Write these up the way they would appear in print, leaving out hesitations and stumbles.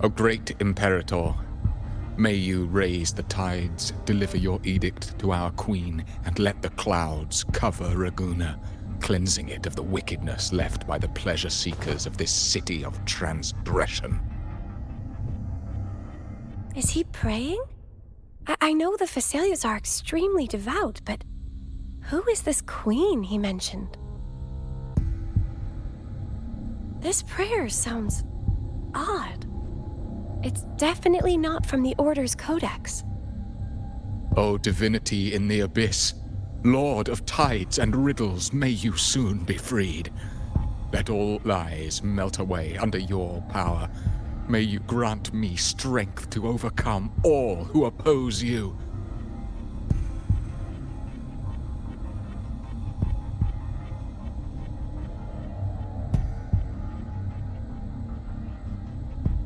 O great Imperator, may you raise the tides, deliver your edict to our queen, and let the clouds cover Raguna, cleansing it of the wickedness left by the pleasure seekers of this city of transgression. Is he praying? I know the Facilias are extremely devout, but who is this queen he mentioned? This prayer sounds odd. It's definitely not from the Order's codex. O divinity in the abyss, Lord of tides and riddles, may you soon be freed. Let all lies melt away under your power. May you grant me strength to overcome all who oppose you.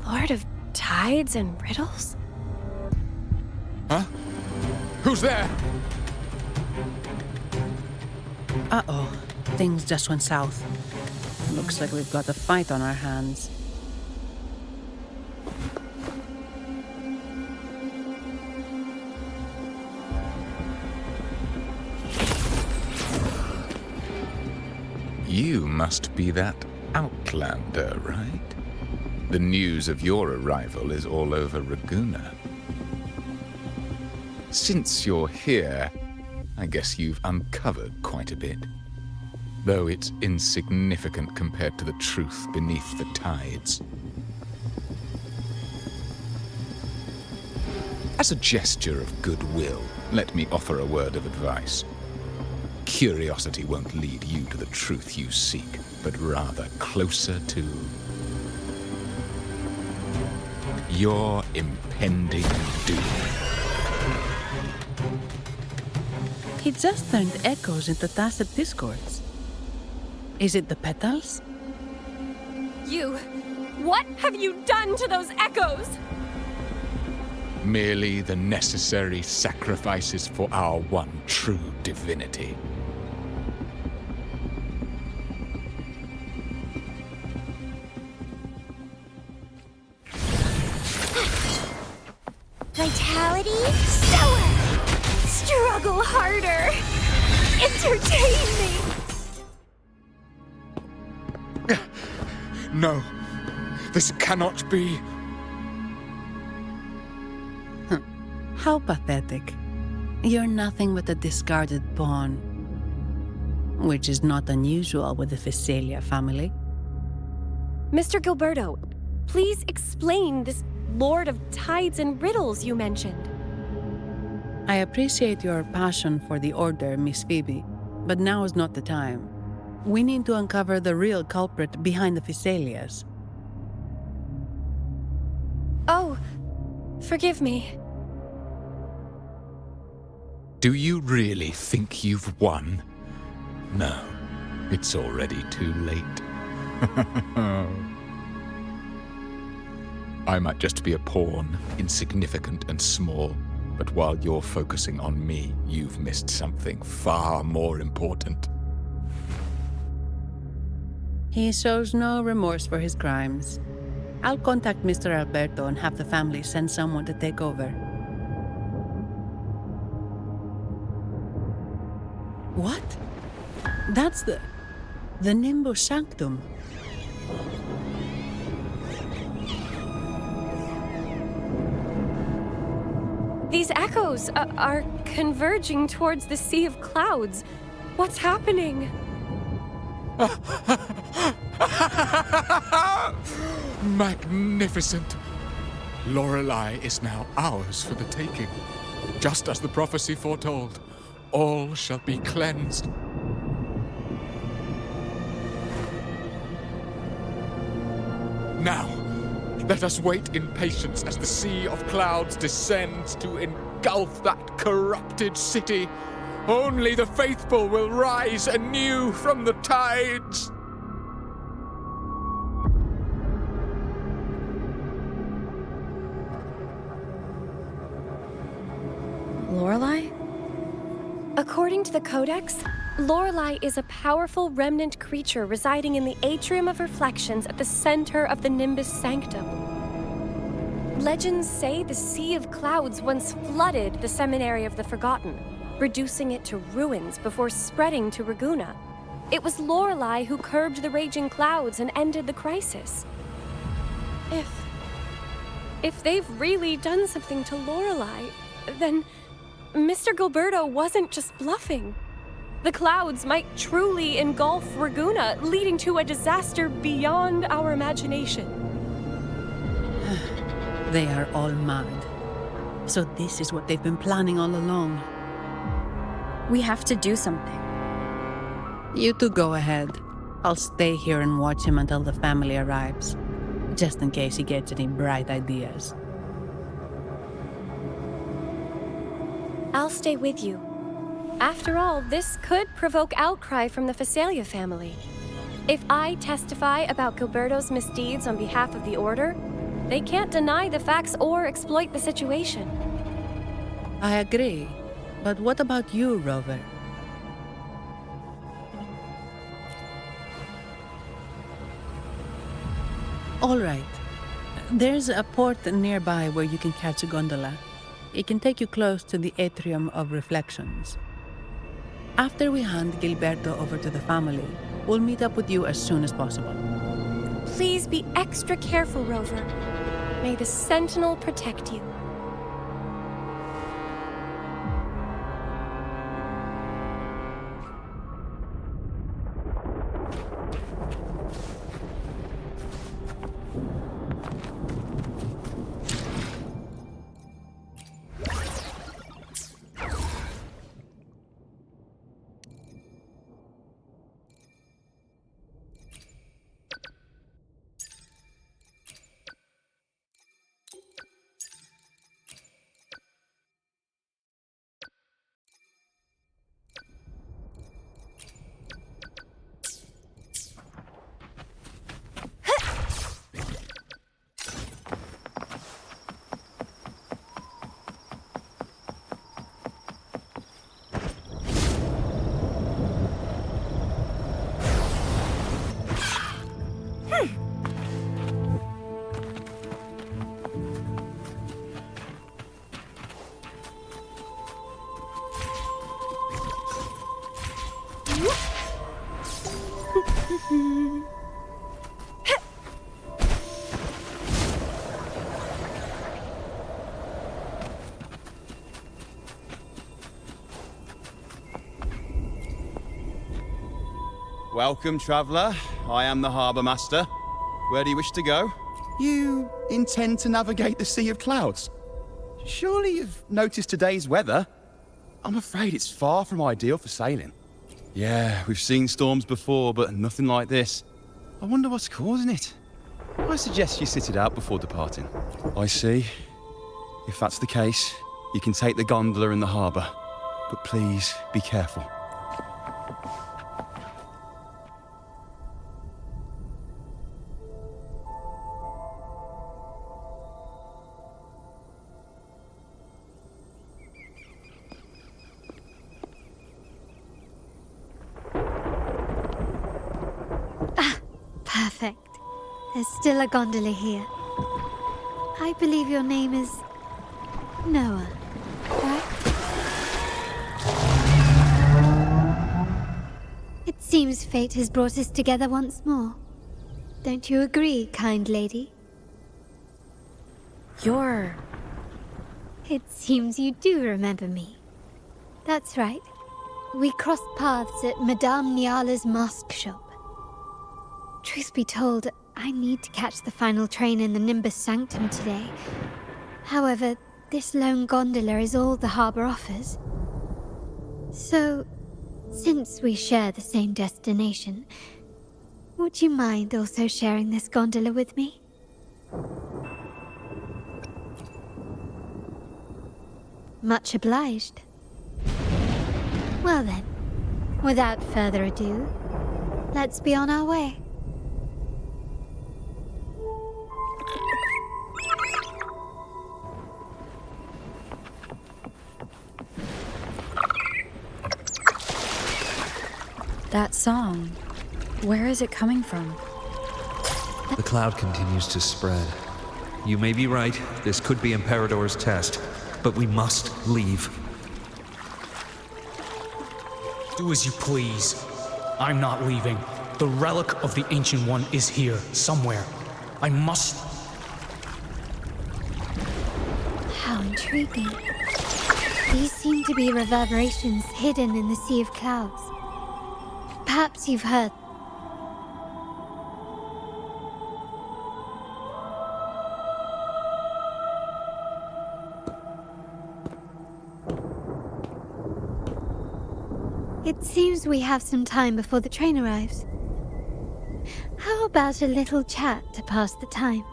Lord of tides and riddles? Huh? Who's there? Uh-oh. Things just went south. Looks like we've got a fight on our hands. You must be that outlander, right? The news of your arrival is all over Raguna. Since you're here, I guess you've uncovered quite a bit. Though it's insignificant compared to the truth beneath the tides. As a gesture of goodwill, let me offer a word of advice. Curiosity won't lead you to the truth you seek, but rather closer to your impending doom. He just turned echoes into tacit discords. Is it the petals? You! What have you done to those echoes? Merely the necessary sacrifices for our one true divinity. Vitality, sour! Struggle harder! Entertain me! No, this cannot be. How pathetic. You're nothing but a discarded pawn. Which is not unusual with the Facelia family. Mr. Gilberto, please explain this Lord of Tides and Riddles you mentioned. I appreciate your passion for the Order, Miss Phoebe, but now is not the time. We need to uncover the real culprit behind the Facelias. Oh, forgive me. Do you really think you've won? No, it's already too late. I might just be a pawn, insignificant and small, but while you're focusing on me, you've missed something far more important. He shows no remorse for his crimes. I'll contact Mr. Alberto and have the family send someone to take over. What? That's the Nimbus Sanctum. These echoes are converging towards the Sea of Clouds. What's happening? Magnificent! Lorelei is now ours for the taking. Just as the prophecy foretold, all shall be cleansed. Now, let us wait in patience as the Sea of Clouds descends to engulf that corrupted city. Only the faithful will rise anew from the tides. Lorelei? According to the Codex, Lorelei is a powerful remnant creature residing in the Atrium of Reflections at the center of the Nimbus Sanctum. Legends say the Sea of Clouds once flooded the Seminary of the Forgotten, reducing it to ruins before spreading to Raguna. It was Lorelei who curbed the raging clouds and ended the crisis. If they've really done something to Lorelei, then Mr. Gilberto wasn't just bluffing. The clouds might truly engulf Raguna, leading to a disaster beyond our imagination. They are all mad. So this is what they've been planning all along. We have to do something. You two go ahead. I'll stay here and watch him until the family arrives, just in case he gets any bright ideas. I'll stay with you. After all, this could provoke outcry from the Phasalia family. If I testify about Gilberto's misdeeds on behalf of the Order, they can't deny the facts or exploit the situation. I agree. But what about you, Rover? All right. There's a port nearby where you can catch a gondola. It can take you close to the Atrium of Reflections. After we hand Gilberto over to the family, we'll meet up with you as soon as possible. Please be extra careful, Rover. May the Sentinel protect you. Welcome, traveller. I am the Harbour Master. Where do you wish to go? You intend to navigate the Sea of Clouds? Surely you've noticed today's weather? I'm afraid it's far from ideal for sailing. Yeah, we've seen storms before, but nothing like this. I wonder what's causing it. I suggest you sit it out before departing. I see. If that's the case, you can take the gondola in the harbour. But please, be careful. Perfect. There's still a gondola here. I believe your name is Noah, right? It seems fate has brought us together once more. Don't you agree, kind lady? You're... It seems you do remember me. That's right. We crossed paths at Madame Niala's mask shop. Truth be told, I need to catch the final train in the Nimbus Sanctum today. However, this lone gondola is all the harbour offers. So, since we share the same destination, would you mind also sharing this gondola with me? Much obliged. Well then, without further ado, let's be on our way. That song, where is it coming from? The cloud continues to spread. You may be right. This could be Imperador's test. But we must leave. Do as you please. I'm not leaving. The relic of the Ancient One is here, somewhere. I must... How intriguing. These seem to be reverberations hidden in the Sea of Clouds. Perhaps you've heard. It seems we have some time before the train arrives. How about a little chat to pass the time?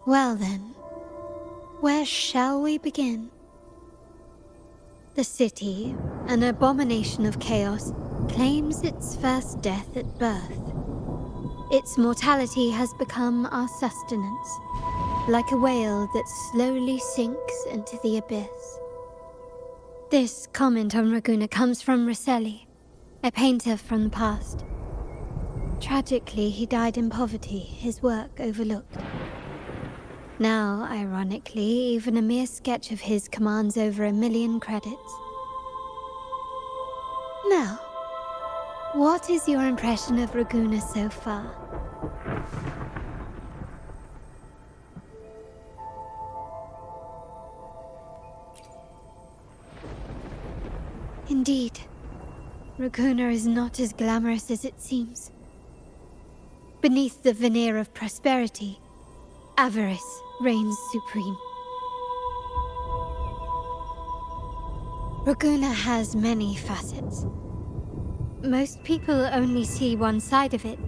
Well then, where shall we begin? The city, an abomination of chaos, claims its first death at birth. Its mortality has become our sustenance, like a whale that slowly sinks into the abyss. This comment on Raguna comes from Rosselli, a painter from the past. Tragically, he died in poverty, his work overlooked. Now, ironically, even a mere sketch of his commands over 1 million credits. Now, what is your impression of Raguna so far? Indeed, Raguna is not as glamorous as it seems. Beneath the veneer of prosperity, avarice reigns supreme. Raguna has many facets. Most people only see one side of it,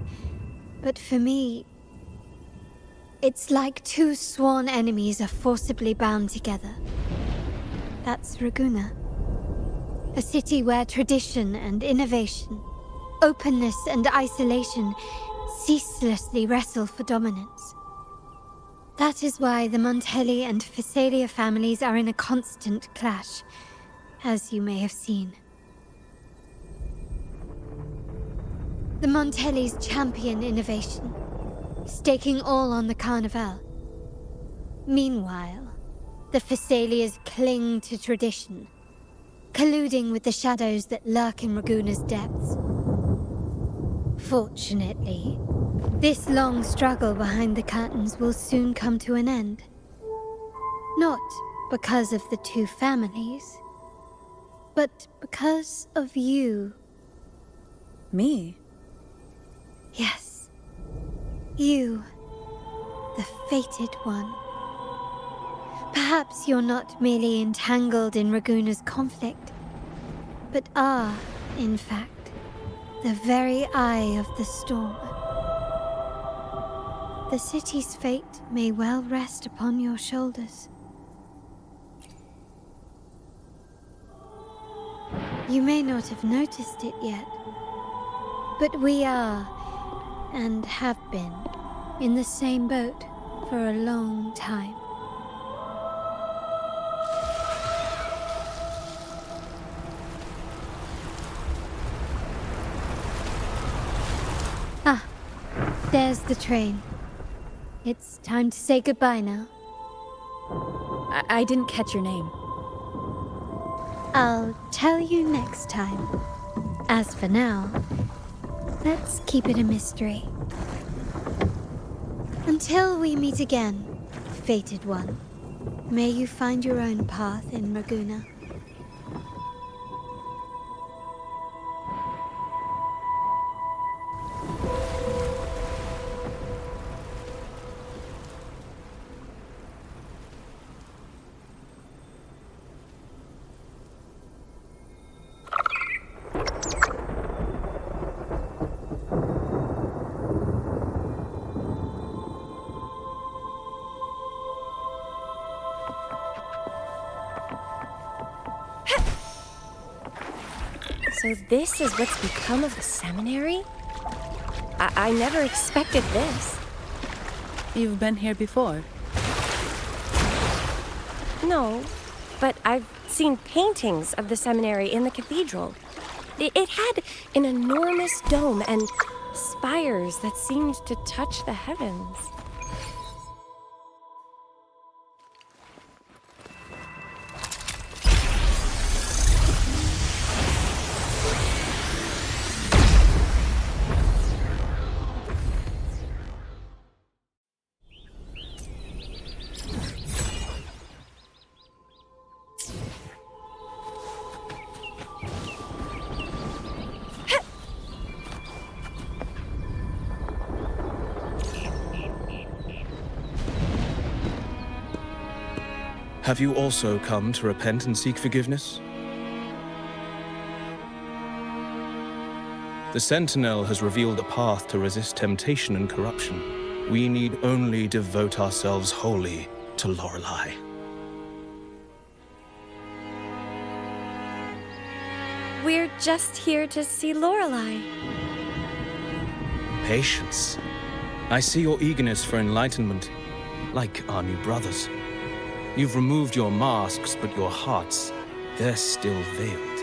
but for me, it's like two sworn enemies are forcibly bound together. That's Raguna. A city where tradition and innovation, openness and isolation ceaselessly wrestle for dominance. That is why the Montelli and Phasalia families are in a constant clash, as you may have seen. The Montellis champion innovation, staking all on the Carnival. Meanwhile, the Phasalias cling to tradition, colluding with the shadows that lurk in Raguna's depths. Fortunately, this long struggle behind the curtains will soon come to an end. Not because of the two families, but because of you. Me? Yes, you, the fated one. Perhaps you're not merely entangled in Raguna's conflict, but are, in fact, the very eye of the storm. The city's fate may well rest upon your shoulders. You may not have noticed it yet, but we are, and have been, in the same boat for a long time. Ah, there's the train. It's time to say goodbye now. I didn't catch your name. I'll tell you next time. As for now, let's keep it a mystery. Until we meet again, fated one, may you find your own path in Raguna. So this is what's become of the seminary? I never expected this. You've been here before? No, but I've seen paintings of the seminary in the cathedral. It had an enormous dome and spires that seemed to touch the heavens. Have you also come to repent and seek forgiveness? The Sentinel has revealed a path to resist temptation and corruption. We need only devote ourselves wholly to Lorelei. We're just here to see Lorelei. Patience. I see your eagerness for enlightenment, like our new brothers. You've removed your masks, but your hearts, they're still veiled.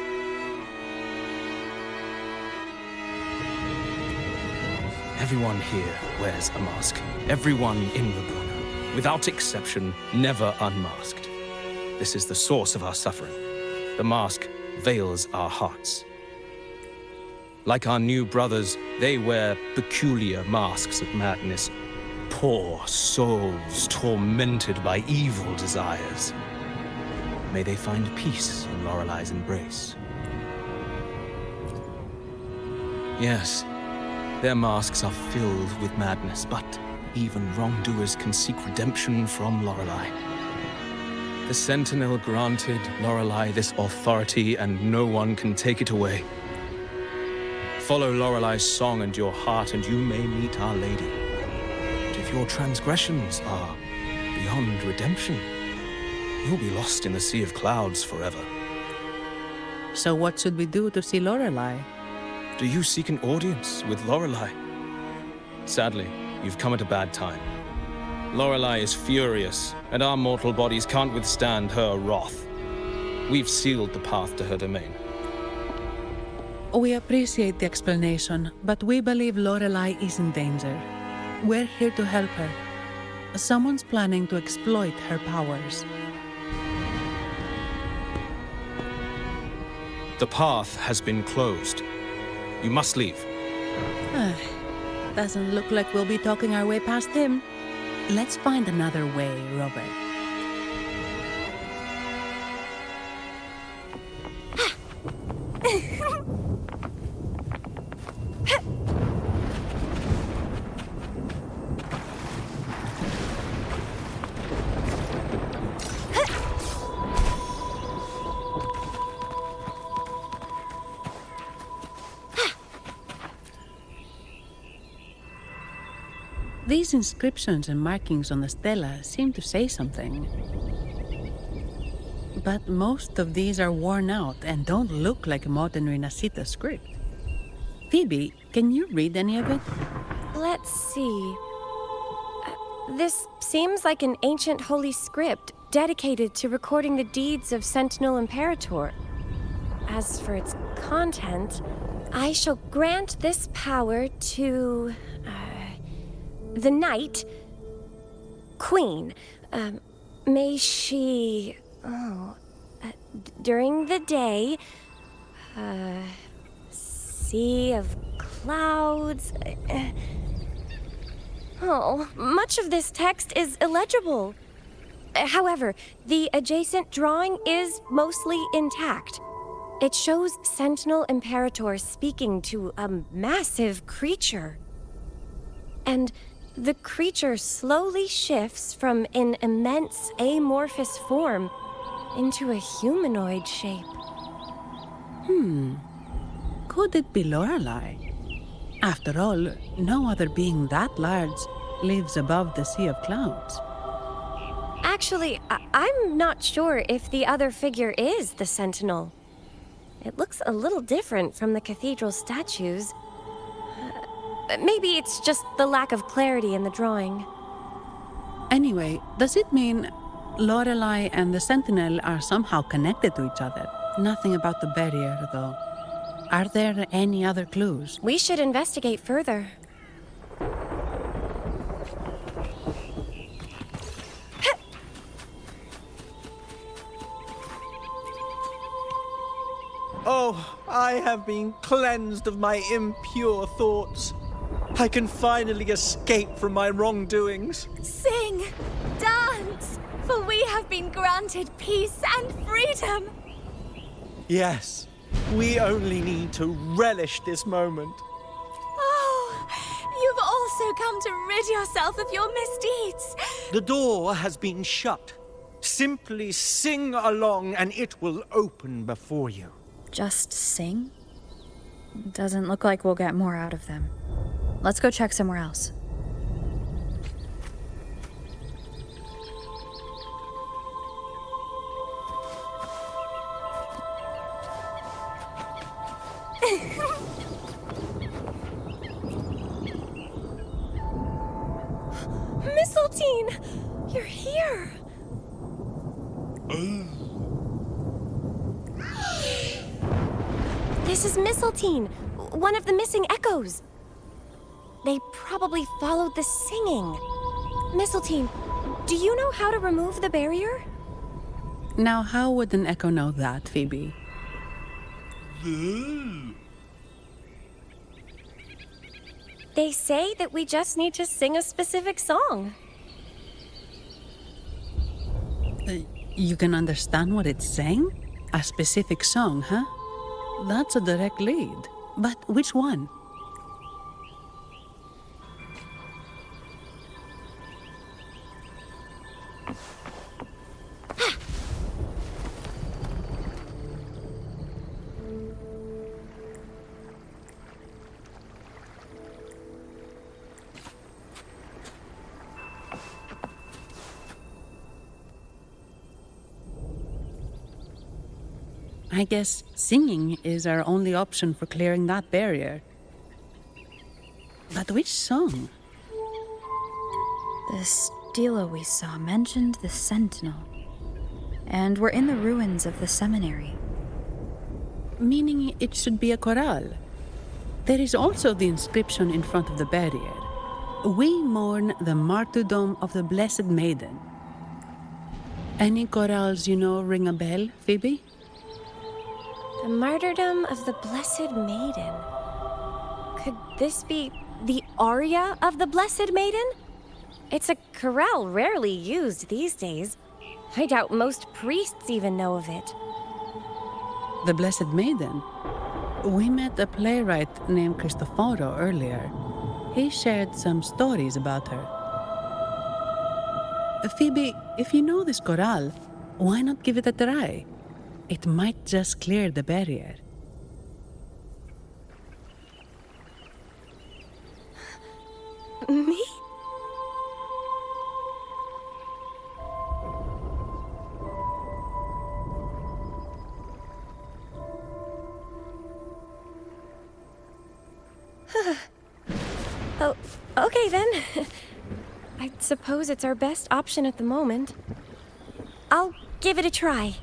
Everyone here wears a mask. Everyone in Rabboni, without exception, never unmasked. This is the source of our suffering. The mask veils our hearts. Like our new brothers, they wear peculiar masks of madness. Poor souls tormented by evil desires. May they find peace in Lorelei's embrace. Yes, their masks are filled with madness, but even wrongdoers can seek redemption from Lorelei. The Sentinel granted Lorelei this authority, and no one can take it away. Follow Lorelei's song and your heart, and you may meet Our Lady. But if your transgressions are beyond redemption, you'll be lost in the sea of clouds forever. So what should we do to see Lorelei? Do you seek an audience with Lorelei? Sadly, you've come at a bad time. Lorelei is furious, and our mortal bodies can't withstand her wrath. We've sealed the path to her domain. We appreciate the explanation, but we believe Lorelei is in danger. We're here to help her. Someone's planning to exploit her powers. The path has been closed. You must leave. Doesn't look like we'll be talking our way past him. Let's find another way, Robert. These inscriptions and markings on the stela seem to say something. But most of these are worn out and don't look like modern Renacita script. Phoebe, can you read any of it? Let's see. This seems like an ancient holy script dedicated to recording the deeds of Sentinel Imperator. As for its content, I shall grant this power to the Knight Queen. May she, during the day, sea of clouds. Much of this text is illegible. However, the adjacent drawing is mostly intact. It shows Sentinel Imperator speaking to a massive creature. And the creature slowly shifts from an immense amorphous form into a humanoid shape. Could it be Lorelei? After all, no other being that large lives above the sea of clouds. Actually, I'm not sure if the other figure is the Sentinel. It looks a little different from the cathedral statues. Maybe it's just the lack of clarity in the drawing. Anyway, does it mean Lorelei and the Sentinel are somehow connected to each other? Nothing about the barrier, though. Are there any other clues? We should investigate further. Oh, I have been cleansed of my impure thoughts. I can finally escape from my wrongdoings. Sing! Dance! For we have been granted peace and freedom! Yes, we only need to relish this moment. Oh, you've also come to rid yourself of your misdeeds. The door has been shut. Simply sing along and it will open before you. Just sing? Doesn't look like we'll get more out of them. Let's go check somewhere else. Mistletoe! You're here! This is Mistletoe, one of the missing echoes. They probably followed the singing. Mistletoe, do you know how to remove the barrier? Now, how would an echo know that, Phoebe? They say that we just need to sing a specific song. You can understand what it's saying? A specific song, huh? That's a direct lead. But which one? I guess singing is our only option for clearing that barrier. But which song? The stela we saw mentioned the Sentinel. And we're in the ruins of the seminary. Meaning it should be a chorale. There is also the inscription in front of the barrier. We mourn the martyrdom of the Blessed Maiden. Any chorales you know ring a bell, Phoebe? The martyrdom of the Blessed Maiden. Could this be the aria of the Blessed Maiden? It's a chorale rarely used these days. I doubt most priests even know of it. The Blessed Maiden? We met a playwright named Cristoforo earlier. He shared some stories about her. Phoebe, if you know this chorale, why not give it a try? It might just clear the barrier. Me? Oh, okay then. I suppose it's our best option at the moment. I'll give it a try.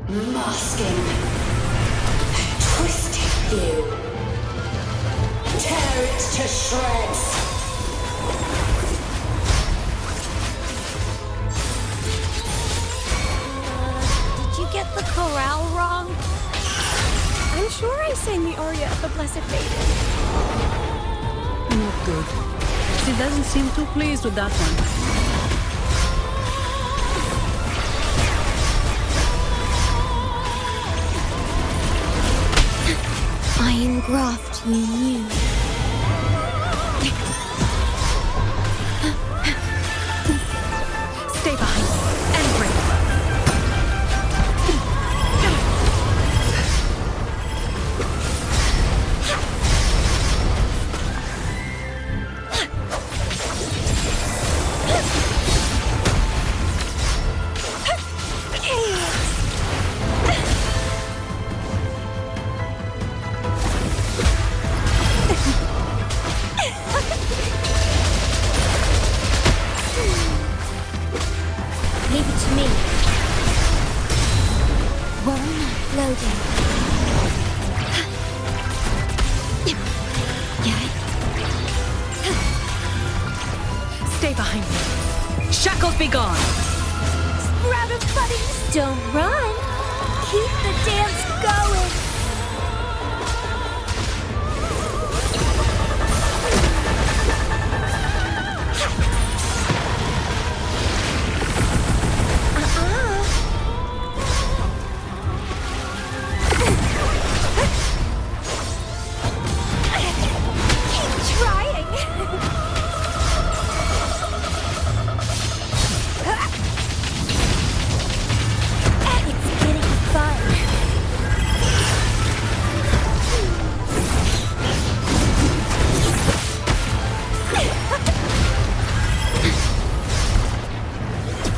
Masking. Twisted you. Tear it to shreds. Did you get the chorale wrong? I'm sure I sang the aria of the Blessed Maiden. Not good. She doesn't seem too pleased with that one. I engraft you new. Stay behind me and bring. Leave it to me. One loading. Stay behind me. Shackles be gone. Sprout of buddies, don't run. Keep the dance going.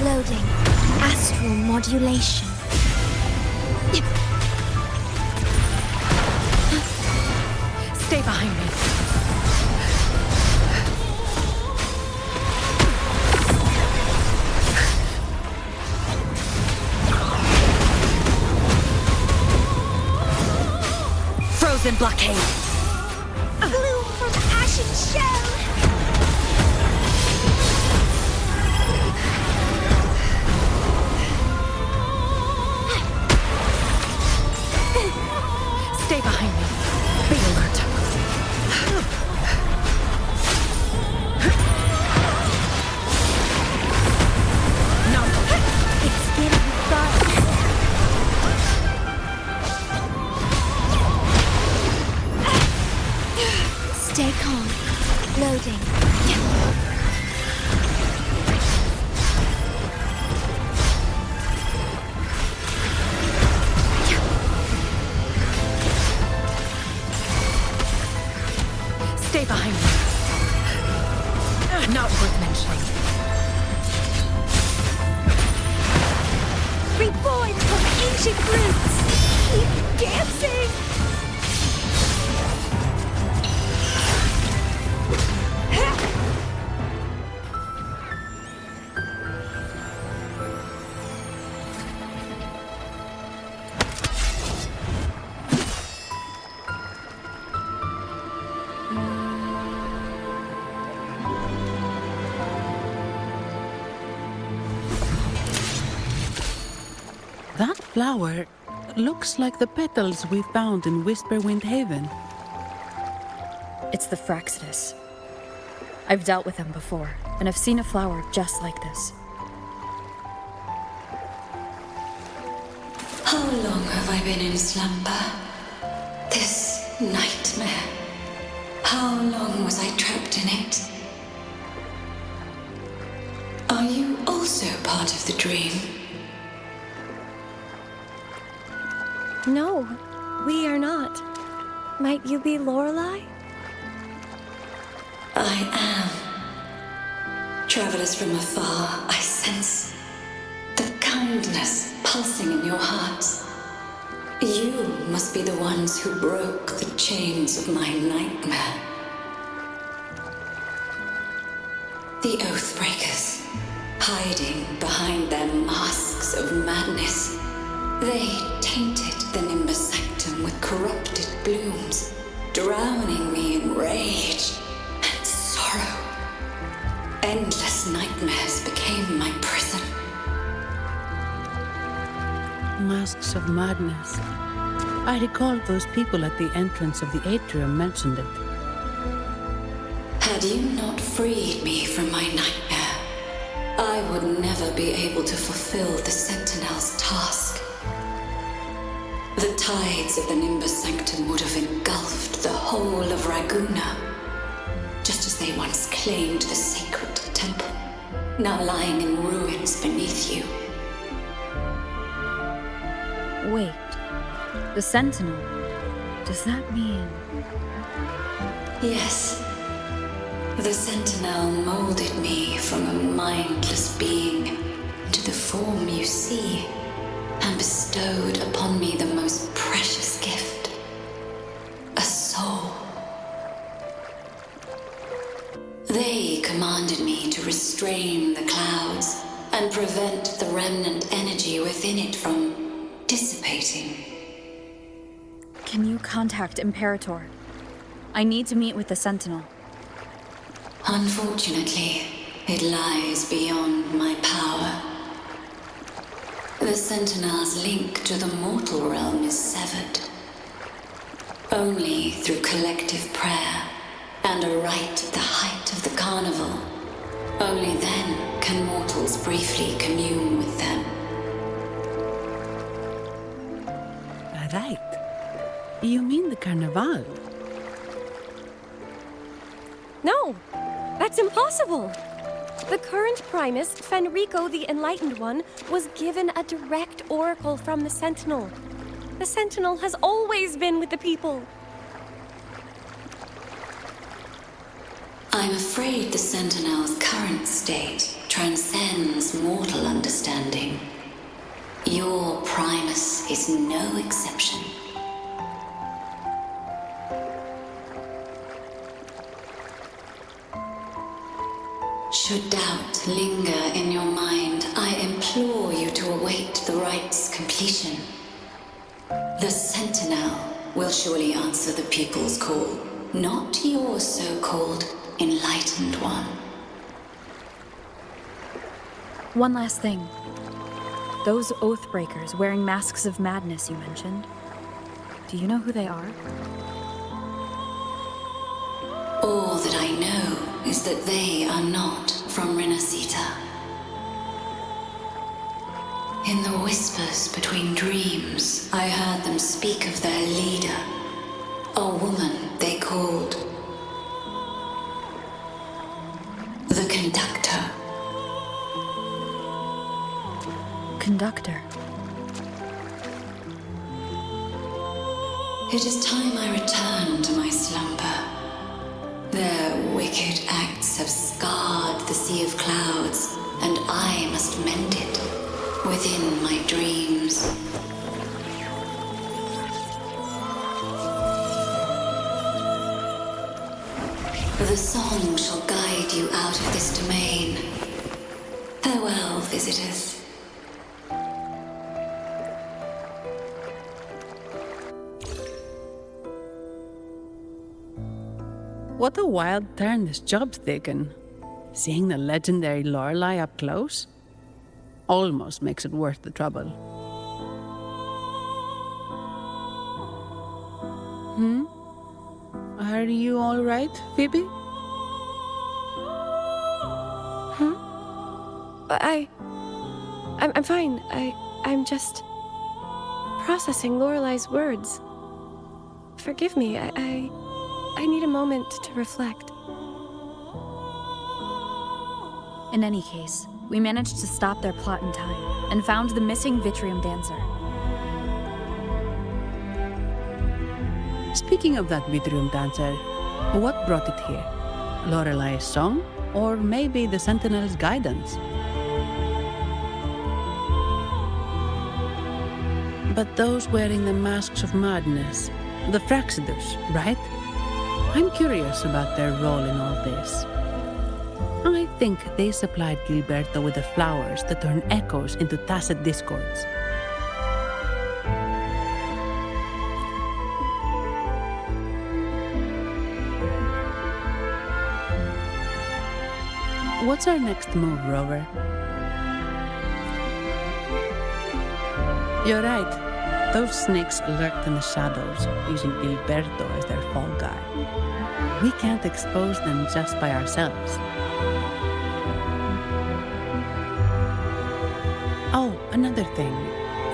Loading. Astral modulation. Stay behind me. Frozen blockade. Bloom from ashen shell. Stay behind me. Be alert. No. It's getting fun. Stay calm. Loading. Stay behind me. Not worth mentioning. Reborn from ancient roots. Keep dancing. That flower looks like the petals we found in Whisperwind Haven. It's the Fraxidus. I've dealt with them before, and I've seen a flower just like this. How long have I been in slumber? This nightmare. How long was I trapped in it? Are you also part of the dream? No, we are not. Might you be Lorelei? I am. Travelers from afar, I sense the kindness pulsing in your hearts. You must be the ones who broke the chains of my nightmare. The Oathbreakers, hiding behind their masks of madness. They tainted the Nimbus Sanctum with corrupted blooms, drowning me in rage and sorrow. Endless nightmares became my prison. Masks of Madness. I recall those people at the entrance of the atrium mentioned it. Had you not freed me from my nightmare, I would never be able to fulfill the Sentinel's task. The tides of the Nimbus Sanctum would have engulfed the whole of Raguna, just as they once claimed the sacred temple, now lying in ruins beneath you. Wait. The Sentinel. Does that mean... Yes. The Sentinel molded me from a mindless being to the form you see, and bestowed upon me the most precious gift, a soul. They commanded me to restrain the clouds and prevent the remnant energy within it from dissipating. Can you contact Imperator? I need to meet with the Sentinel. Unfortunately, it lies beyond my power. The Sentinel's link to the mortal realm is severed. Only through collective prayer and a rite at the height of the carnival, only then can mortals briefly commune with them. Right. You mean the Carnival? No! That's impossible! The current Primus, Fenrico the Enlightened One, was given a direct oracle from the Sentinel. The Sentinel has always been with the people. I'm afraid the Sentinel's current state transcends mortal understanding. Your Primus is no exception. Should doubt linger in your mind, I implore you to await the rite's completion. The Sentinel will surely answer the people's call, not your so-called Enlightened One. One last thing. Those Oathbreakers wearing masks of madness you mentioned. Do you know who they are? All that I know is that they are not from Renacita. In the whispers between dreams, I heard them speak of their leader, a woman they called the Conductor. Conductor. It is time I return to my slumber. Their wicked acts have scarred the Sea of Clouds, and I must mend it within my dreams. The song shall guide you out of this domain. Farewell, visitors. What a wild turn this job's taken. Seeing the legendary Lorelei up close almost makes it worth the trouble. Are you all right, Phoebe? I'm fine. I'm just processing Lorelei's words. Forgive me. I need a moment to reflect. In any case, we managed to stop their plot in time and found the missing Vitrium dancer. Speaking of that Vitrium dancer, what brought it here? Lorelei's song? Or maybe the Sentinel's guidance? But those wearing the masks of madness, the Fraxidus, right? I'm curious about their role in all this. I think they supplied Gilberto with the flowers that turn echoes into tacit discords. What's our next move, Rover? You're right. Those snakes lurked in the shadows, using Gilberto as their fall guy. We can't expose them just by ourselves. Oh, another thing.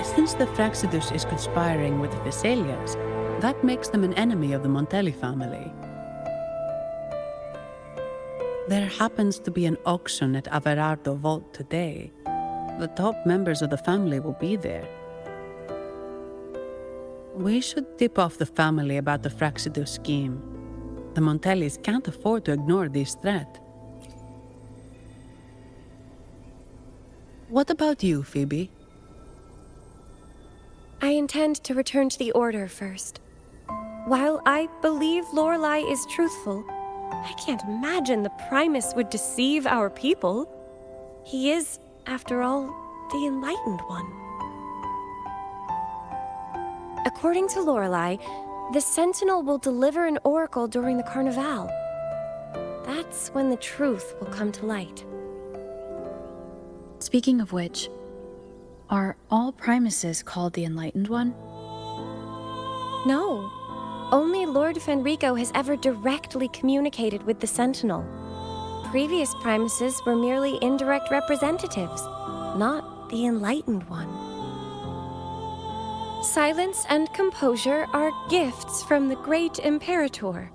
Since the Fraxidus is conspiring with the Thessalians, that makes them an enemy of the Montelli family. There happens to be an auction at Averardo Vault today. The top members of the family will be there. We should tip off the family about the Fraxidus scheme. The Montellis can't afford to ignore this threat. What about you, Phoebe? I intend to return to the Order first. While I believe Lorelei is truthful, I can't imagine the Primus would deceive our people. He is, after all, the Enlightened One. According to Lorelei, the Sentinel will deliver an oracle during the Carnival. That's when the truth will come to light. Speaking of which, are all Primuses called the Enlightened One? No. Only Lord Fenrico has ever directly communicated with the Sentinel. Previous Primuses were merely indirect representatives, not the Enlightened One. Silence and composure are gifts from the great Imperator.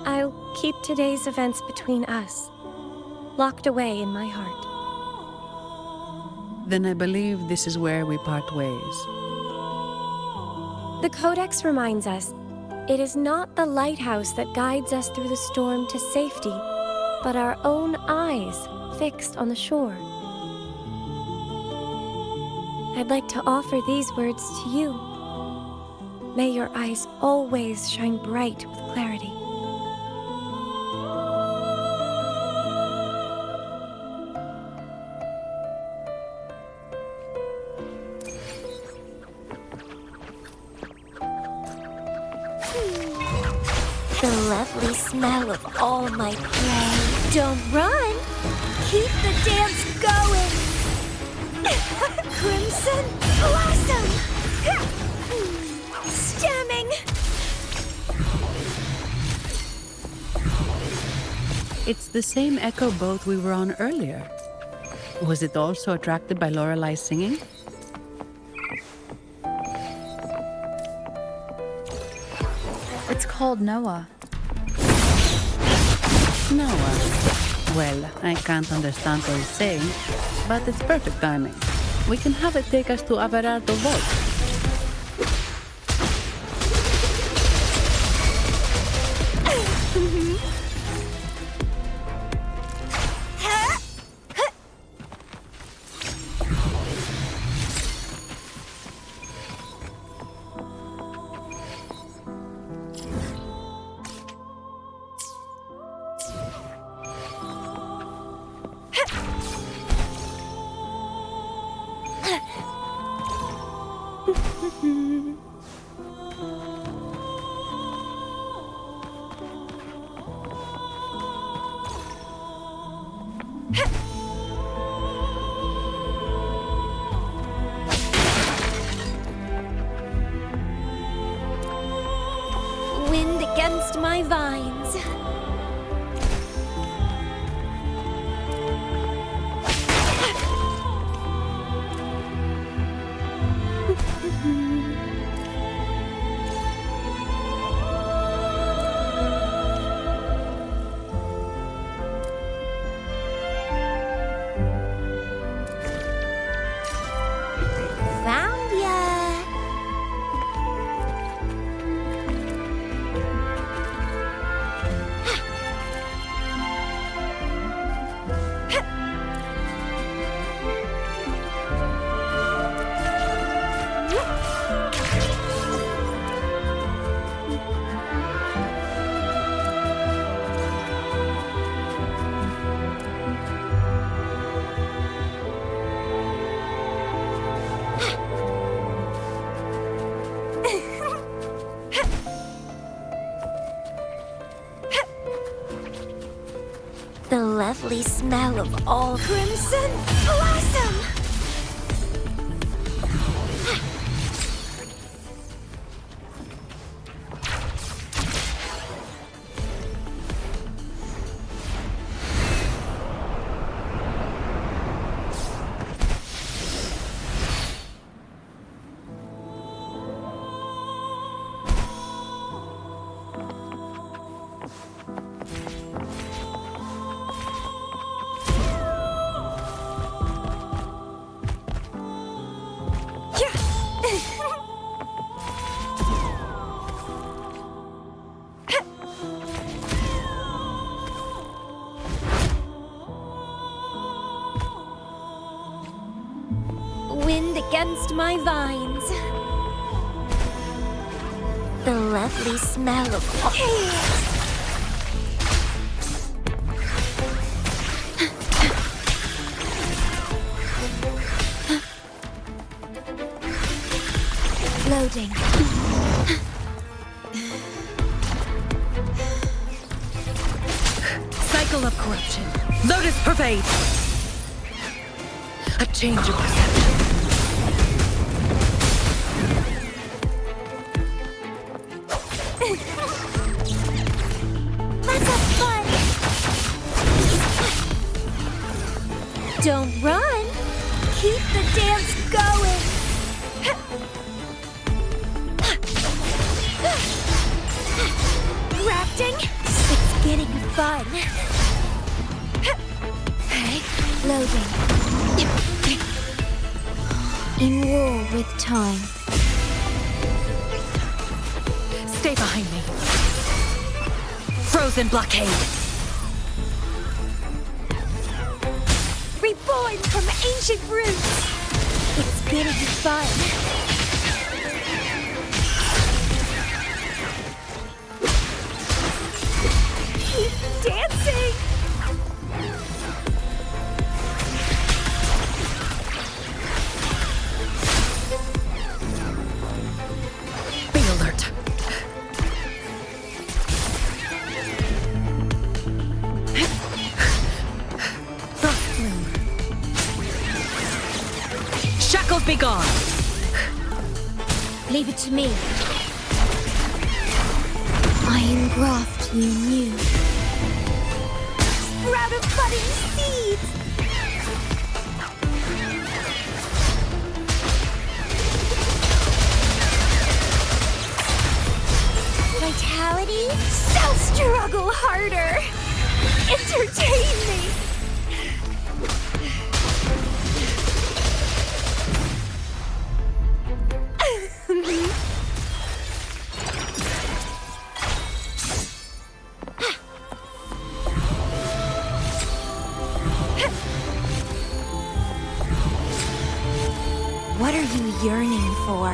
I'll keep today's events between us, locked away in my heart. Then I believe this is where we part ways. The Codex reminds us, it is not the lighthouse that guides us through the storm to safety, but our own eyes fixed on the shore. I'd like to offer these words to you. May your eyes always shine bright with clarity. The lovely smell of all my prey. Don't run! Keep the dance going! Crimson Blossom! Stemming! It's the same echo boat we were on earlier. Was it also attracted by Lorelei's singing? It's called Noah. Noah. Well, I can't understand what he's saying, but it's perfect timing. We can have it take us to Averardo Vault. Wind against my vines. Found ya. lovely smell of all crimson blossom! Wind against my vines. The lovely smell of all Loading. Cycle of corruption. Lotus pervade. A change of perception. Let's have fun! Don't run! Keep the dance going! Rafting? It's getting fun! Okay, loading. In war with time. Stay behind me. Frozen blockade. Reborn from ancient roots! It's getting fun! Keep dancing! Be alert. Shackles be gone! Leave it to me. I engraft you new. Sprout of budding seeds! Vitality? So struggle harder! Entertain me! What are you yearning for?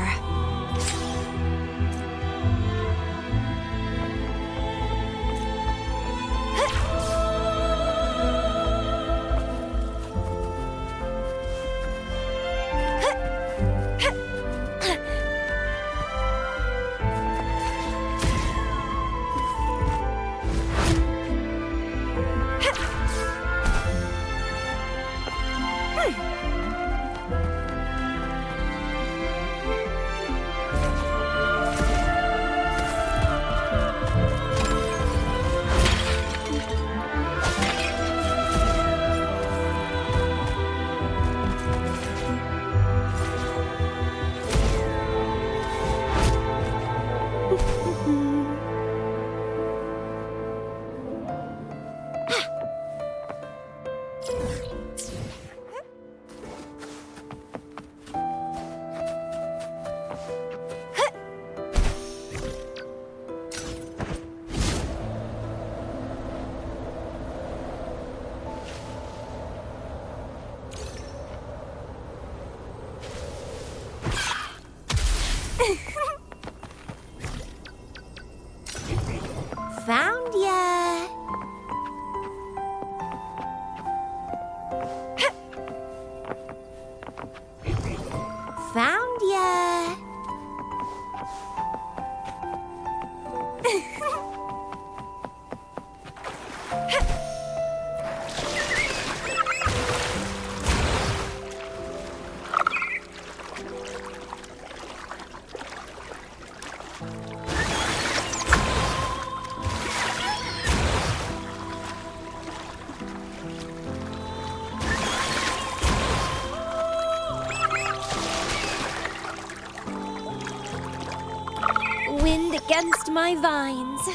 Wind against my vines.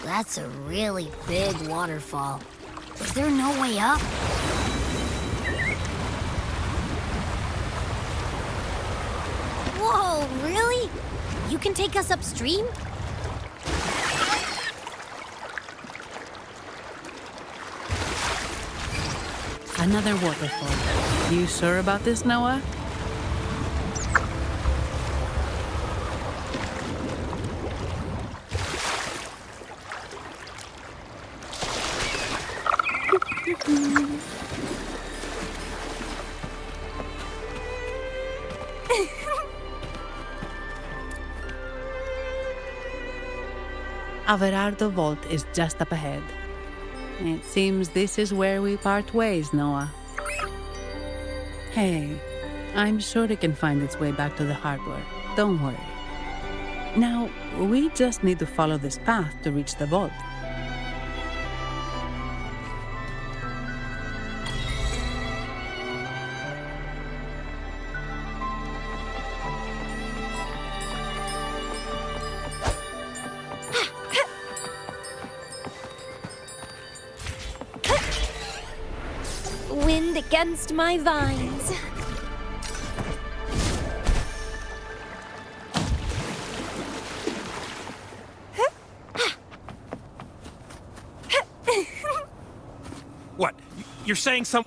That's a really big waterfall. Is there no way up? Whoa, really? You can take us upstream? Another waterfall. You sure about this, Noah? Averardo Vault is just up ahead. It seems this is where we part ways, Noah. Hey, I'm sure it can find its way back to the harbor. Don't worry. Now, we just need to follow this path to reach the vault. Wind against my vines. What? You're saying some...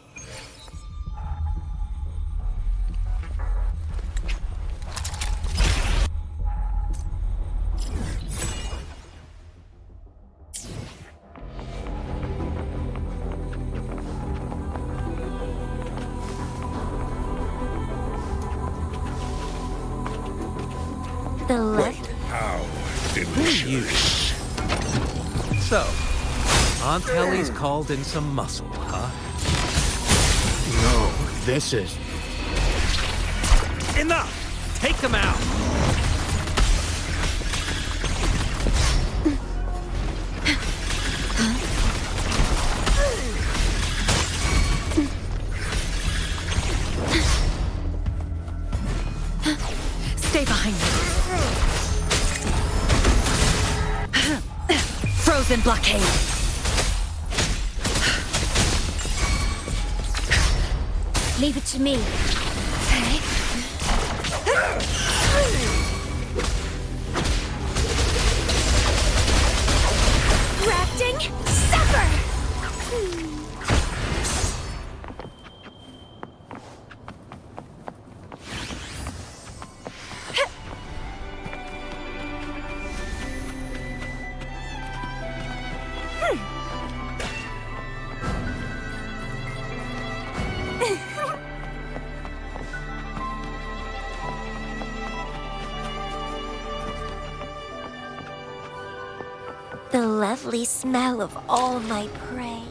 The left. How delicious. So, Aunt Helly's called in some muscle, huh? No, this is... Enough! Take them out! Stay behind me. Frozen blockade. Leave it to me. Okay. Rafting, suffer! The lovely smell of all my prey.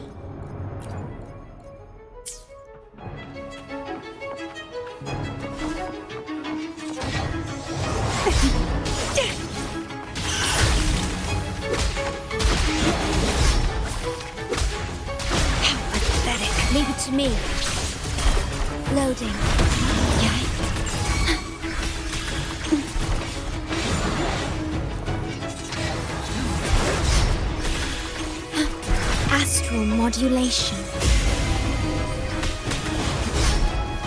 How pathetic. Leave it to me. Loading. Astral modulation.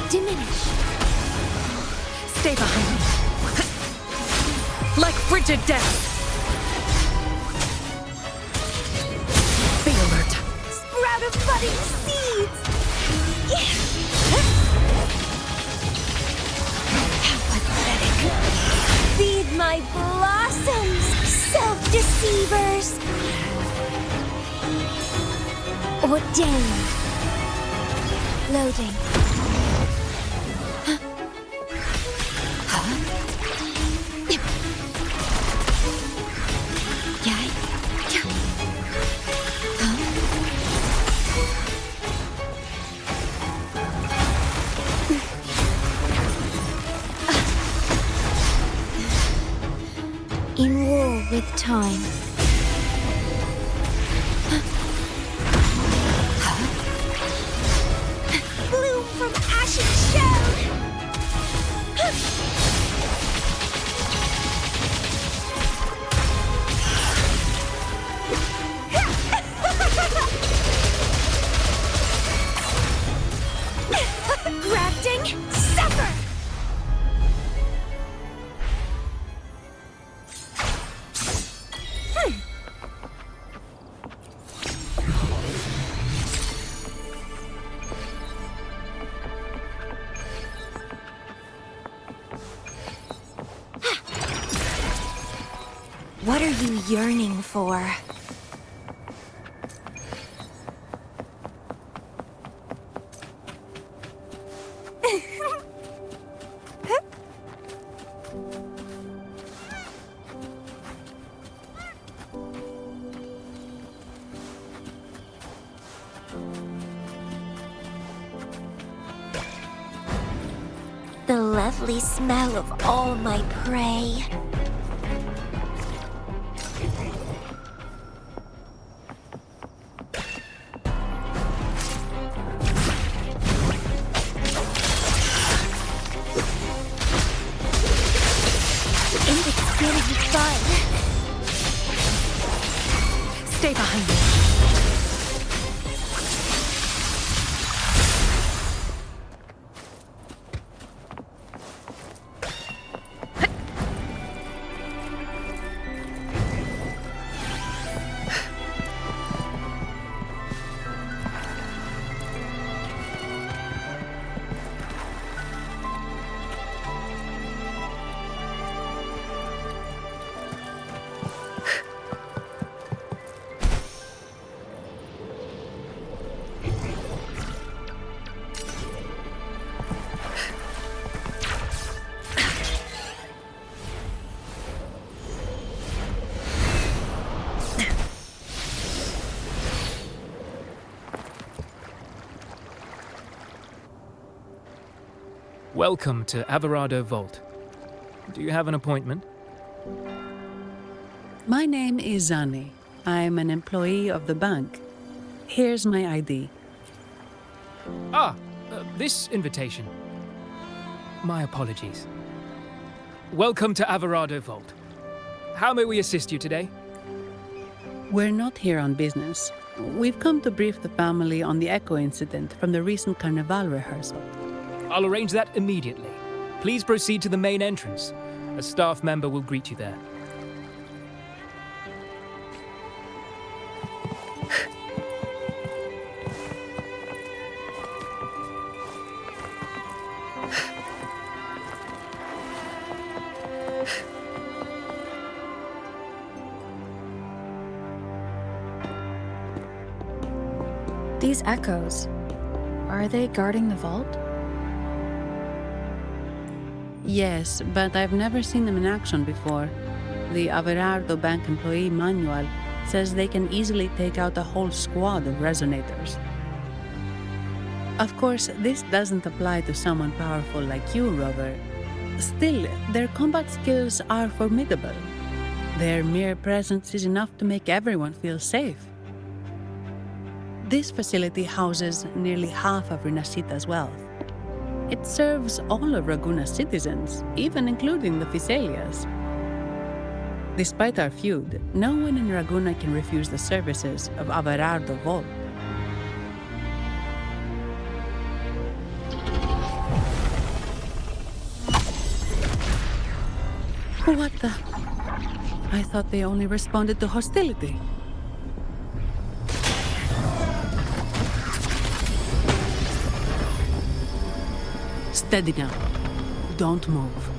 Diminish. Stay behind me. Like frigid death. Be alert. Sprout of budding seeds. How pathetic. Feed my my blossoms, self-deceivers! Ordained. Loading. In war with time. Bloom from ashen shell! Grafting, suffer! What are you yearning for? The lovely smell of all my prey. Stay behind me. Welcome to Averado Vault. Do you have an appointment? My name is Zani. I'm an employee of the bank. Here's my ID. This invitation. My apologies. Welcome to Averado Vault. How may we assist you today? We're not here on business. We've come to brief the family on the Echo incident from the recent Carnival rehearsal. I'll arrange that immediately. Please proceed to the main entrance. A staff member will greet you there. These echoes, are they guarding the vault? Yes, but I've never seen them in action before. The Averardo Bank employee manual says they can easily take out a whole squad of resonators. Of course, this doesn't apply to someone powerful like you, Rover. Still, their combat skills are formidable. Their mere presence is enough to make everyone feel safe. This facility houses nearly half of Rinascita's wealth. It serves all of Raguna's citizens, even including the Physaelias. Despite our feud, no one in Raguna can refuse the services of Averardo Vault. What the? I thought they only responded to hostility. Steady now. Don't move.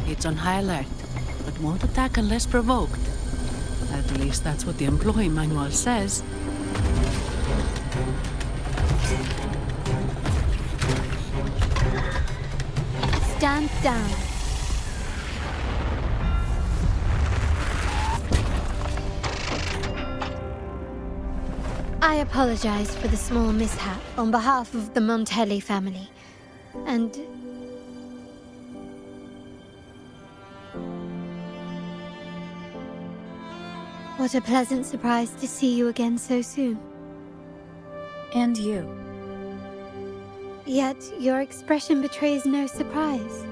It's on high alert. but won't attack unless provoked. At least that's what the employee manual says. Stand down. I apologize for the small mishap on behalf of the Montelli family, and... What a pleasant surprise to see you again so soon. And you. Yet your expression betrays no surprise.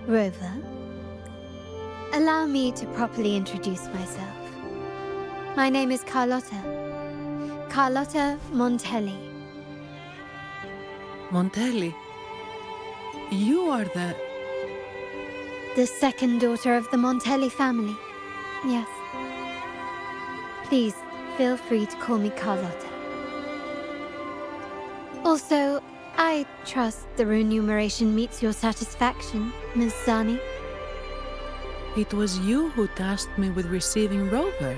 Rover, allow me to properly introduce myself. My name is Carlotta. Carlotta Montelli. Montelli? You are the second daughter of the Montelli family. Yes. Please, feel free to call me Carlotta. Also, I trust the remuneration meets your satisfaction, Ms. Zani. It was you who tasked me with receiving Rover.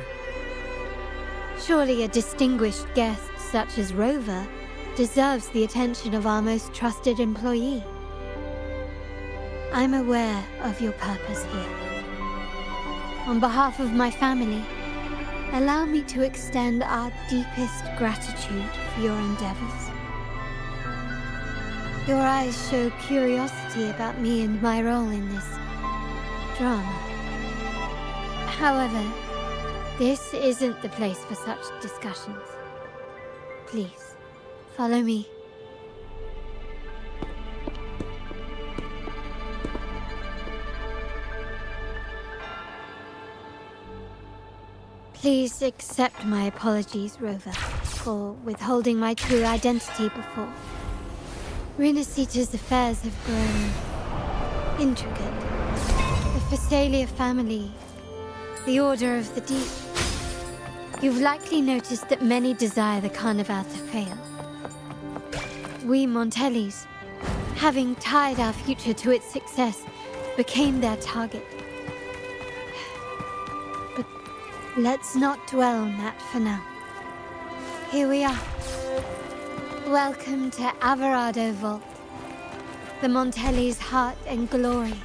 Surely a distinguished guest such as Rover deserves the attention of our most trusted employee. I'm aware of your purpose here. On behalf of my family, allow me to extend our deepest gratitude for your endeavors. Your eyes show curiosity about me and my role in this drama. However, this isn't the place for such discussions. Please, follow me. Please accept my apologies, Rover, for withholding my true identity before. Rinasita's affairs have grown intricate. The Phasalia family, the Order of the Deep. You've likely noticed that many desire the Carnival to fail. We Montellis, having tied our future to its success, became their target. But let's not dwell on that for now. Here we are. Welcome to Averardo Vault, the Montelli's heart and glory.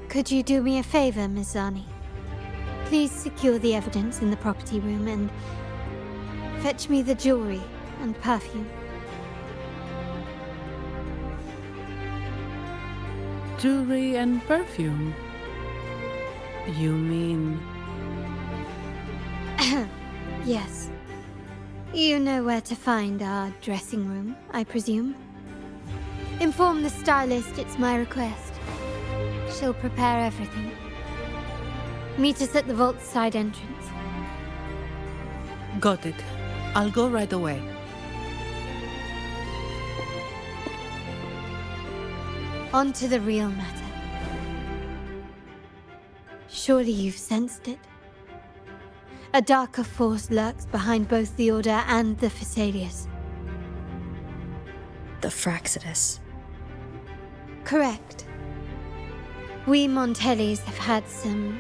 Could you do me a favor, Ms. Zani? Please secure the evidence in the property room and fetch me the jewelry and perfume. Jewelry and perfume? You mean... Yes. You know where to find our dressing room, I presume? Inform the stylist it's my request. She'll prepare everything. Meet us at the vault's side entrance. Got it. I'll go right away. On to the real matter. Surely you've sensed it. A darker force lurks behind both the Order and the Phasalias. The Fraxidus. Correct. We Montellis have had some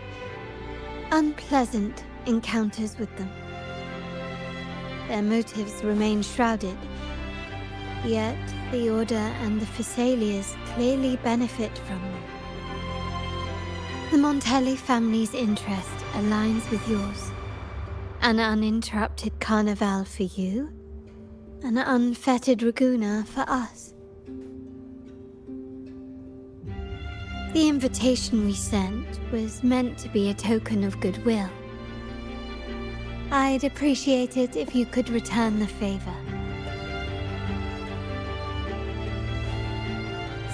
unpleasant encounters with them. Their motives remain shrouded, yet the Order and the Phasalias clearly benefit from them. The Montelli family's interest aligns with yours. An uninterrupted carnival for you, an unfettered Raguna for us. The invitation we sent was meant to be a token of goodwill. I'd appreciate it if you could return the favor.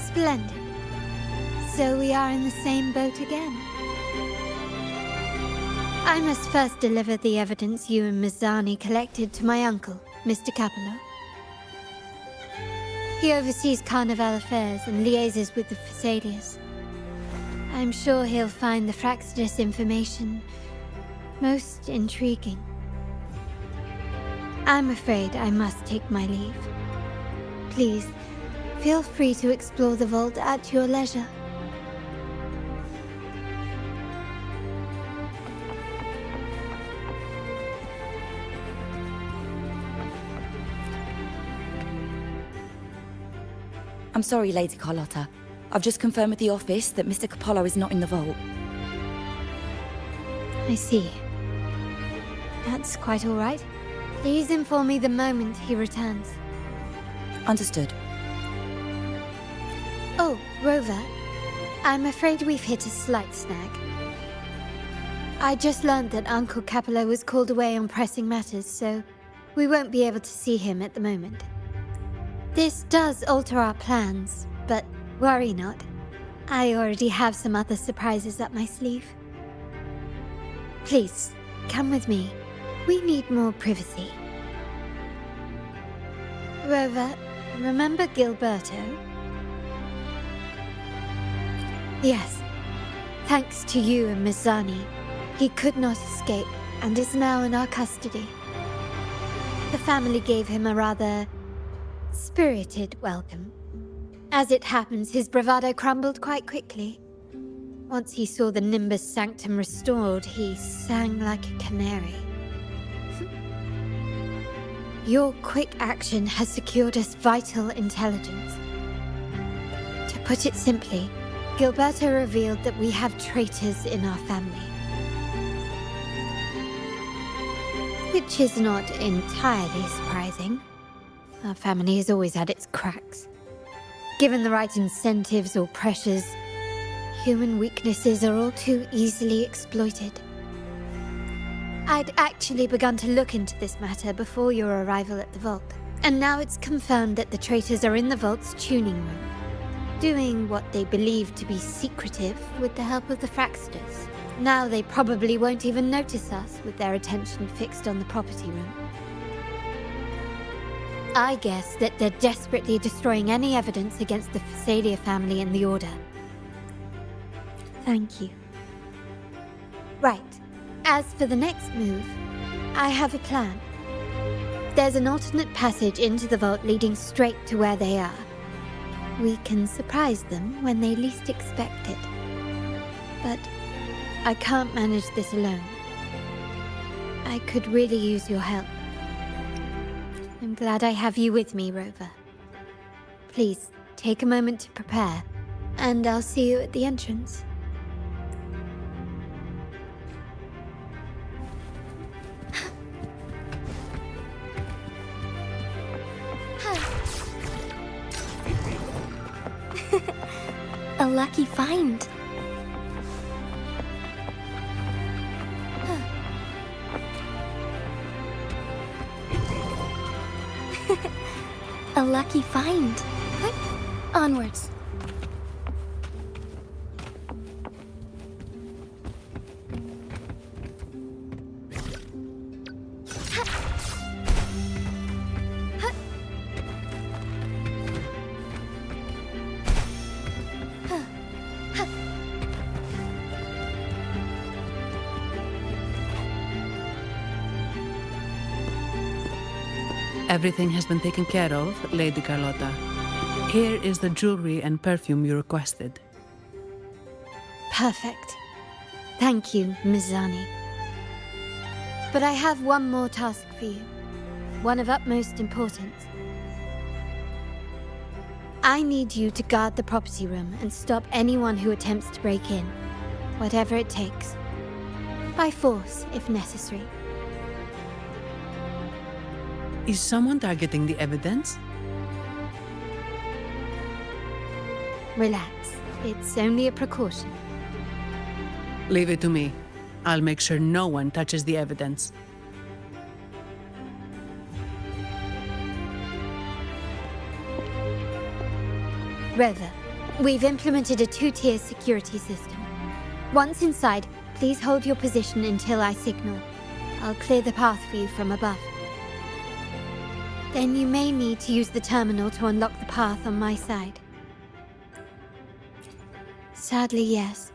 Splendid. So we are in the same boat again. I must first deliver the evidence you and Mazzani collected to my uncle, Mr. Capello. He oversees Carnival affairs and liaises with the Phassalias. I'm sure he'll find the Fraxidus information most intriguing. I'm afraid I must take my leave. Please, feel free to explore the vault at your leisure. I'm sorry, Lady Carlotta. I've just confirmed with the office that Mr. Capello is not in the vault. I see. That's quite all right. Please inform me the moment he returns. Understood. Oh, Rover. I'm afraid we've hit a slight snag. I just learned that Uncle Capello was called away on pressing matters, so we won't be able to see him at the moment. This does alter our plans, but worry not. I already have some other surprises up my sleeve. Please, come with me. We need more privacy. Rover, remember Gilberto? Yes. Thanks to you and Mazzani, he could not escape and is now in our custody. The family gave him a rather spirited welcome. As it happens, his bravado crumbled quite quickly. Once he saw the Nimbus Sanctum restored, he sang like a canary. Your quick action has secured us vital intelligence. To put it simply, Gilberto revealed that we have traitors in our family. Which is not entirely surprising. Our family has always had its cracks. Given the right incentives or pressures, human weaknesses are all too easily exploited. I'd actually begun to look into this matter before your arrival at the vault, and now it's confirmed that the traitors are in the vault's tuning room, doing what they believe to be secretive with the help of the Fraxidus. Now they probably won't even notice us with their attention fixed on the property room. I guess that they're desperately destroying any evidence against the Phasalia family and the Order. Thank you. Right. As for the next move, I have a plan. There's an alternate passage into the vault leading straight to where they are. We can surprise them when they least expect it. But I can't manage this alone. I could really use your help. I'm glad I have you with me, Rover. Please, take a moment to prepare, and I'll see you at the entrance. A lucky find. A lucky find. Onwards. Everything has been taken care of, Lady Carlotta. Here is the jewelry and perfume you requested. Perfect. Thank you, Mazzani. But I have one more task for you. One of utmost importance. I need you to guard the property room and stop anyone who attempts to break in. Whatever it takes. By force, if necessary. Is someone targeting the evidence? Relax. It's only a precaution. Leave it to me. I'll make sure no one touches the evidence. Rover, we've implemented a 2-tier security system. Once inside, please hold your position until I signal. I'll clear the path for you from above. Then you may need to use the terminal to unlock the path on my side. Sadly, yes.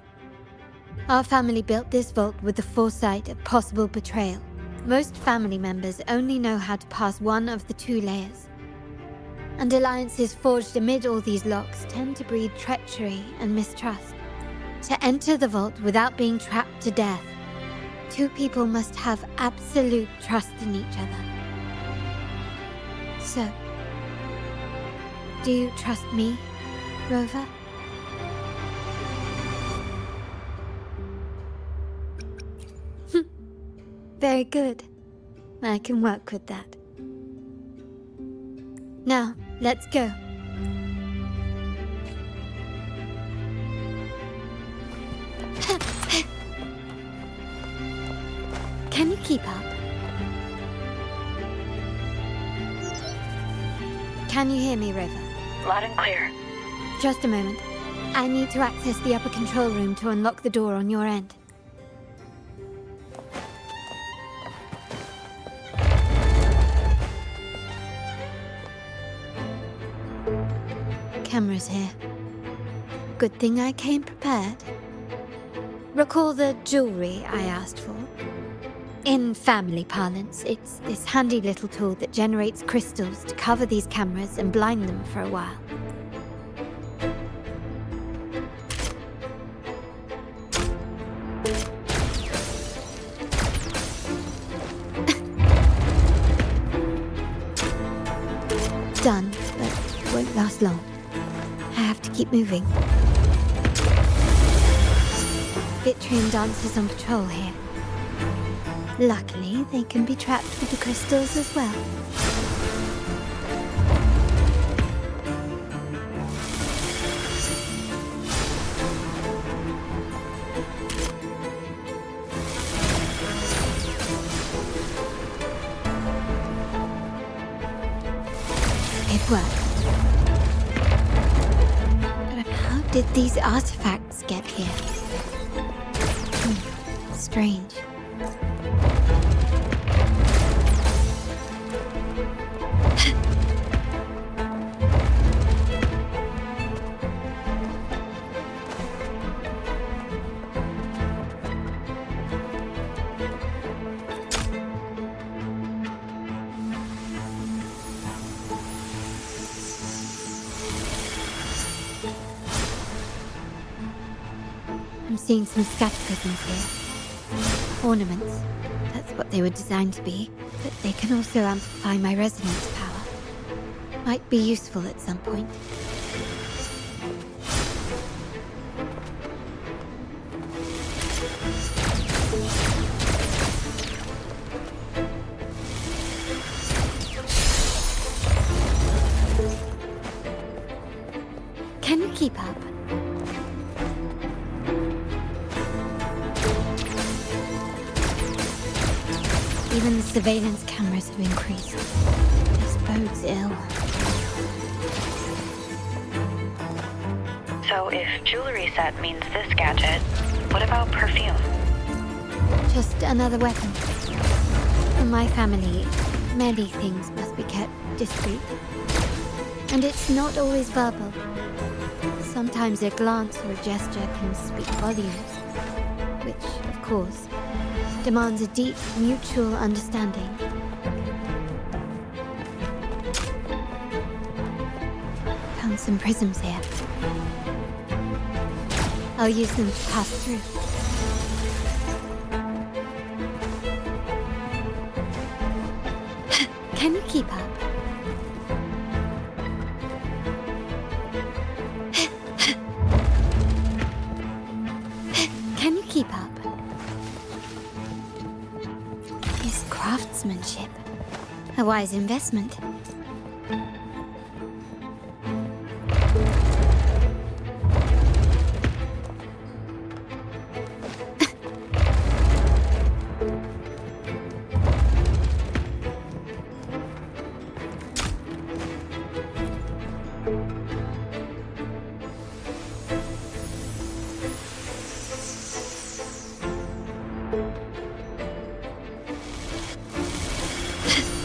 Our family built this vault with the foresight of possible betrayal. Most family members only know how to pass one of the 2 layers. And alliances forged amid all these locks tend to breed treachery and mistrust. To enter the vault without being trapped to death, 2 people must have absolute trust in each other. So, do you trust me, Rover? Very good. I can work with that. Now, let's go. Can you keep up? Can you hear me, Rover? Loud and clear. Just a moment. I need to access the upper control room to unlock the door on your end. Cameras here. Good thing I came prepared. Recall the jewelry I asked for? In family parlance, it's this handy little tool that generates crystals to cover these cameras and blind them for a while. Done, but won't last long. I have to keep moving. Vitrian dancers on patrol here. Luckily, they can be trapped with the crystals as well. It worked. But how did these artifacts get here? Strange. I'm seeing some scatter prisms here. Ornaments. That's what they were designed to be, but they can also amplify my resonance power. Might be useful at some point. Can you keep up? Even the surveillance cameras have increased. This bodes ill. So if jewelry set means this gadget, what about perfume? Just another weapon. In my family, many things must be kept discreet. And it's not always verbal. Sometimes a glance or a gesture can speak volumes. Which, of course, demands a deep mutual understanding. Found some prisms here. I'll use them to pass through. Can you keep up? Can you craftsmanship. A wise investment.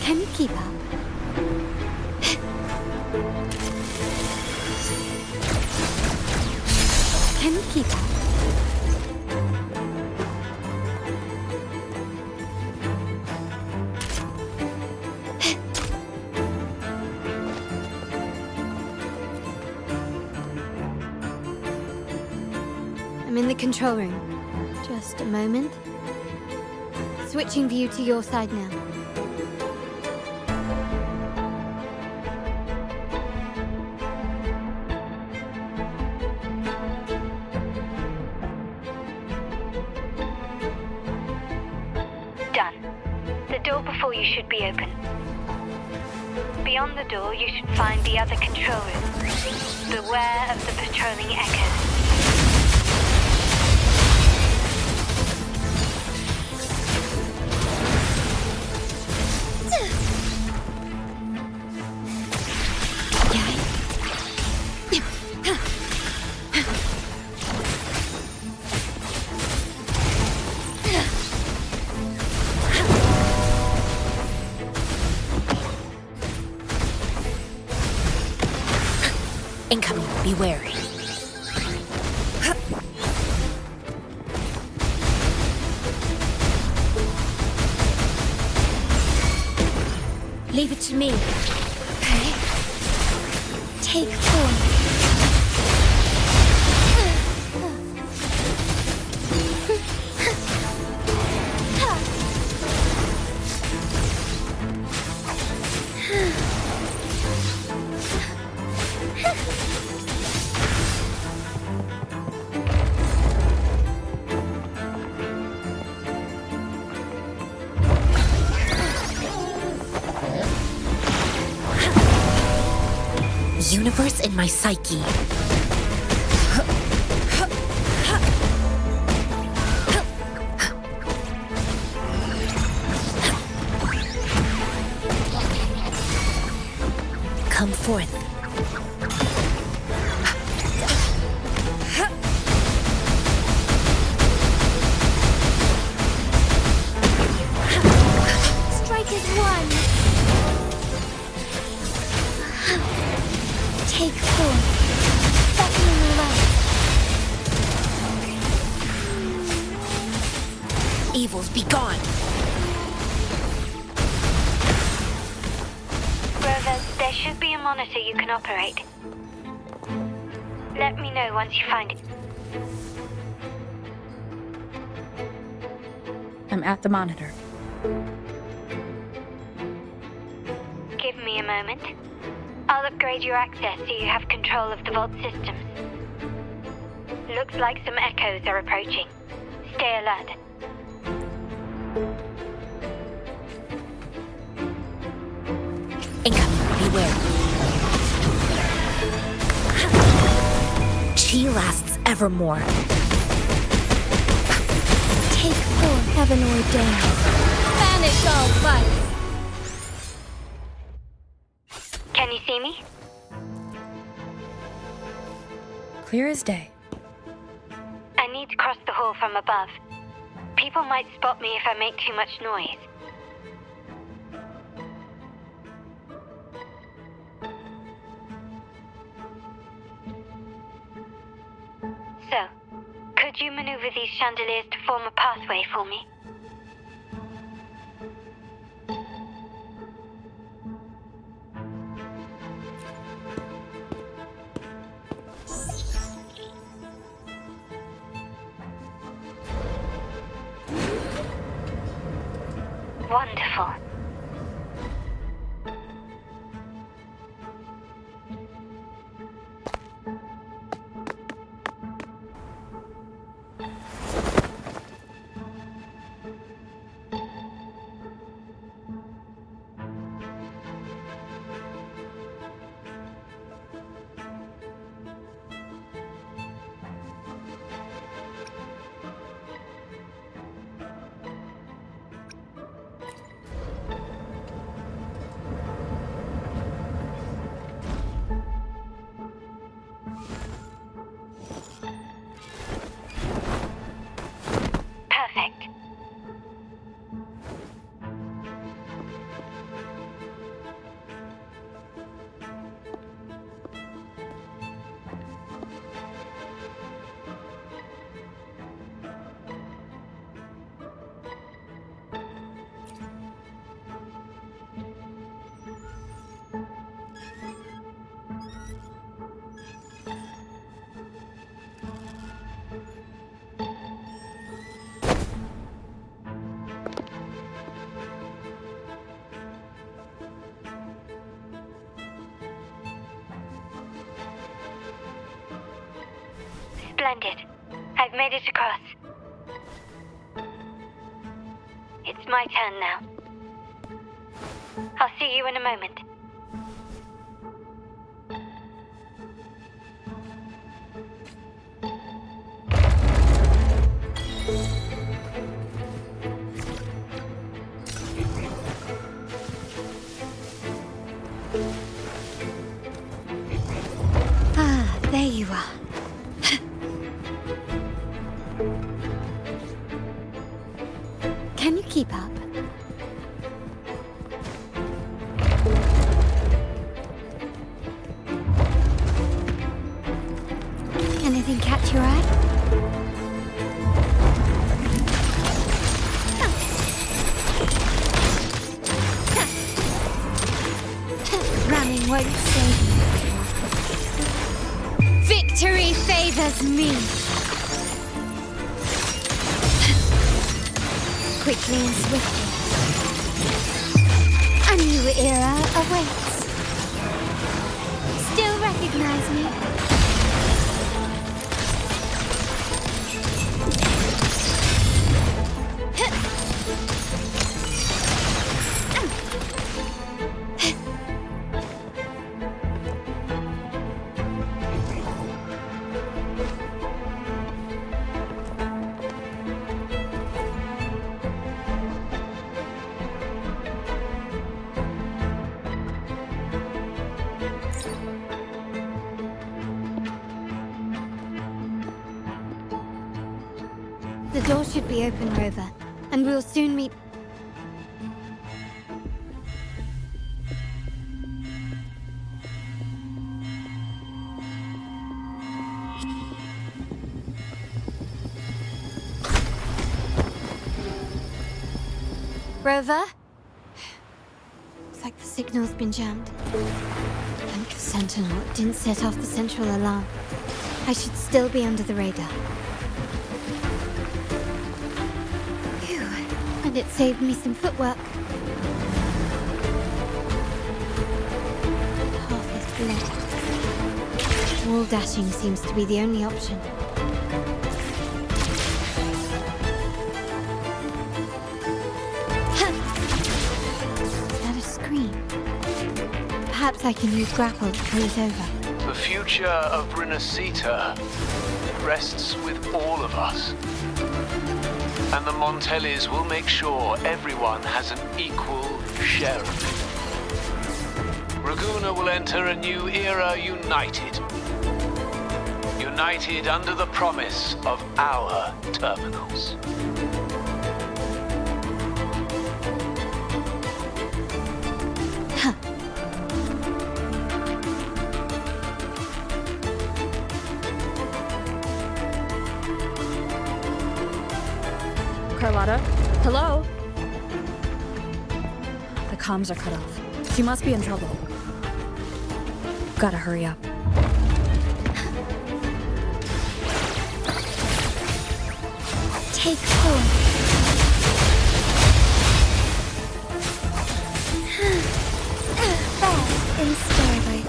Can you keep up? Can you keep up? I'm in the control room. Just a moment. Switching view to your side now. Done. The door before you should be open. Beyond the door, you should find the other control room. Beware of the patrolling echoes. Incoming. Be wary. Leave it to me. Okay. Take form. Universe in my psyche. Come forth. Strike as one. Take form. Beckoning light. Evils be gone. Rover, there should be a monitor you can operate. Let me know once you find it. I'm at the monitor. Give me a moment. I'll upgrade your access so you have control of the vault systems. Looks like some echoes are approaching. Stay alert. Incoming. Beware. Chi lasts evermore. Take form, heaven ordained. Banish all vice. Can you see me? Clear as day. I need to cross the hall from above. People might spot me if I make too much noise. So, could you maneuver these chandeliers to form a pathway for me? Wonderful. Splendid. I've made it across. It's my turn now. I'll see you in a moment. Ah, there you are. Can you keep up? Anything catch your eye? Ramming won't save you. Victory favors me. Quickly and swiftly. A new era awaits. Still recognize me? The door should be open, Rover, and we'll soon meet. Rover? Looks like the signal's been jammed. Thank the Sentinel it didn't set off the central alarm. I should still be under the radar. Phew. And it saved me some footwork. Path is blocked. Wall dashing seems to be the only option. Perhaps I can use grapple to pull it over. The future of Renacita rests with all of us. And the Montellis will make sure everyone has an equal share of it. Raguna will enter a new era united. United under the promise of our terminals. Carlotta? Hello? The comms are cut off. She must be in trouble. Gotta hurry up. Take 4. Fast and slowly.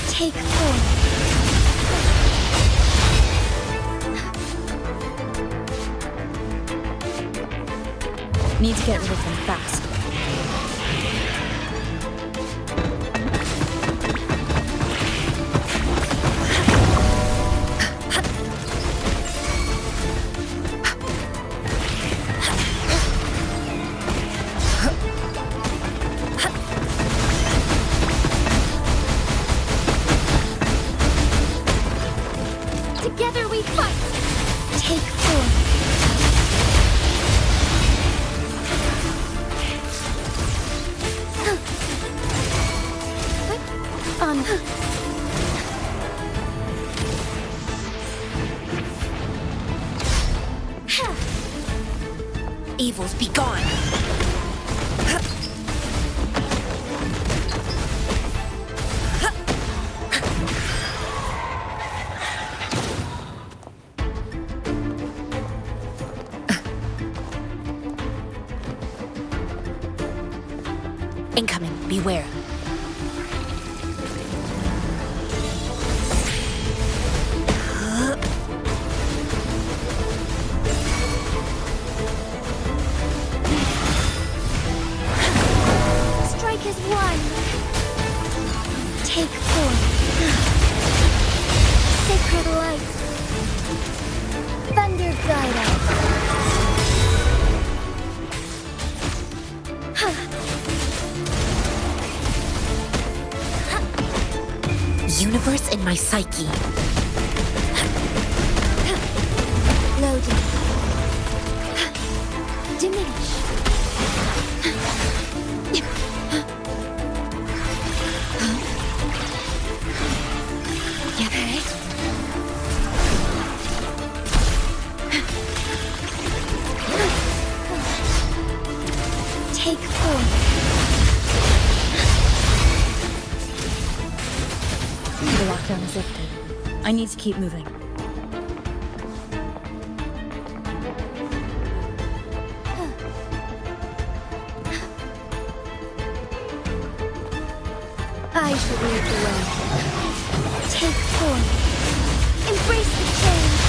Take 4. Need to get rid of them fast. Together we fight. Take 4. On. Evils be gone. Incoming, beware. Strike as one. Take form. Sacred light. Thunder guide us. Universe in my psyche. Loading. Diminish. Okay. Take form. The lockdown is lifted. I need to keep moving. I shall lead the way. Take form. Embrace the change.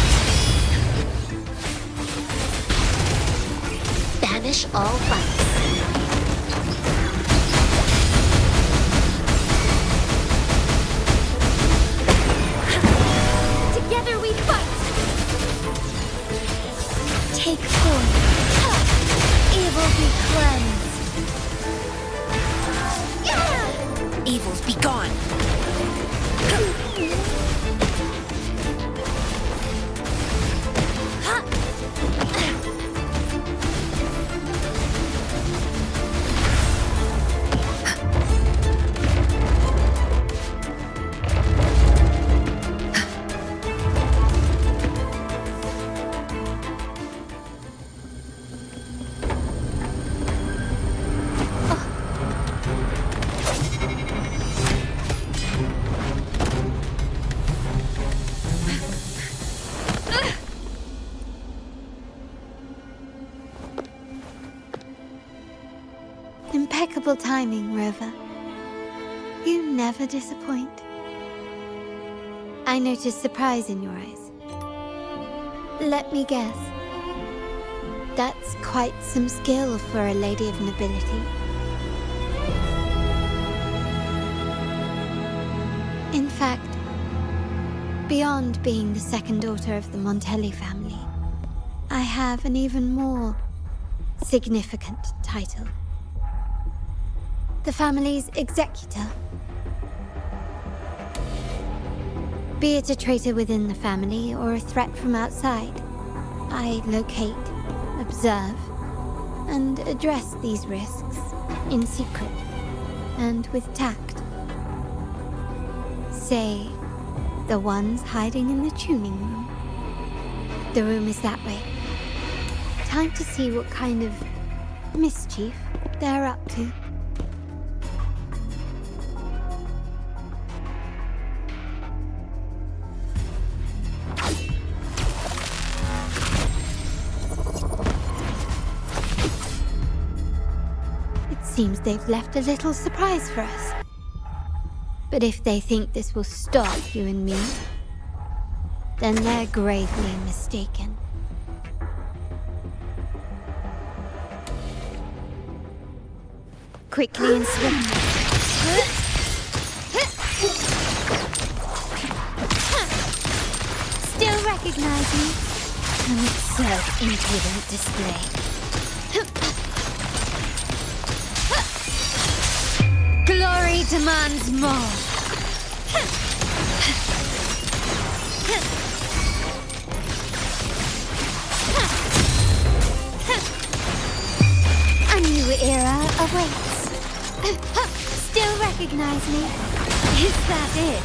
Banish all vice. Together we fight. Take form. Evil be cleansed. Evils be gone. Impeccable timing, Rover. You never disappoint. I notice surprise in your eyes. Let me guess. That's quite some skill for a lady of nobility. In fact, beyond being the second daughter of the Montelli family, I have an even more significant title. The family's executor. Be it a traitor within the family or a threat from outside, I locate, observe, and address these risks in secret and with tact. Say, the ones hiding in the tuning room. The room is that way. Time to see what kind of mischief they're up to. Seems they've left a little surprise for us. But if they think this will stop you and me, then they're gravely mistaken. Quickly and swiftly. Still recognize me? An absurd, impudent display. Glory demands more. A new era awaits. Still recognize me? Is that it?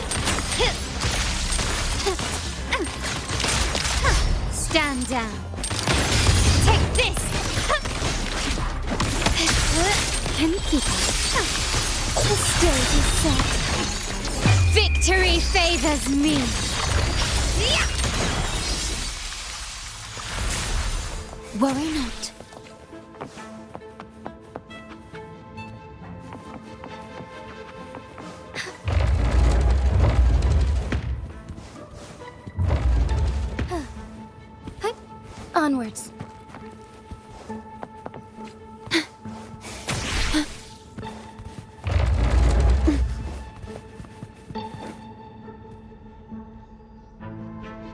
Stand down. Take this. Can you keep it? The stage is set. Victory favors me. Worry not. Onwards.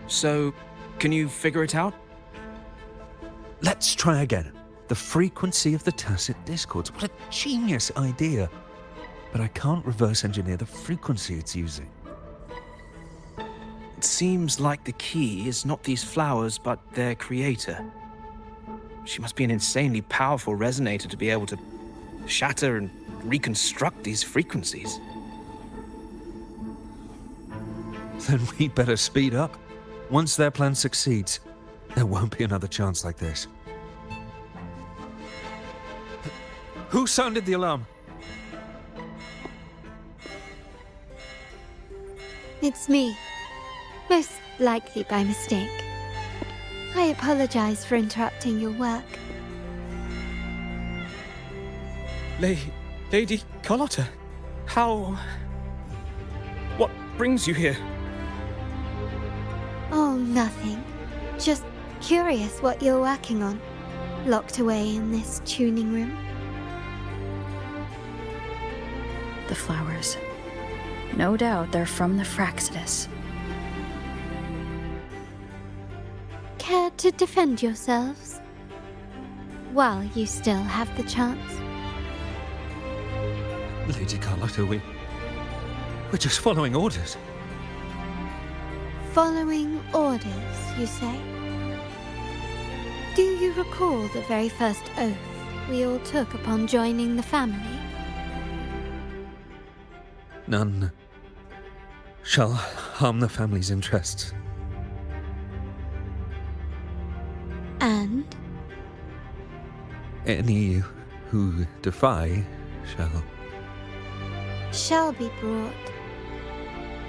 So, can you figure it out? Let's try again. The frequency of the tacit discords. What a genius idea. But I can't reverse engineer the frequency it's using. It seems like the key is not these flowers, but their creator. She must be an insanely powerful resonator to be able to shatter and reconstruct these frequencies. Then we better speed up. Once their plan succeeds, there won't be another chance like this. Who sounded the alarm? It's me. Most likely by mistake. I apologize for interrupting your work. Lady Carlotta, how... What brings you here? Oh, nothing. Just curious what you're working on. Locked away in this tuning room. The flowers. No doubt they're from the Fraxidus. Care to defend yourselves? While you still have the chance. Lady Carlotta, we're just following orders. Following orders, you say? Do you recall the very first oath we all took upon joining the family? None shall harm the family's interests. And? Any who defy shall be brought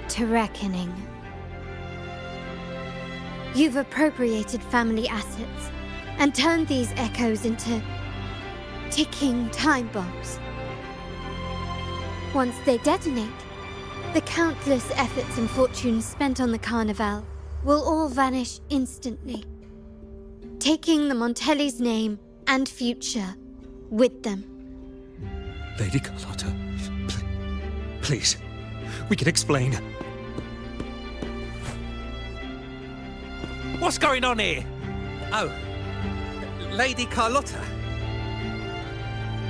to reckoning. You've appropriated family assets and turned these echoes into ticking time bombs. Once they detonate, the countless efforts and fortunes spent on the Carnival will all vanish instantly, taking the Montelli's name and future with them. Lady Carlotta, please, we can explain. What's going on here? Oh, Lady Carlotta.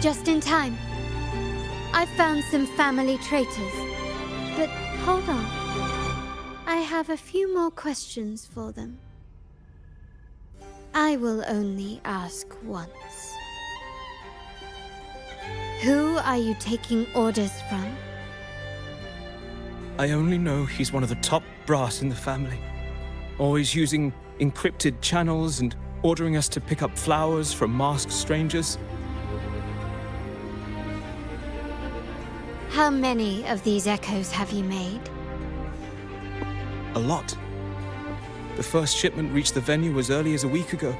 Just in time. I found some family traitors. But hold on. I have a few more questions for them. I will only ask once. Who are you taking orders from? I only know he's one of the top brass in the family. Always using encrypted channels and ordering us to pick up flowers from masked strangers. How many of these echoes have you made? A lot. The first shipment reached the venue as early as a week ago.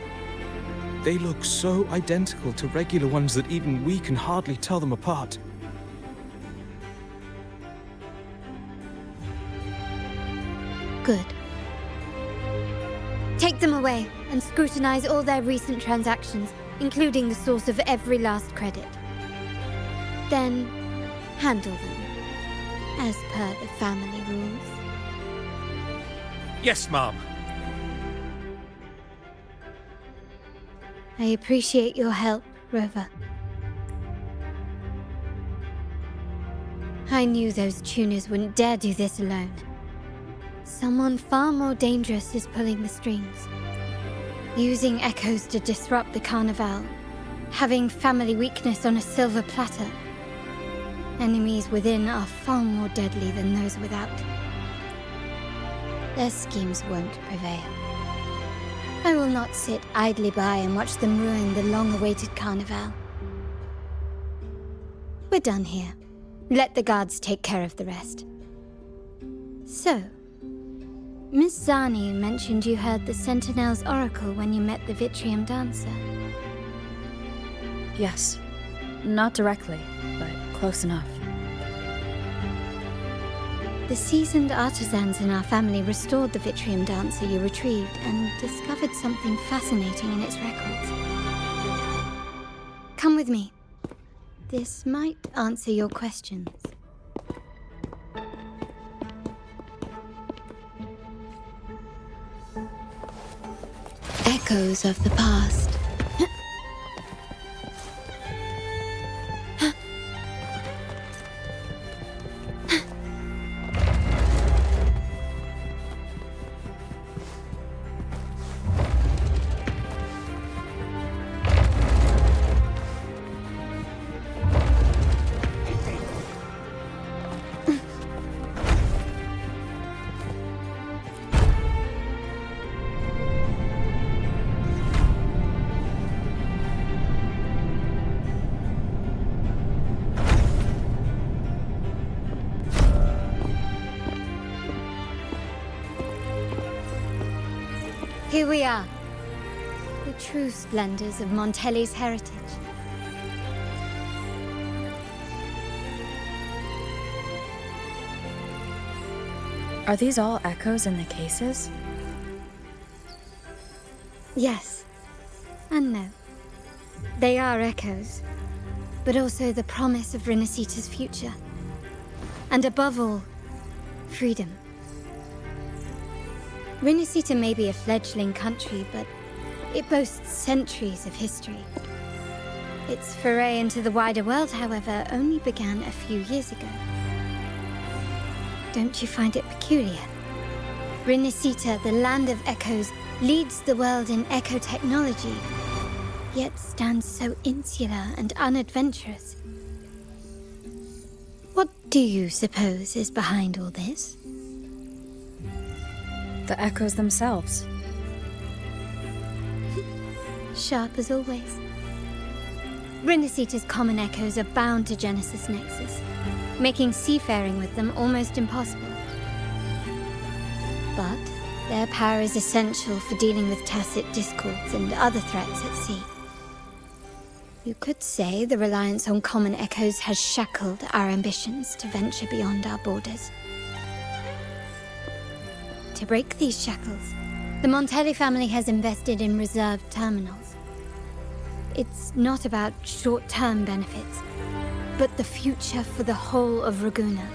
They look so identical to regular ones that even we can hardly tell them apart. Good. Take them away and scrutinize all their recent transactions, including the source of every last credit. Then, handle them, as per the family rules. Yes, Mom. I appreciate your help, Rover. I knew those tuners wouldn't dare do this alone. Someone far more dangerous is pulling the strings. Using echoes to disrupt the Carnival. Having family weakness on a silver platter. Enemies within are far more deadly than those without. Their schemes won't prevail. I will not sit idly by and watch them ruin the long-awaited Carnival. We're done here. Let the guards take care of the rest. So, Miss Zani mentioned you heard the Sentinel's oracle when you met the Vitrium dancer. Yes. Not directly, but close enough. The seasoned artisans in our family restored the Vitrium dancer you retrieved and discovered something fascinating in its records. Come with me. This might answer your questions. Echoes of the past. Here we are, the true splendors of Montelli's heritage. Are these all echoes in the cases? Yes, and no. They are echoes, but also the promise of Renacita's future. And above all, freedom. Renacita may be a fledgling country, but it boasts centuries of history. Its foray into the wider world, however, only began a few years ago. Don't you find it peculiar? Renacita, the land of echoes, leads the world in echo technology, yet stands so insular and unadventurous. What do you suppose is behind all this? The echoes themselves. Sharp as always. Renacita's common echoes are bound to Genesis Nexus, making seafaring with them almost impossible. But their power is essential for dealing with tacit discords and other threats at sea. You could say the reliance on common echoes has shackled our ambitions to venture beyond our borders. To break these shackles, the Montelli family has invested in reserved terminals. It's not about short-term benefits, but the future for the whole of Raguna.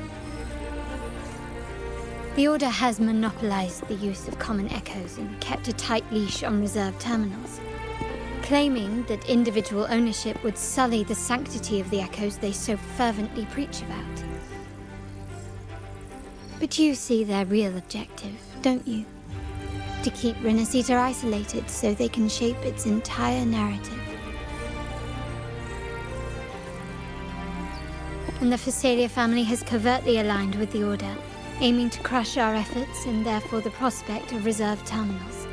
The Order has monopolized the use of common echoes and kept a tight leash on reserved terminals, claiming that individual ownership would sully the sanctity of the echoes they so fervently preach about. But you see their real objective, don't you? To keep Renacita isolated so they can shape its entire narrative. And the Phasalia family has covertly aligned with the Order, aiming to crush our efforts and therefore the prospect of reserved terminals.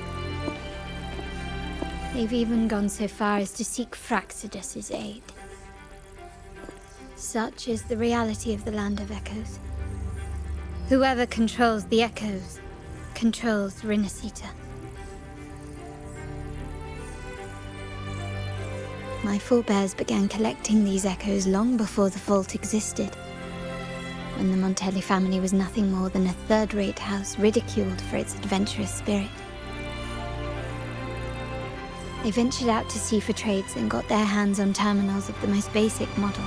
They've even gone so far as to seek Fraxidus's aid. Such is the reality of the Land of Echoes. Whoever controls the Echoes controls Renacita. My forebears began collecting these echoes long before the vault existed, when the Montelli family was nothing more than a third-rate house ridiculed for its adventurous spirit. They ventured out to sea for trades and got their hands on terminals of the most basic model.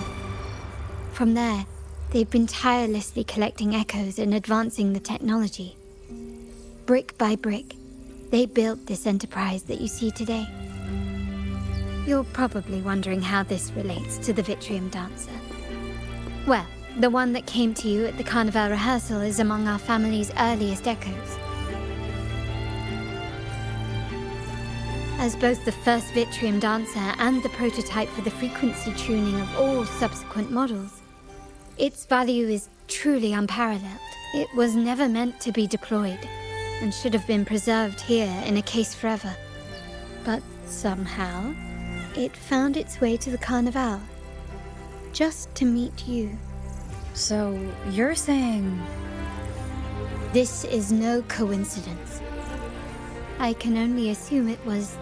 From there, they've been tirelessly collecting echoes and advancing the technology. Brick by brick, they built this enterprise that you see today. You're probably wondering how this relates to the Vitrium dancer. Well, the one that came to you at the Carnival rehearsal is among our family's earliest echoes. As both the first Vitrium dancer and the prototype for the frequency tuning of all subsequent models, its value is truly unparalleled. It was never meant to be deployed, and should have been preserved here in a case forever. But somehow, it found its way to the Carnival, just to meet you. So, you're saying... This is no coincidence. I can only assume it was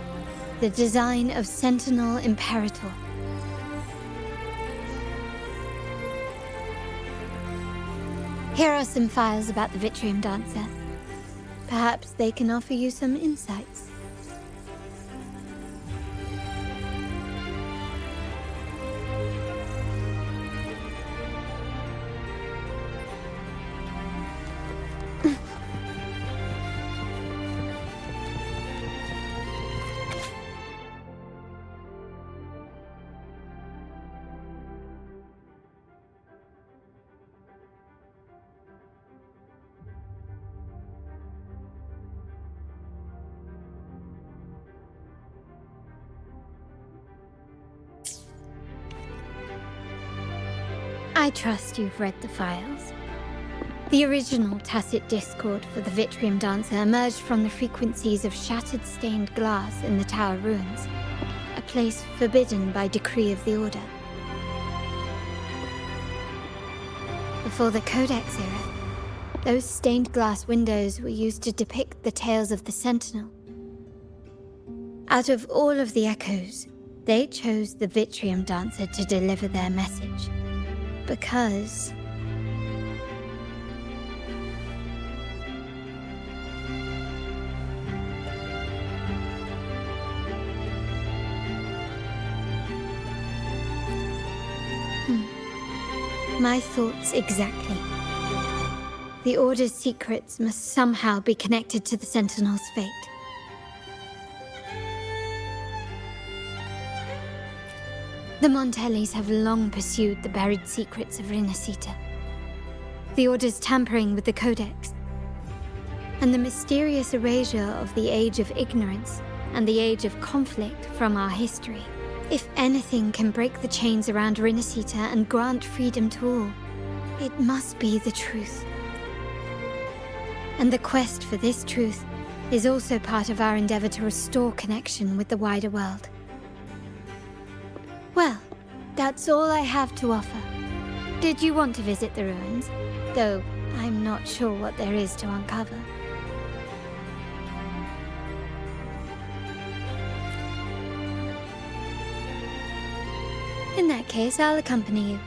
the design of Sentinel Imperator. Here are some files about the Vitrium Dancer. Perhaps they can offer you some insights. I trust you've read the files. The original tacit discord for the Vitrium Dancer emerged from the frequencies of shattered stained glass in the tower ruins, a place forbidden by decree of the Order. Before the Codex era, those stained glass windows were used to depict the tales of the Sentinel. Out of all of the echoes, they chose the Vitrium Dancer to deliver their message. Because my thoughts exactly. The Order's secrets must somehow be connected to the Sentinel's fate. The Montellis have long pursued the buried secrets of Rinascita. The Order's tampering with the Codex, and the mysterious erasure of the Age of Ignorance and the Age of Conflict from our history. If anything can break the chains around Rinascita and grant freedom to all, it must be the truth. And the quest for this truth is also part of our endeavor to restore connection with the wider world. Well, that's all I have to offer. Did you want to visit the ruins? Though I'm not sure what there is to uncover. In that case, I'll accompany you.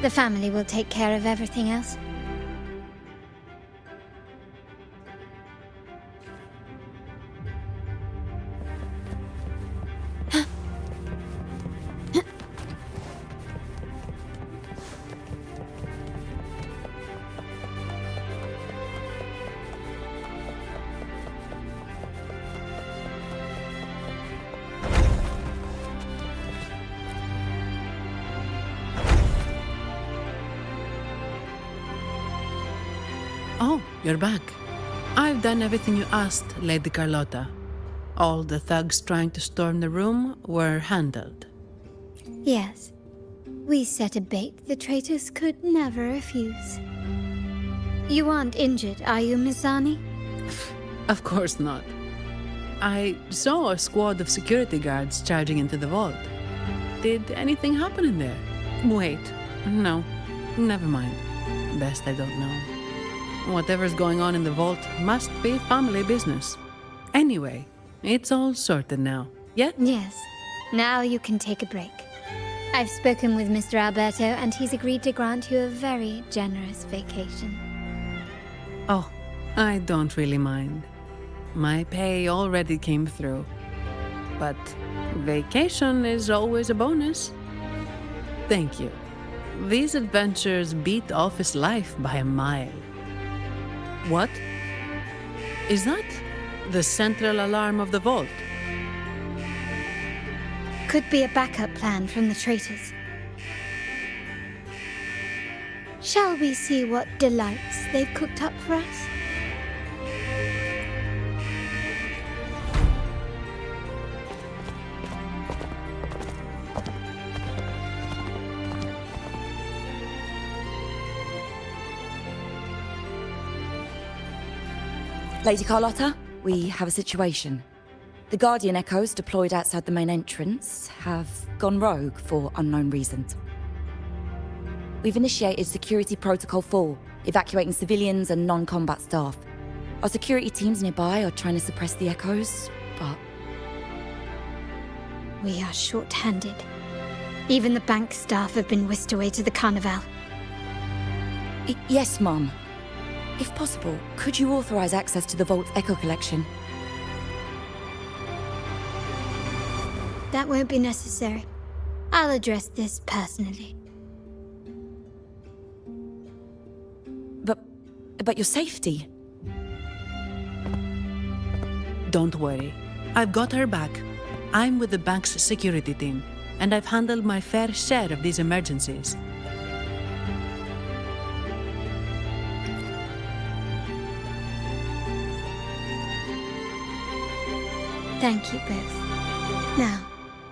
The family will take care of everything else. Oh, you're back. I've done everything you asked, Lady Carlotta. All the thugs trying to storm the room were handled. Yes. We set a bait the traitors could never refuse. You aren't injured, are you, Mizani? Of course not. I saw a squad of security guards charging into the vault. Did anything happen in there? Wait, no. Never mind. Best I don't know. Whatever's going on in the vault must be family business. Anyway, it's all sorted now. Yeah? Yes. Now you can take a break. I've spoken with Mr. Alberto, and he's agreed to grant you a very generous vacation. Oh, I don't really mind. My pay already came through. But vacation is always a bonus. Thank you. These adventures beat office life by a mile. What? Is that the central alarm of the vault? Could be a backup plan from the traitors. Shall we see what delights they've cooked up for us? Lady Carlotta, we have a situation. The Guardian Echoes deployed outside the main entrance have gone rogue for unknown reasons. We've initiated Security Protocol 4, evacuating civilians and non-combat staff. Our security teams nearby are trying to suppress the Echoes, but... We are short-handed. Even the bank staff have been whisked away to the Carnival. Yes, Mom. If possible, could you authorize access to the Vault's Echo Collection? That won't be necessary. I'll address this personally. But your safety? Don't worry. I've got her back. I'm with the bank's security team, and I've handled my fair share of these emergencies. Thank you both. Now,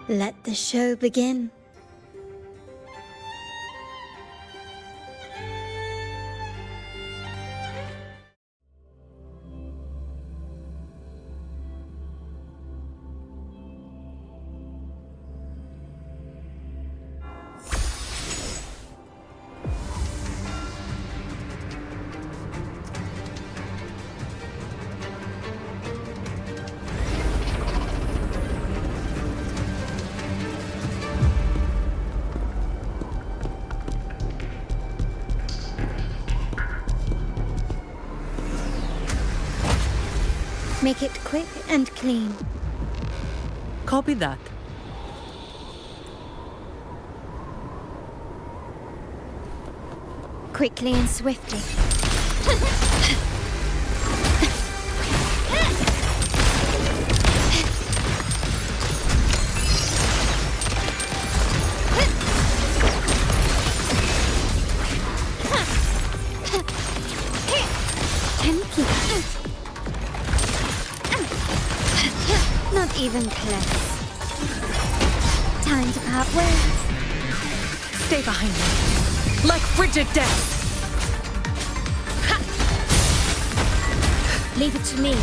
let the show begin. Make it quick and clean. Copy that. Quickly and swiftly. 10 people. Not even close. Time to part ways. Stay behind me. Like frigid death. Leave it to me.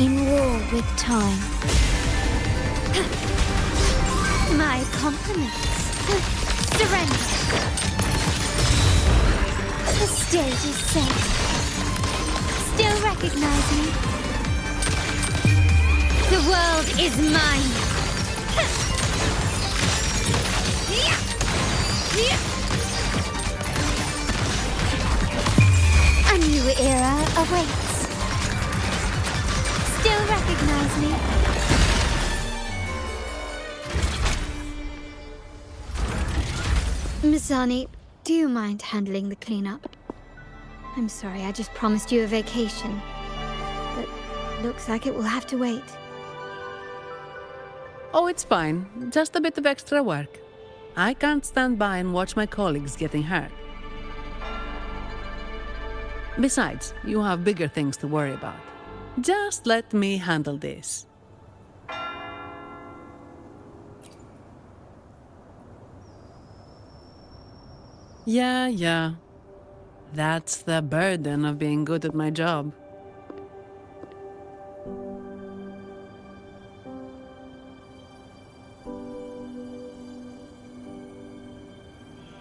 In war with time. My compliments. Surrender. The stage is set. Still recognize me? The world is mine. A new era awaits. Still recognize me? Mizani, do you mind handling the cleanup? I'm sorry, I just promised you a vacation. But looks like it will have to wait. Oh, it's fine. Just a bit of extra work. I can't stand by and watch my colleagues getting hurt. Besides, you have bigger things to worry about. Just let me handle this. Yeah. That's the burden of being good at my job.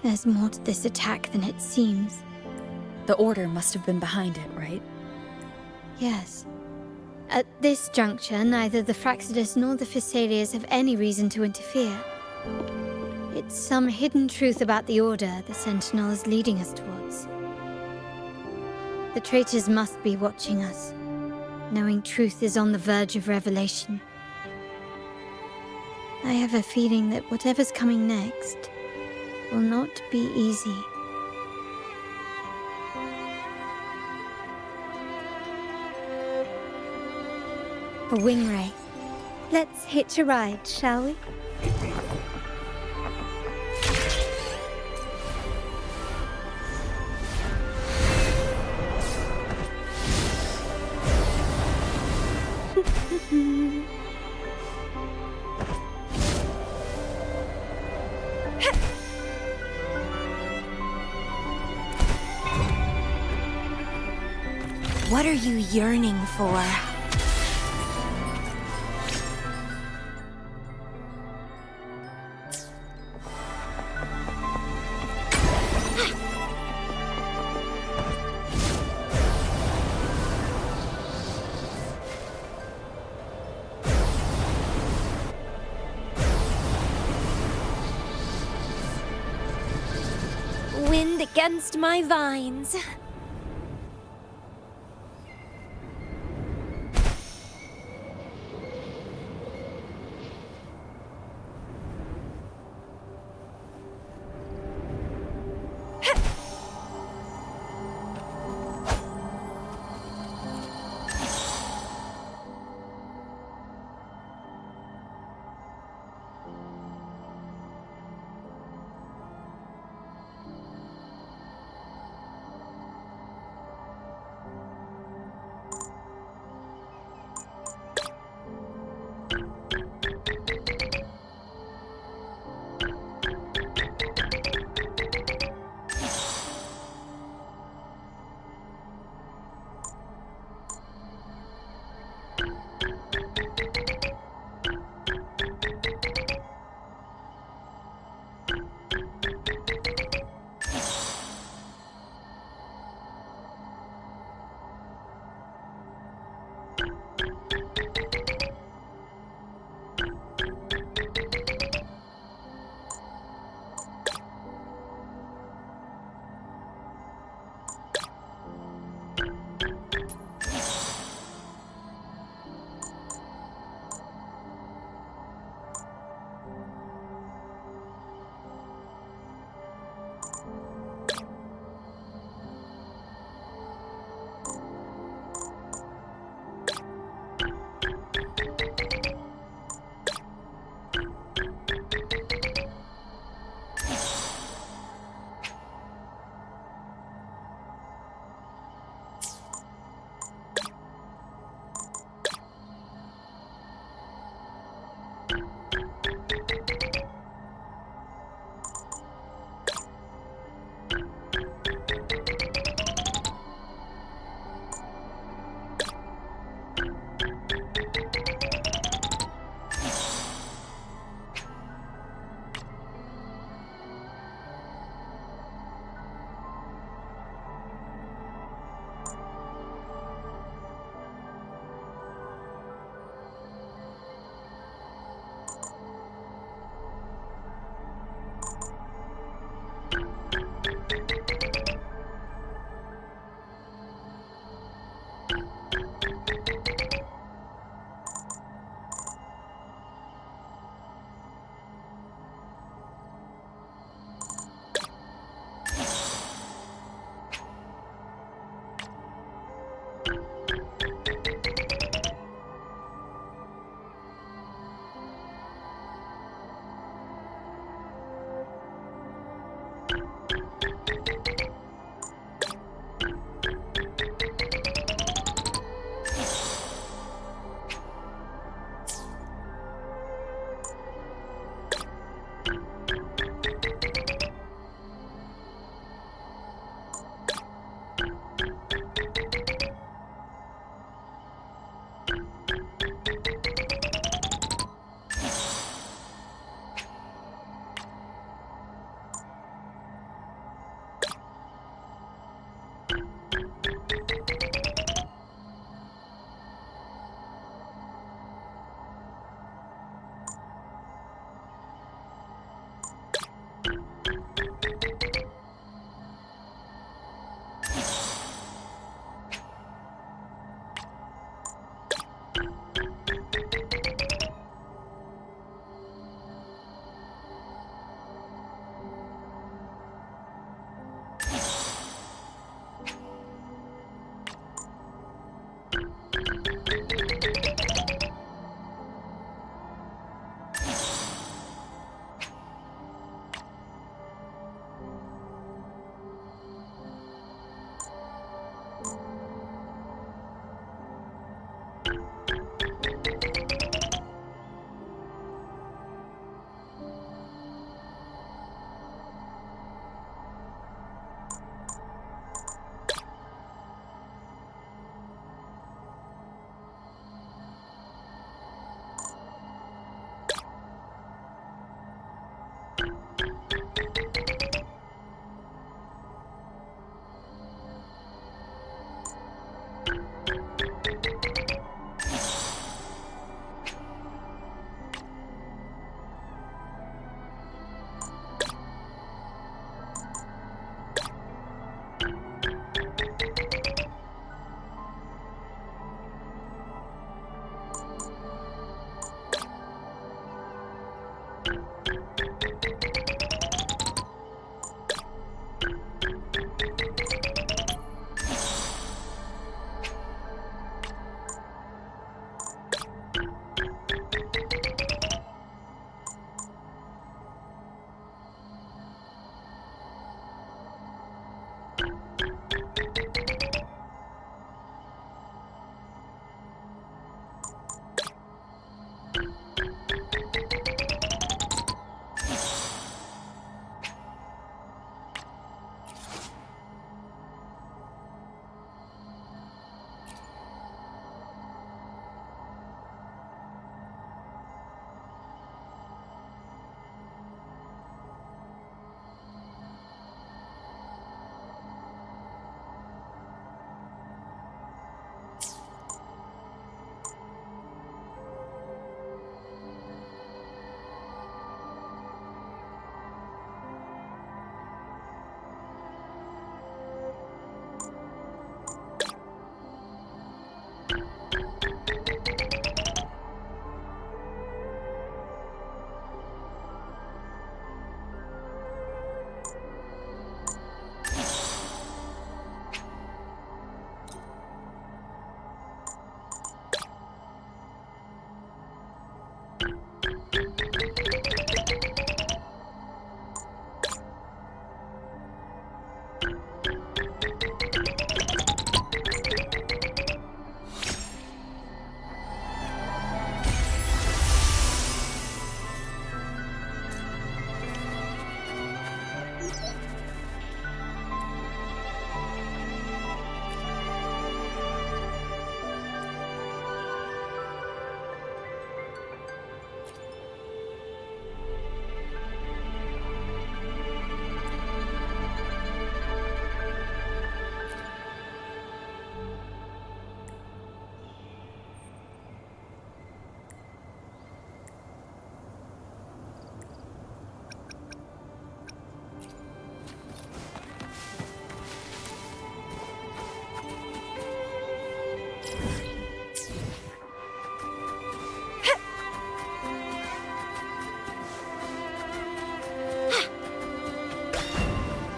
There's more to this attack than it seems. The Order must have been behind it, right? Yes. At this juncture, neither the Fraxidus nor the Physaelians have any reason to interfere. It's some hidden truth about the Order the Sentinel is leading us towards. The traitors must be watching us, knowing truth is on the verge of revelation. I have a feeling that whatever's coming next will not be easy. A wing ray. Let's hitch a ride, shall we? What are you yearning for? wind against my vines.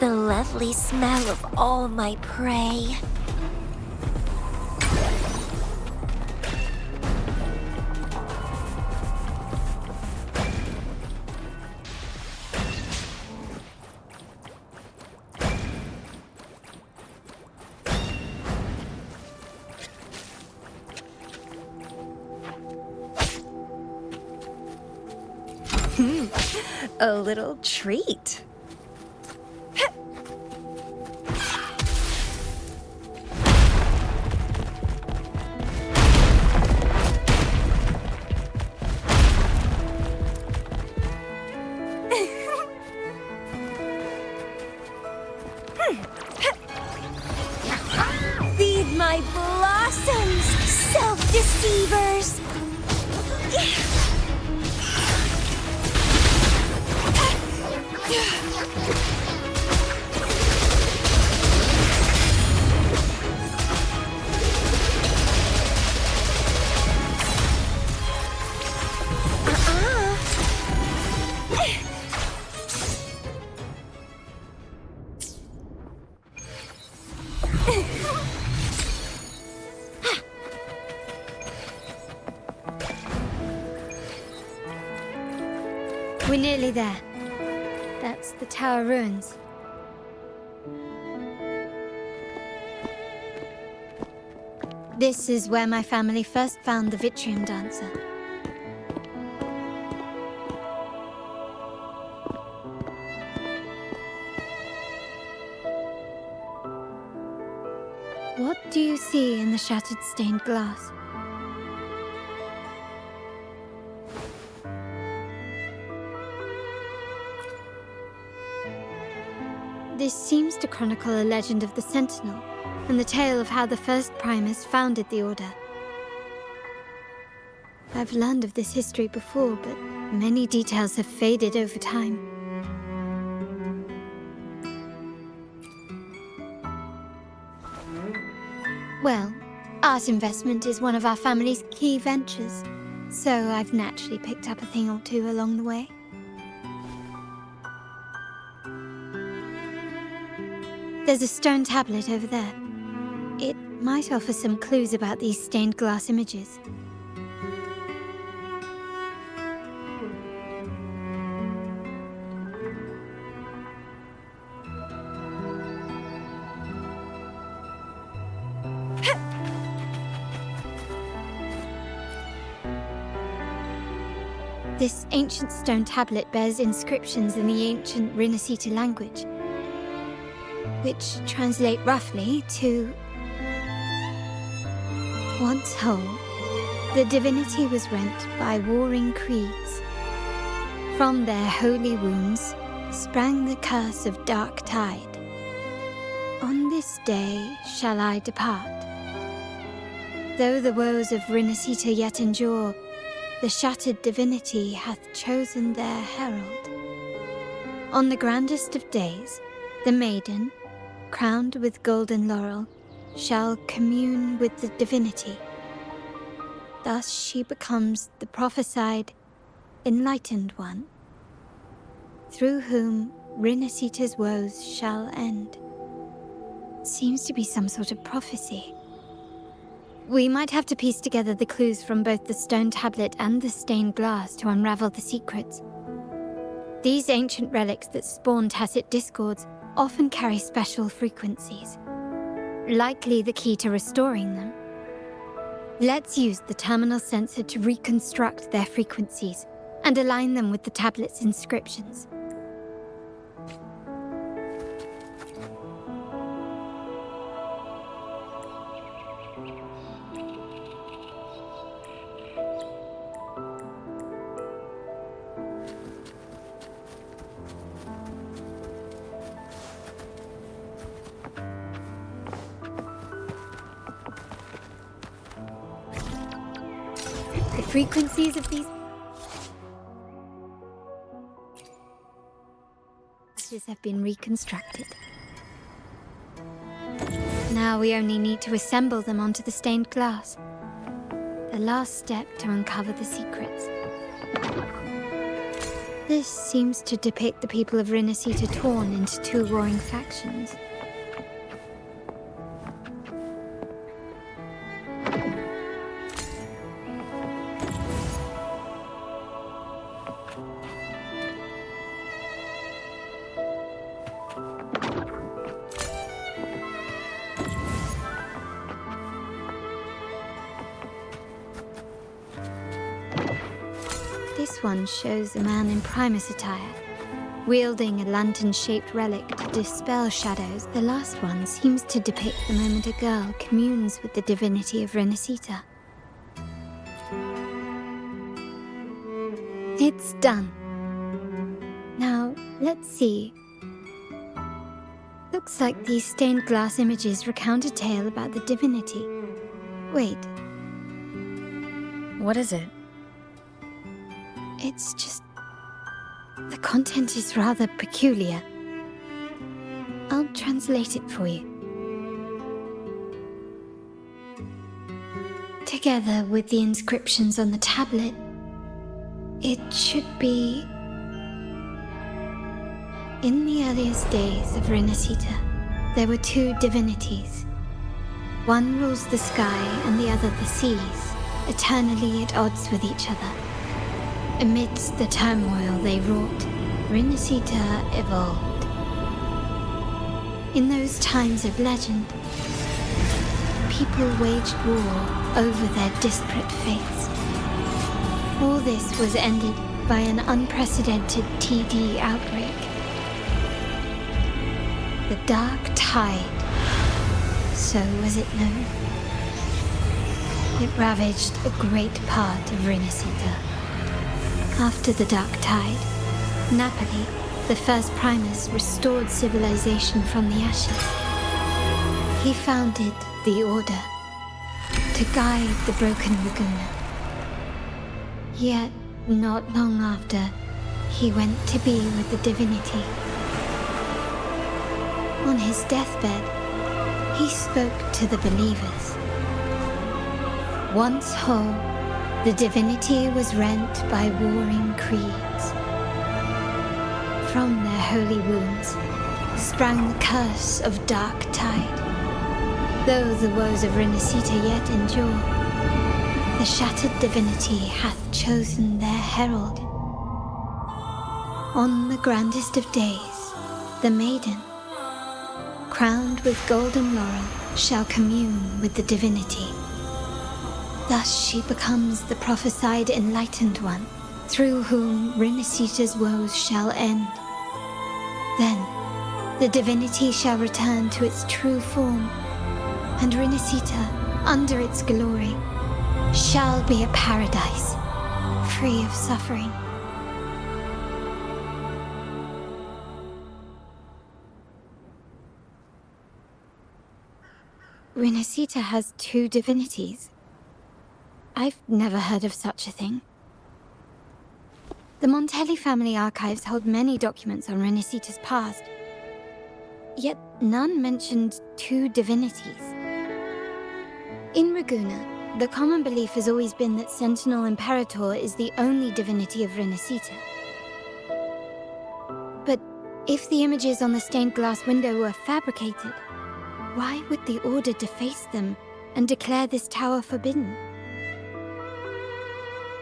The lovely smell of all my prey. A little treat. Feed my blossoms, self-deceivers! We're nearly there. That's the tower ruins. This is where my family first found the Vitrium dancer. What do you see in the shattered stained glass? This seems to chronicle a legend of the Sentinel, and the tale of how the first Primus founded the Order. I've learned of this history before, but many details have faded over time. Well, art investment is one of our family's key ventures, so I've naturally picked up a thing or two along the way. There's a stone tablet over there. It might offer some clues about these stained glass images. This ancient stone tablet bears inscriptions in the ancient Rinascita language, which translate roughly to... Once whole, the divinity was rent by warring creeds. From their holy wounds sprang the curse of dark tide. On this day shall I depart. Though the woes of Rinascita yet endure, the shattered divinity hath chosen their herald. On the grandest of days, the maiden, crowned with golden laurel, shall commune with the divinity. Thus she becomes the prophesied, enlightened one, through whom Rinasita's woes shall end. Seems to be some sort of prophecy. We might have to piece together the clues from both the stone tablet and the stained glass to unravel the secrets. These ancient relics that spawn tacit discords often carry special frequencies, likely the key to restoring them. Let's use the terminal sensor to reconstruct their frequencies and align them with the tablet's inscriptions. The frequencies of these messages have been reconstructed. Now we only need to assemble them onto the stained glass. The last step to uncover the secrets. This seems to depict the people of Rinasita torn into two warring factions. This one shows a man in Primus attire, wielding a lantern-shaped relic to dispel shadows. The last one seems to depict the moment a girl communes with the divinity of Rinasita. It's done. Now, let's see. Looks like these stained glass images recount a tale about the divinity. Wait. What is it? It's just... the content is rather peculiar. I'll translate it for you. Together with the inscriptions on the tablet, it should be... In the earliest days of Rinasita, there were two divinities. One rules the sky and the other the seas, eternally at odds with each other. Amidst the turmoil they wrought, Rinasita evolved. In those times of legend, people waged war over their disparate faiths. All this was ended by an unprecedented TD outbreak. The Dark Tide, so was it known. It ravaged a great part of Rinasita. After the Dark Tide, Napoli, the first Primus, restored civilization from the ashes. He founded the Order to guide the broken Laguna. Yet, not long after, he went to be with the divinity. On his deathbed, he spoke to the believers. Once whole, the divinity was rent by warring creeds. From their holy wounds sprang the curse of Dark Tide. Though the woes of Rinasita yet endure, the shattered divinity hath chosen their herald. On the grandest of days, the maiden, crowned with golden laurel, shall commune with the divinity. Thus she becomes the prophesied enlightened one, through whom Rinasita's woes shall end. Then, the divinity shall return to its true form, and Rinasita, under its glory, shall be a paradise, free of suffering. Rinasita has two divinities. I've never heard of such a thing. The Montelli family archives hold many documents on Rinasita's past, yet none mentioned two divinities. In Ragusa, The common belief has always been that Sentinel Imperator is the only divinity of Renacita. But if the images on the stained glass window were fabricated, why would the Order deface them and declare this tower forbidden?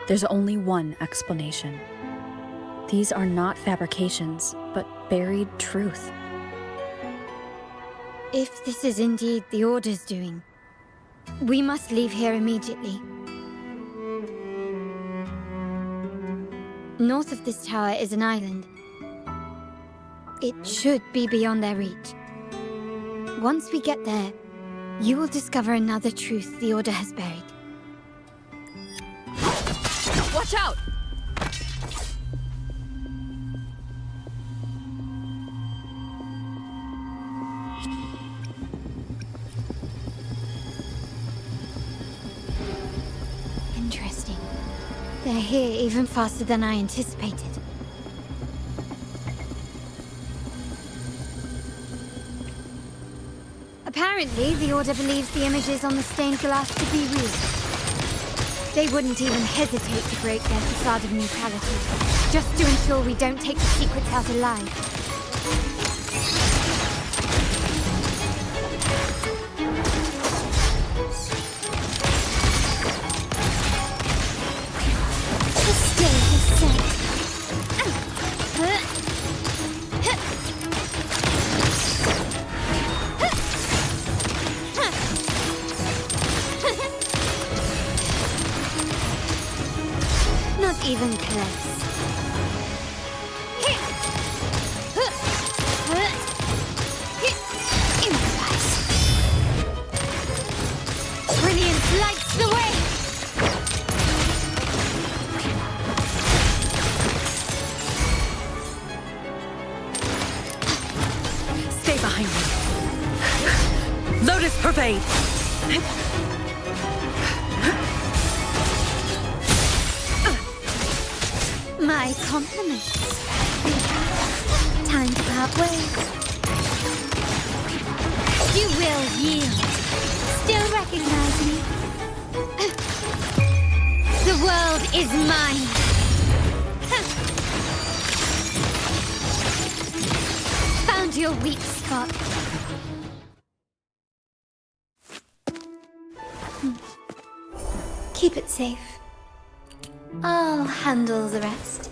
There's only one explanation. These are not fabrications, but buried truth. If this is indeed the Order's doing, we must leave here immediately. North of this tower is an island. It should be beyond their reach. Once we get there, you will discover another truth the Order has buried. Watch out! Interesting. They're here even faster than I anticipated. Apparently, the Order believes the images on the stained glass to be real. They wouldn't even hesitate to break their facade of neutrality, just to ensure we don't take the secrets out alive. The stage is set. Not even close. Improvise. Brilliance lights the way. Stay behind me. Lotus pervade. My compliments. Time to part ways. You will yield. Still recognize me? The world is mine. Found your weak spot. Keep it safe. I'll handle the rest.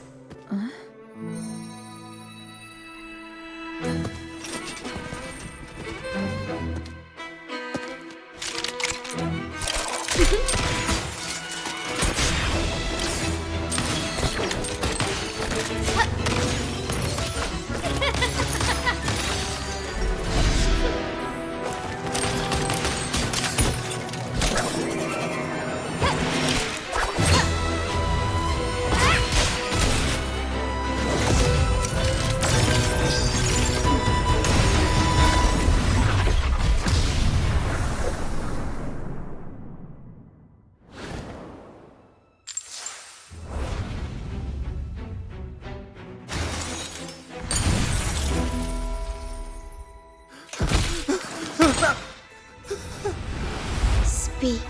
Speak.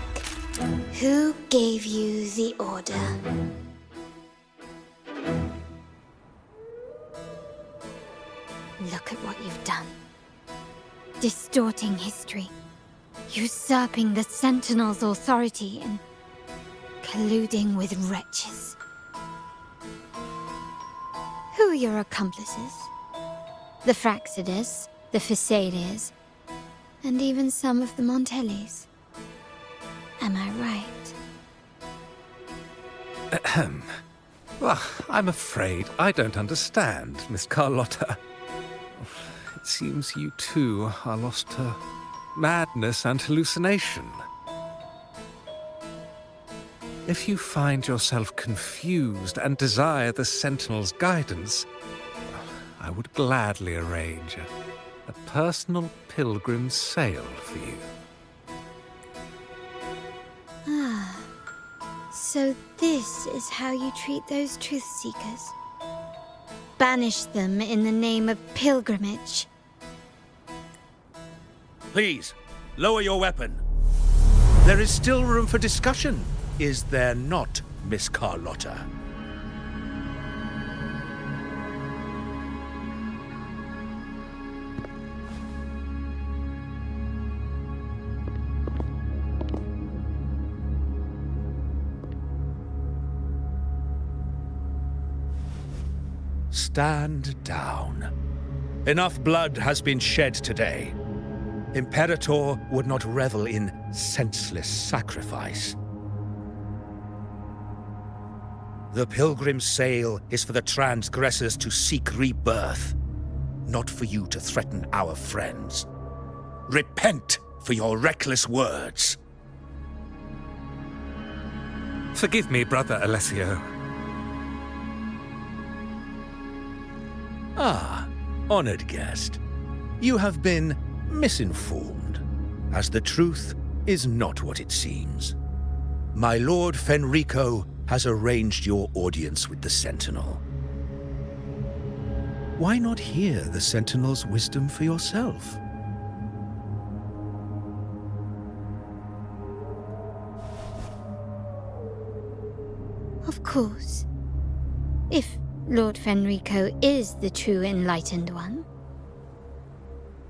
Who gave you the order? Look at what you've done. Distorting history. Usurping the Sentinel's authority and colluding with wretches. Who are your accomplices? The Fraxides, the Phisades, and even some of the Montellis. Am I right? Ahem. Well, I'm afraid I don't understand, Miss Carlotta. It seems you too are lost to madness and hallucination. If you find yourself confused and desire the Sentinel's guidance, I would gladly arrange a personal pilgrim sail for you. Ah, so this is how you treat those truth seekers. Banish them in the name of pilgrimage. Please, lower your weapon. There is still room for discussion, is there not, Miss Carlotta? Stand down. Enough blood has been shed today. Imperator would not revel in senseless sacrifice. The pilgrim's sail is for the transgressors to seek rebirth, not for you to threaten our friends. Repent for your reckless words. Forgive me, Brother Alessio. Ah, honored guest. You have been misinformed, as the truth is not what it seems. My Lord Fenrico has arranged your audience with the Sentinel. Why not hear the Sentinel's wisdom for yourself? Of course. If Lord Fenrico is the true Enlightened One.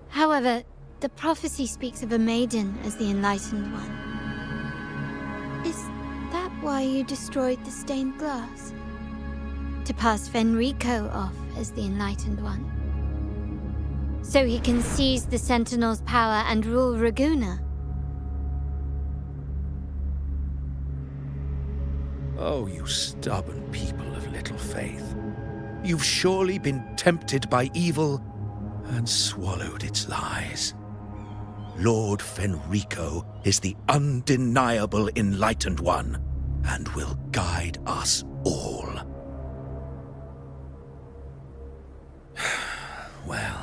However, the prophecy speaks of a maiden as the Enlightened One. Is that why you destroyed the stained glass? To pass Fenrico off as the Enlightened One? So he can seize the Sentinel's power and rule Raguna? Oh, you stubborn people of little faith. You've surely been tempted by evil and swallowed its lies. Lord Fenrico is the undeniable Enlightened One and will guide us all. Well,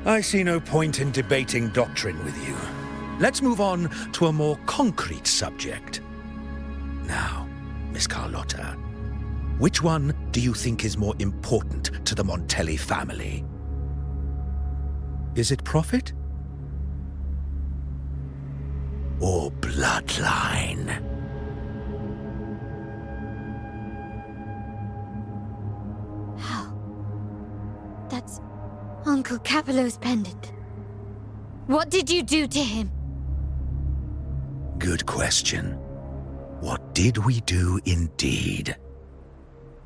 I see no point in debating doctrine with you. Let's move on to a more concrete subject. Now, Miss Carlotta, which one do you think is more important to the Montelli family? Is it profit? Or bloodline? How? That's Uncle Capello's pendant. What did you do to him? Good question. What did we do indeed?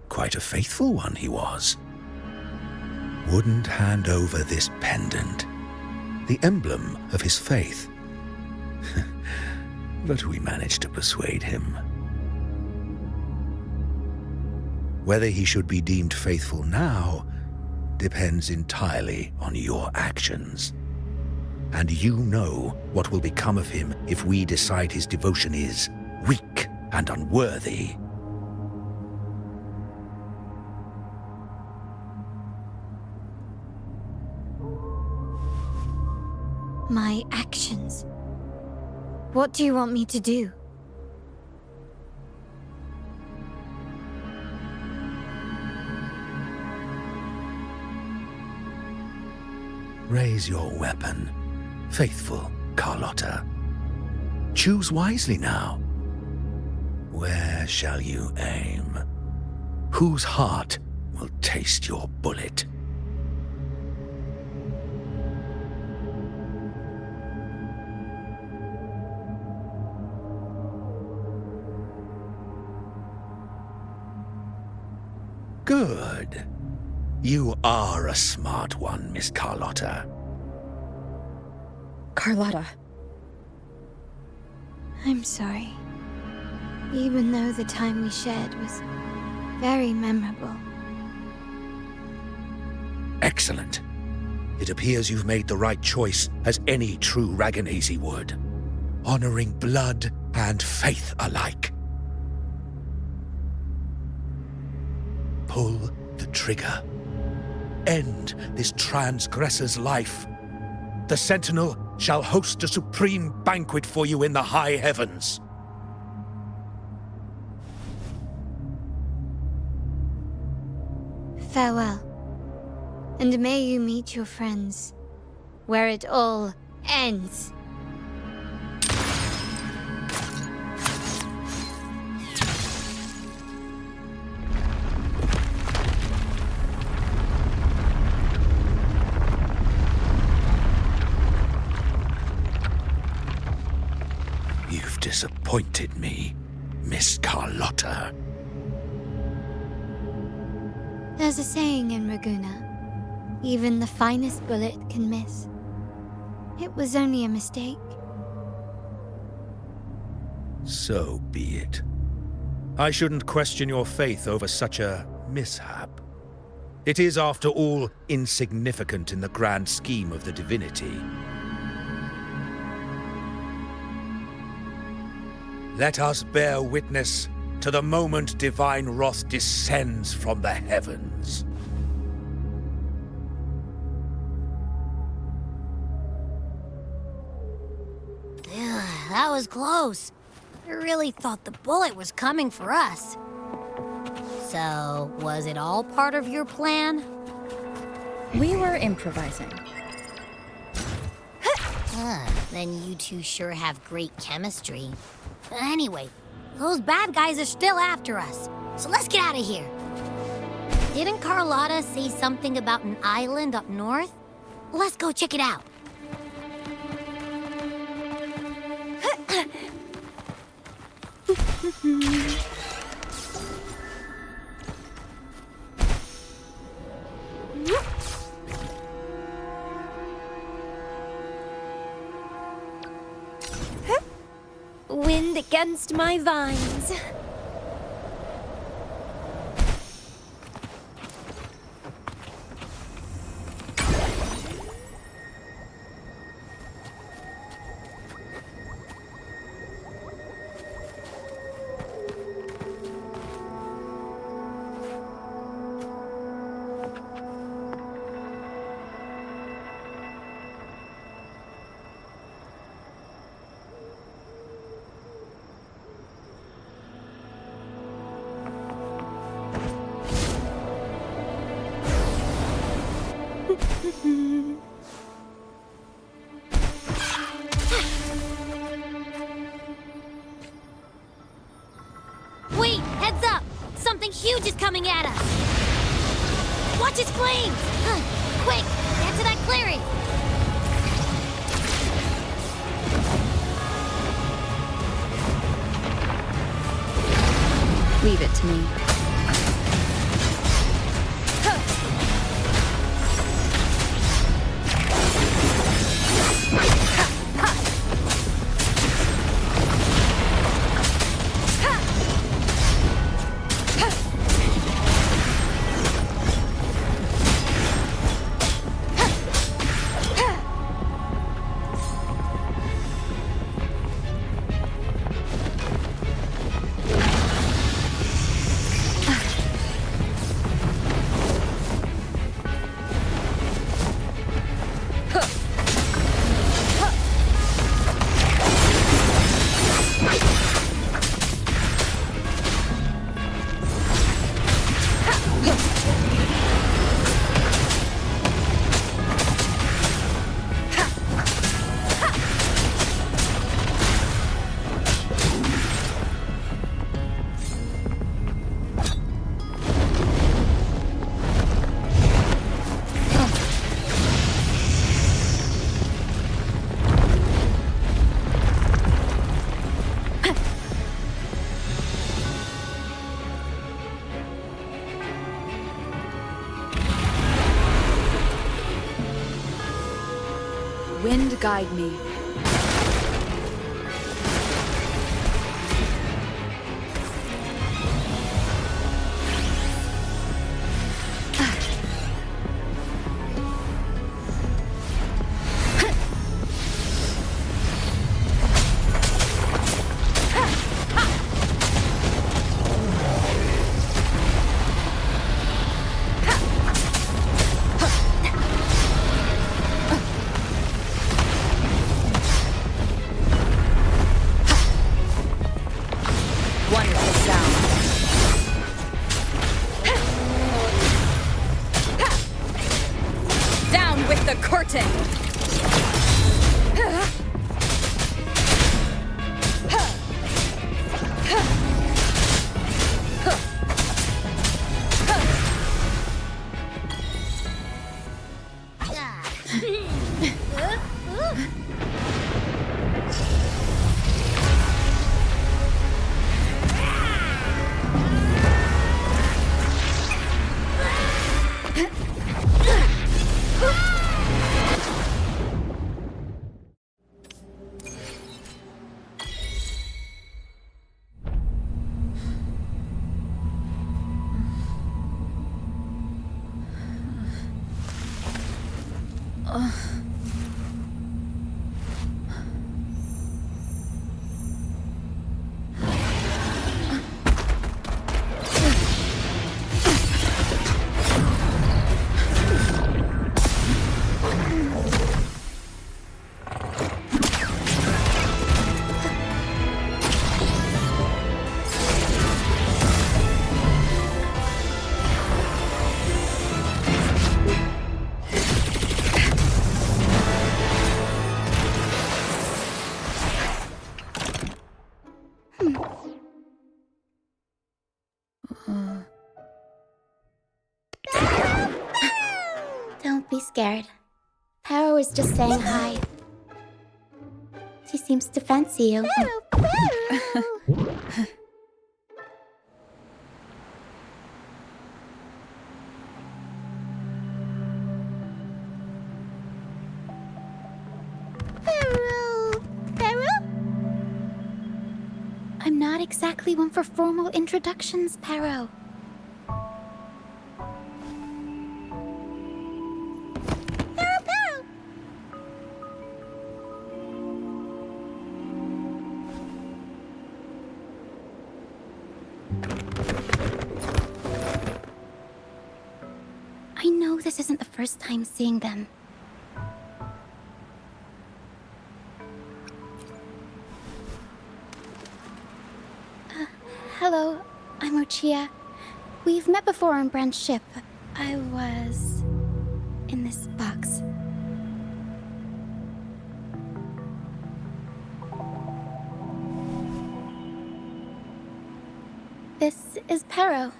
Quite a faithful one he was. Wouldn't hand over this pendant, the emblem of his faith. But we managed to persuade him. Whether he should be deemed faithful now depends entirely on your actions. And you know what will become of him if we decide his devotion is weak and unworthy. My actions. What do you want me to do? Raise your weapon, faithful Carlotta. Choose wisely now. Where shall you aim? Whose heart will taste your bullet? Good. You are a smart one, Miss Carlotta. Carlotta. I'm sorry. Even though the time we shared was very memorable. Excellent. It appears you've made the right choice, as any true Raganese would. Honoring blood and faith alike. Pull the trigger. End this transgressor's life. The Sentinel shall host a supreme banquet for you in the high heavens. Farewell. And may you meet your friends, where it all ends. disappointed me, Miss Carlotta. There's a saying in Raguna. Even the finest bullet can miss. It was only a mistake. So be it. I shouldn't question your faith over such a mishap. It is, after all, insignificant in the grand scheme of the divinity. Let us bear witness to the moment divine wrath descends from the heavens. That was close. I really thought the bullet was coming for us. So, was it all part of your plan? We were improvising. Then you two sure have great chemistry. Anyway, those bad guys are still after us, so let's get out of here. Didn't Carlotta say something about an island up north? Let's go check it out. Wind against my vines. Wait, heads up! Something huge is coming at us! Watch its flames! Quick, get to that clearing! Leave it to me. Wind guide me. Don't be scared. Paro is just saying hi. She seems to fancy you. I'm not exactly one for formal introductions, Paro. I know this isn't the first time seeing them. Hello, I'm Ochia. We've met before on Brand's ship. I was in this box. This is Paro,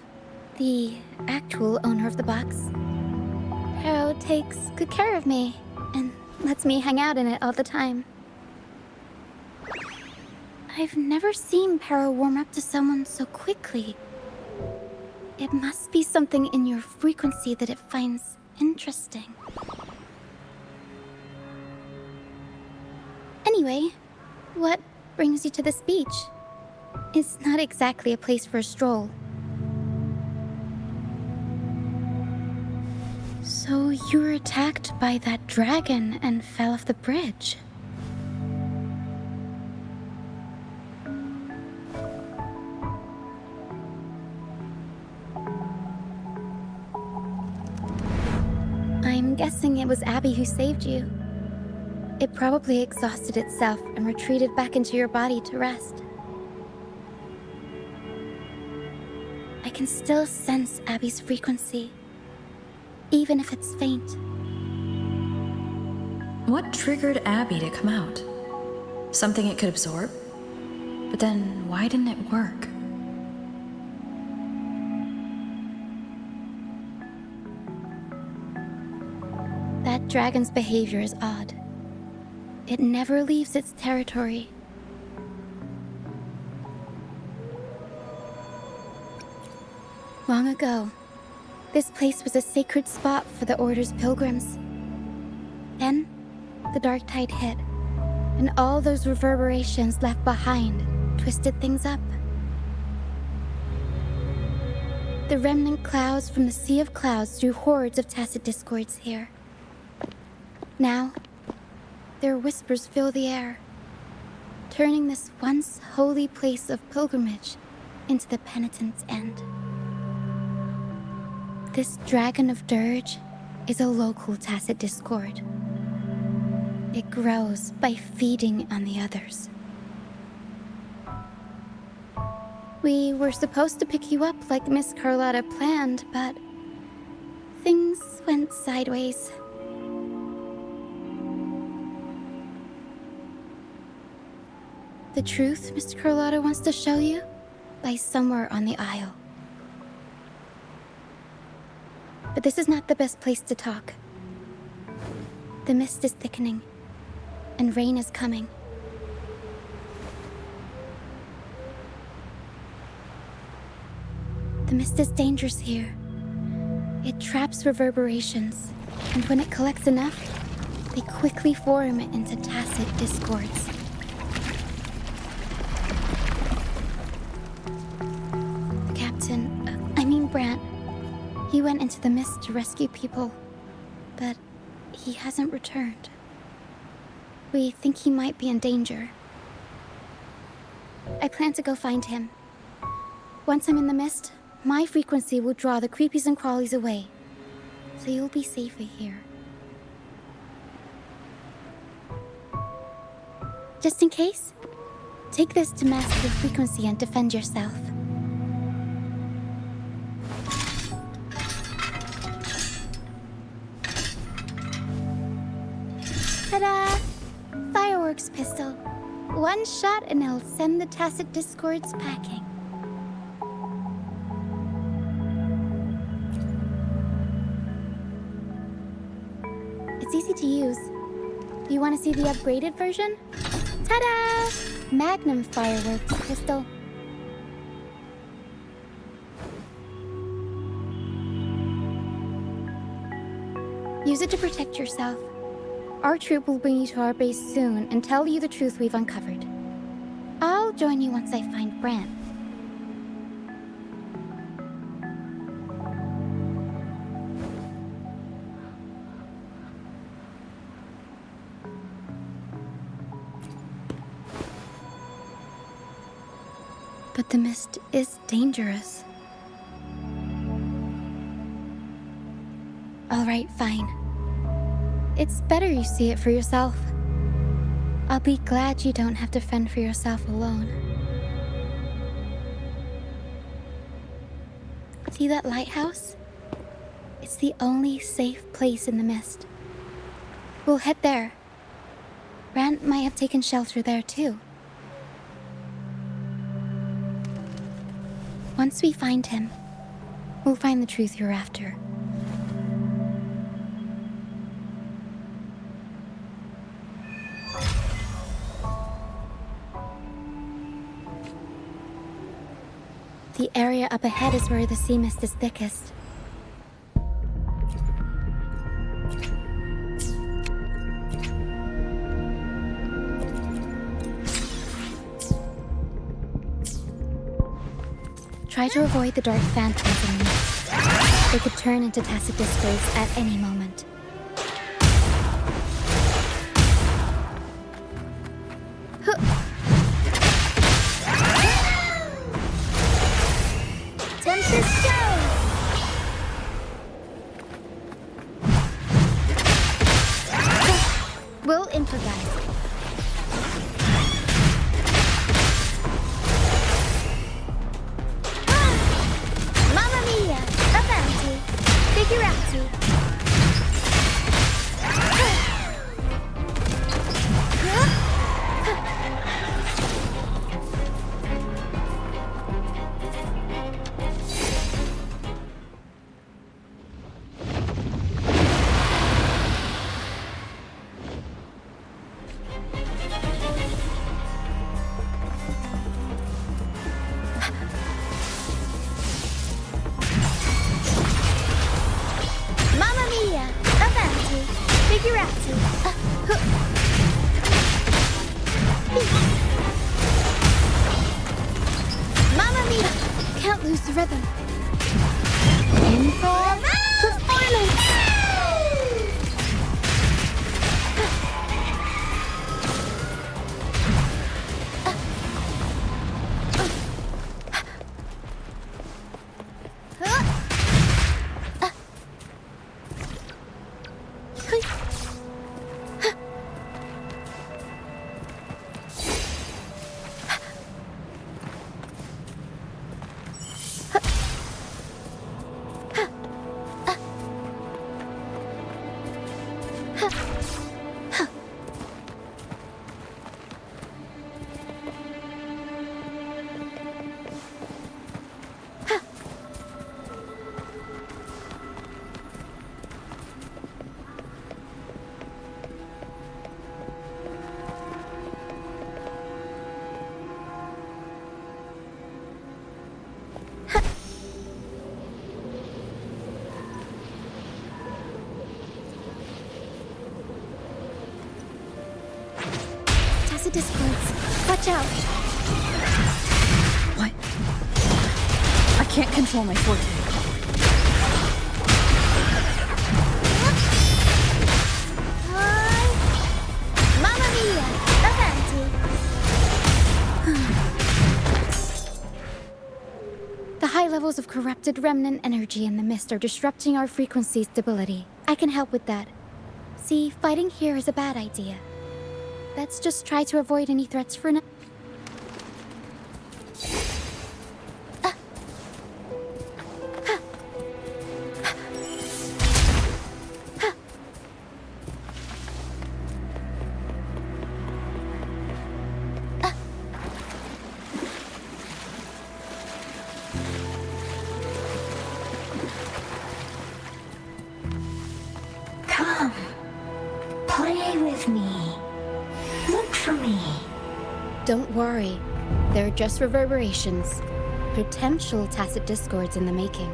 the actual owner of the box. Paro takes good care of me and lets me hang out in it all the time. I've never seen Paro warm up to someone so quickly. It must be something in your frequency that it finds interesting. Anyway, what brings you to this beach? It's not exactly a place for a stroll. So you were attacked by that dragon and fell off the bridge. I'm guessing it was Abby who saved you. It probably exhausted itself and retreated back into your body to rest. I can still sense Abby's frequency, even if it's faint. What triggered Abby to come out? Something it could absorb? But then why didn't it work? That dragon's behavior is odd. It never leaves its territory. Long ago, this place was a sacred spot for the Order's pilgrims. Then, the dark tide hit, and all those reverberations left behind twisted things up. The remnant clouds from the Sea of Clouds drew hordes of tacit discords here. Now, their whispers fill the air, turning this once holy place of pilgrimage into the penitent's end. This Dragon of Dirge is a local tacit discord. It grows by feeding on the others. We were supposed to pick you up like Miss Carlotta planned, but things went sideways. The truth Miss Carlotta wants to show you lies somewhere on the Isle. But this is not the best place to talk. The mist is thickening, and rain is coming. The mist is dangerous here. It traps reverberations, and when it collects enough, they quickly form into tacit discords. Brant. He went into the mist to rescue people, but he hasn't returned. We think he might be in danger. I plan to go find him. Once I'm in the mist, my frequency will draw the creepies and crawlies away, so you'll be safer here. Just in case, take this to mask your frequency and defend yourself. Ta-da! Fireworks pistol. One shot and it'll send the Tacit Discords packing. It's easy to use. Do you want to see the upgraded version? Ta-da! Magnum fireworks pistol. Use it to protect yourself. Our troop will bring you to our base soon and tell you the truth we've uncovered. I'll join you once I find Bran. But the mist is dangerous. All right, fine. It's better you see it for yourself. I'll be glad you don't have to fend for yourself alone. See that lighthouse? It's the only safe place in the mist. We'll head there. Rand might have taken shelter there too. Once we find him, we'll find the truth you're after. The area up ahead is where the sea mist is thickest. Try to avoid the dark phantoms in the mist. They could turn into Tacit Discords at any moment. Tempest go! We'll improvise. Mamma mia! Avanti! Figurati! Mamma mia! Avanti! Figurati! Mamma mia! Can't lose the rhythm. Improv performance! Tacit Discords. Watch out! What? I can't control my forte. levels of corrupted remnant energy in the mist are disrupting our frequency stability. I can help with that. See, fighting here is a bad idea. Let's just try to avoid any threats for now. Come. Play with me. Look for me. Don't worry. They're just reverberations. Potential tacit discords in the making.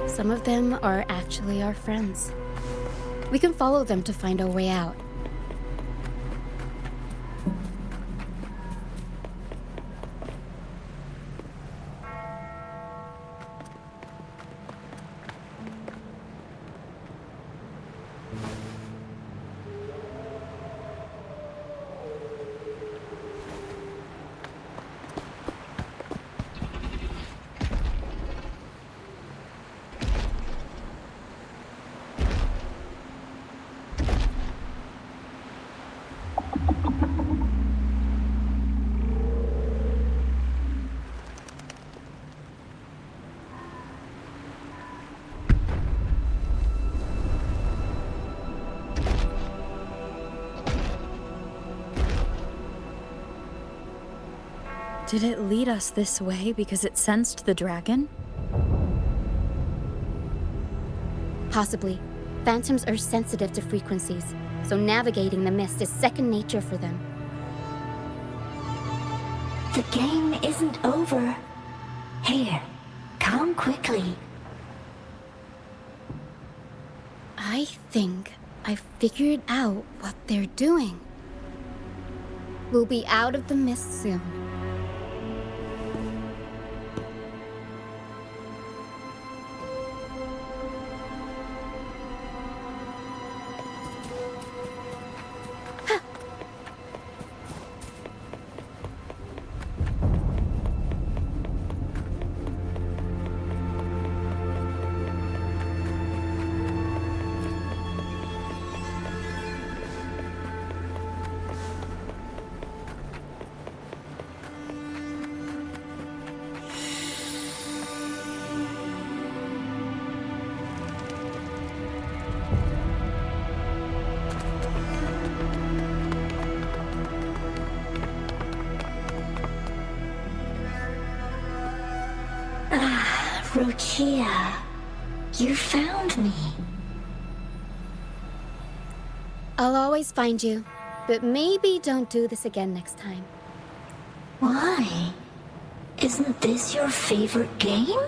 Some of them are actually our friends. We can follow them to find our way out. Did it lead us this way because it sensed the dragon? Possibly. Phantoms are sensitive to frequencies, so navigating the mist is second nature for them. The game isn't over. Here, come quickly. I think I figured out what they're doing. We'll be out of the mist soon. Rochia, you found me. I'll always find you, but maybe don't do this again next time. Why? Isn't this your favorite game?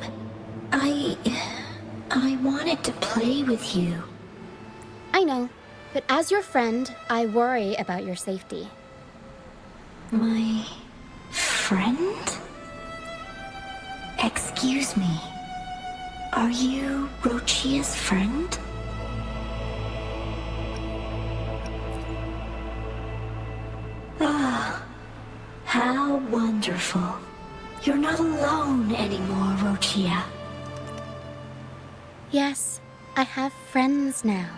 I wanted to play with you. I know, but as your friend, I worry about your safety. My friend? Excuse me. Are you Rochia's friend? Ah, how wonderful. You're not alone anymore, Rochia. Yes, I have friends now.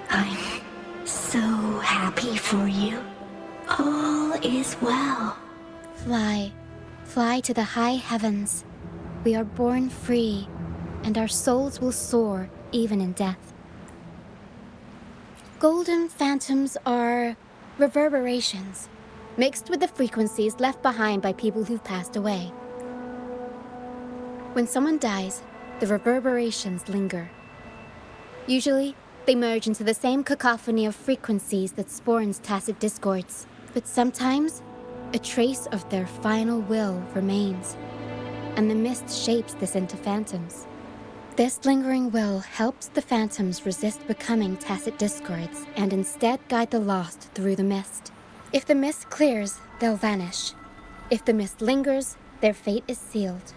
I'm so happy for you. All is well. Fly. Fly to the high heavens. We are born free, and our souls will soar even in death. Golden phantoms are reverberations, mixed with the frequencies left behind by people who've passed away. When someone dies, the reverberations linger. Usually, they merge into the same cacophony of frequencies that spawns tacit discords, but sometimes a trace of their final will remains, and the mist shapes this into phantoms. This lingering will helps the phantoms resist becoming tacit discords and instead guide the lost through the mist. If the mist clears, they'll vanish. If the mist lingers, their fate is sealed.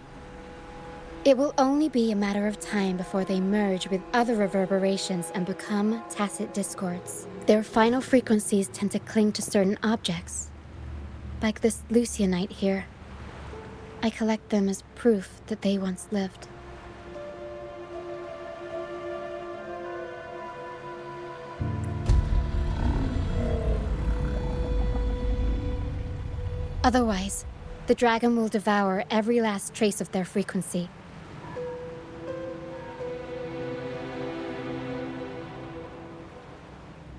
It will only be a matter of time before they merge with other reverberations and become tacit discords. Their final frequencies tend to cling to certain objects, like this Lucianite here. I collect them as proof that they once lived. Otherwise, the dragon will devour every last trace of their frequency.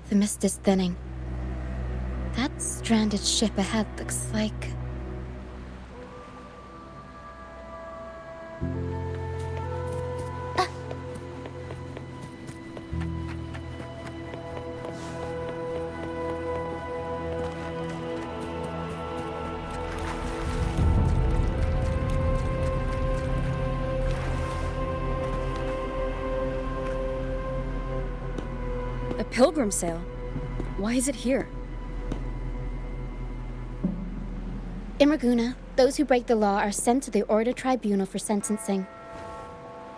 The mist is thinning. That stranded ship ahead looks like... A pilgrim sail? Why is it here? In Raguna, those who break the law are sent to the Order Tribunal for sentencing.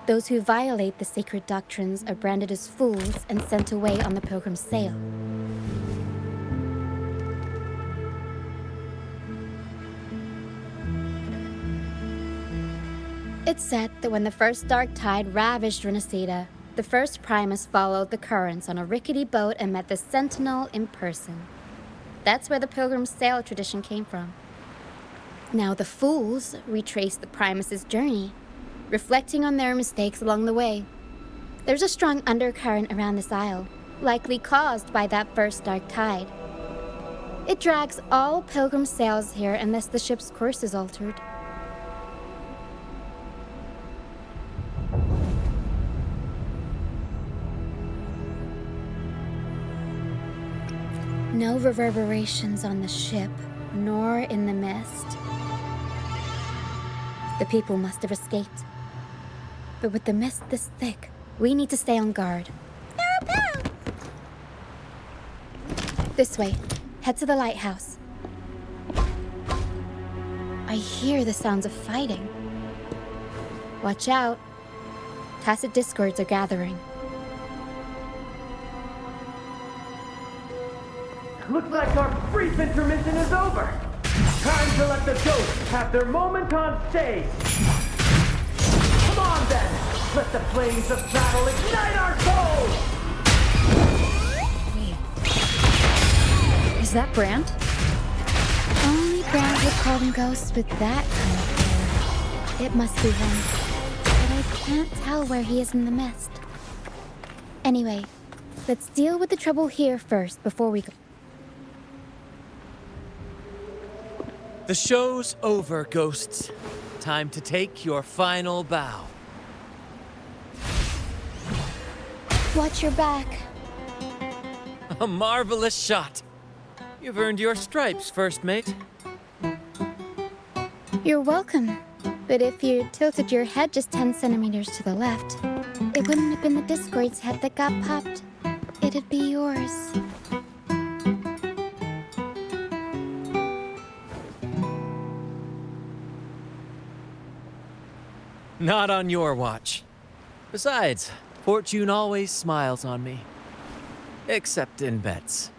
Those who violate the sacred doctrines are branded as fools and sent away on the pilgrim's sail. It's said that when the first dark tide ravaged Renacida, the first Primus followed the currents on a rickety boat and met the Sentinel in person. That's where the pilgrim's sail tradition came from. Now the fools retrace the Primus's journey, reflecting on their mistakes along the way. There's a strong undercurrent around this isle, likely caused by that first dark tide. It drags all pilgrim sails here unless the ship's course is altered. No reverberations on the ship, nor in the mist. The people must have escaped. But with the mist this thick, we need to stay on guard. This way. Head to the lighthouse. I hear the sounds of fighting. Watch out. Tacit discords are gathering. Looks like our brief intermission is over. Time to let the ghosts have their moment on stage. Come on then, let the flames of battle ignite our souls! Is that Brand? Only Brand would call them ghosts with that kind of power. It must be him. But I can't tell where he is in the mist. Anyway, let's deal with the trouble here first before we go. The show's over, ghosts. Time to take your final bow. Watch your back. A marvelous shot. You've earned your stripes, first mate. You're welcome. But if you tilted your head just 10 centimeters to the left, it wouldn't have been the Discord's head that got popped. It'd be yours. Not on your watch. Besides, fortune always smiles on me. Except in bets.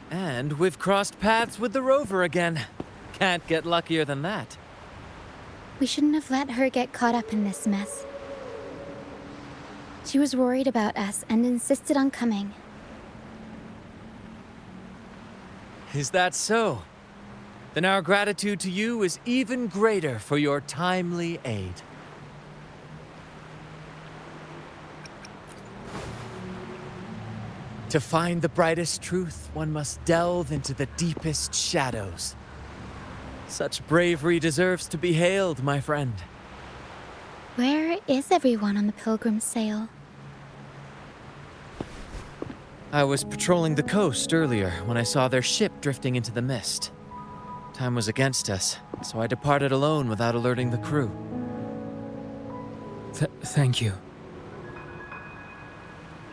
And we've crossed paths with the rover again. Can't get luckier than that. We shouldn't have let her get caught up in this mess. She was worried about us and insisted on coming. Is that so? Then our gratitude to you is even greater for your timely aid. To find the brightest truth, one must delve into the deepest shadows. Such bravery deserves to be hailed, my friend. Where is everyone on the pilgrim sail? I was patrolling the coast earlier when I saw their ship drifting into the mist. Time was against us, so I departed alone without alerting the crew. Thank you.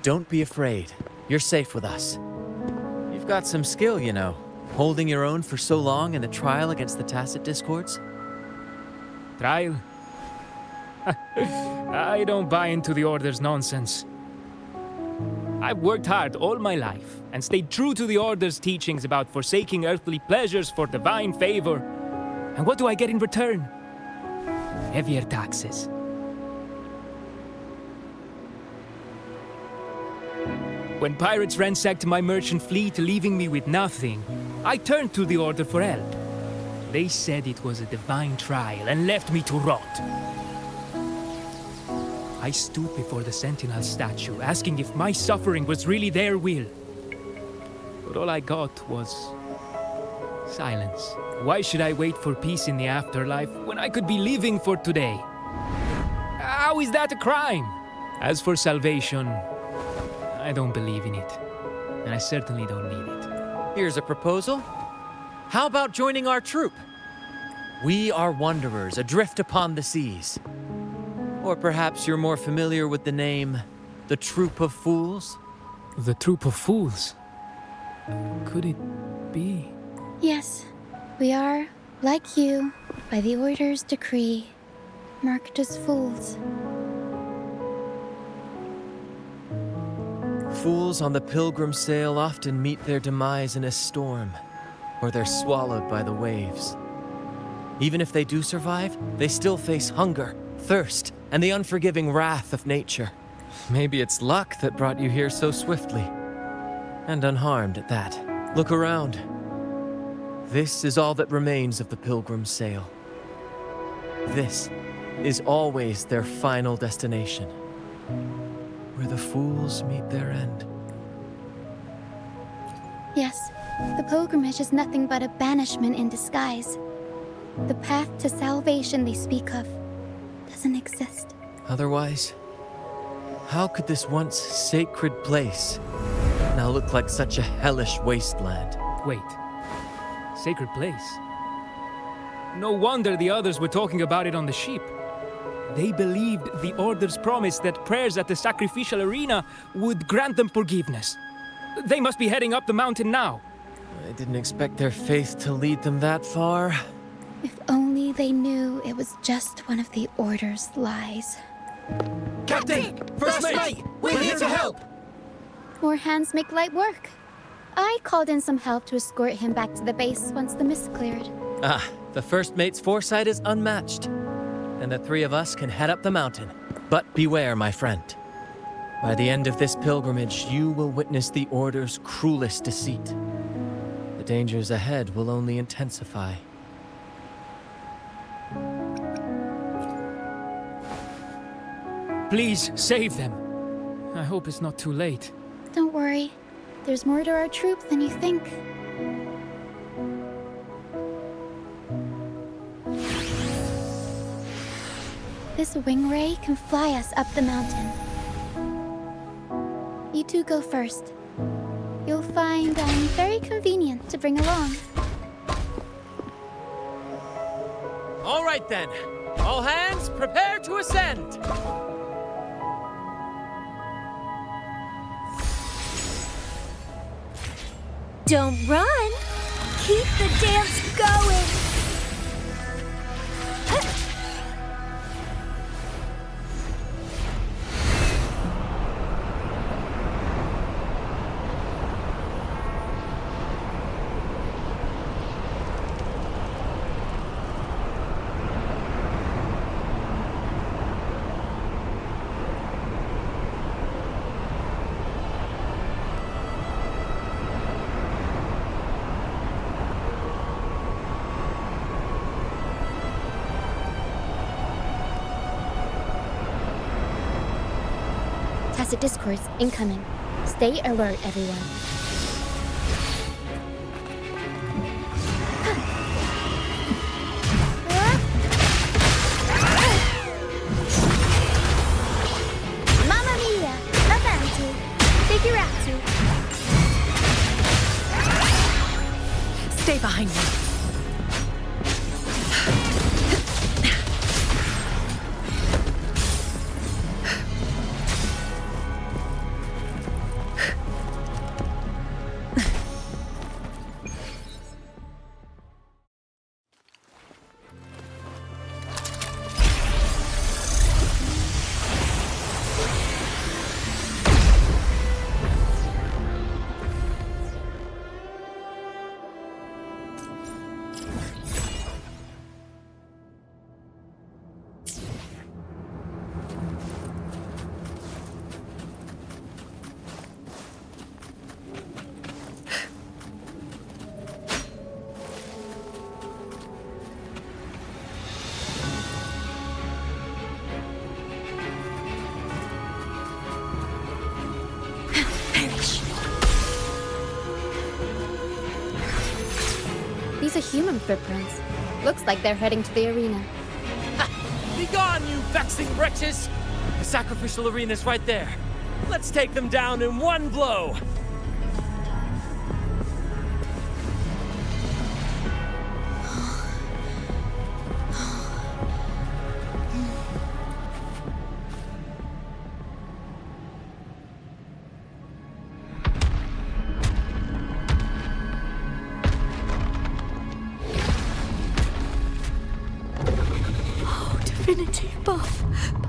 Don't be afraid. You're safe with us. You've got some skill, you know, holding your own for so long in a trial against the Tacit Discords. Trial? I don't buy into the Order's nonsense. I've worked hard all my life and stayed true to the Order's teachings about forsaking earthly pleasures for divine favor. And what do I get in return? heavier taxes. When pirates ransacked my merchant fleet, leaving me with nothing, I turned to the Order for help. They said it was a divine trial and left me to rot. I stood before the Sentinel statue, asking if my suffering was really their will. But all I got was silence. Why should I wait for peace in the afterlife when I could be living for today? How is that a crime? As for salvation, I don't believe in it. And I certainly don't need it. Here's a proposal. How about joining our troop? We are wanderers adrift upon the seas. Or perhaps you're more familiar with the name, the Troop of Fools? The Troop of Fools? Could it be? Yes, we are, like you, by the Order's decree, marked as fools. Fools on the pilgrim sail often meet their demise in a storm, or they're swallowed by the waves. Even if they do survive, they still face hunger, thirst, and the unforgiving wrath of nature. Maybe it's luck that brought you here so swiftly. And unharmed at that. Look around. This is all that remains of the pilgrim's sail. This is always their final destination, where the fools meet their end. Yes, the pilgrimage is nothing but a banishment in disguise. The path to salvation they speak of doesn't exist. Otherwise, how could this once sacred place now look like such a hellish wasteland? Wait. Sacred place? No wonder the others were talking about it on the ship. They believed the Order's promise that prayers at the sacrificial arena would grant them forgiveness. They must be heading up the mountain now. I didn't expect their faith to lead them that far. If only they knew it was just one of the Order's lies. Captain! First mate! We're here to help! More hands make light work. I called in some help to escort him back to the base once the mist cleared. The first mate's foresight is unmatched. And the three of us can head up the mountain. But beware, my friend. By the end of this pilgrimage, you will witness the Order's cruelest deceit. The dangers ahead will only intensify. Please, save them. I hope it's not too late. Don't worry. There's more to our troop than you think. This wing ray can fly us up the mountain. You two go first. You'll find very convenient to bring along. All right then. All hands, prepare to ascend! Don't run! Keep the dance going! Tacit discords incoming. Stay alert, everyone. Mamma mia! Avanti! Figurati! Stay behind me. human footprints. Looks like they're heading to the arena. Begone, you vexing wretches! The sacrificial arena's right there. Let's take them down in one blow! Divinity above,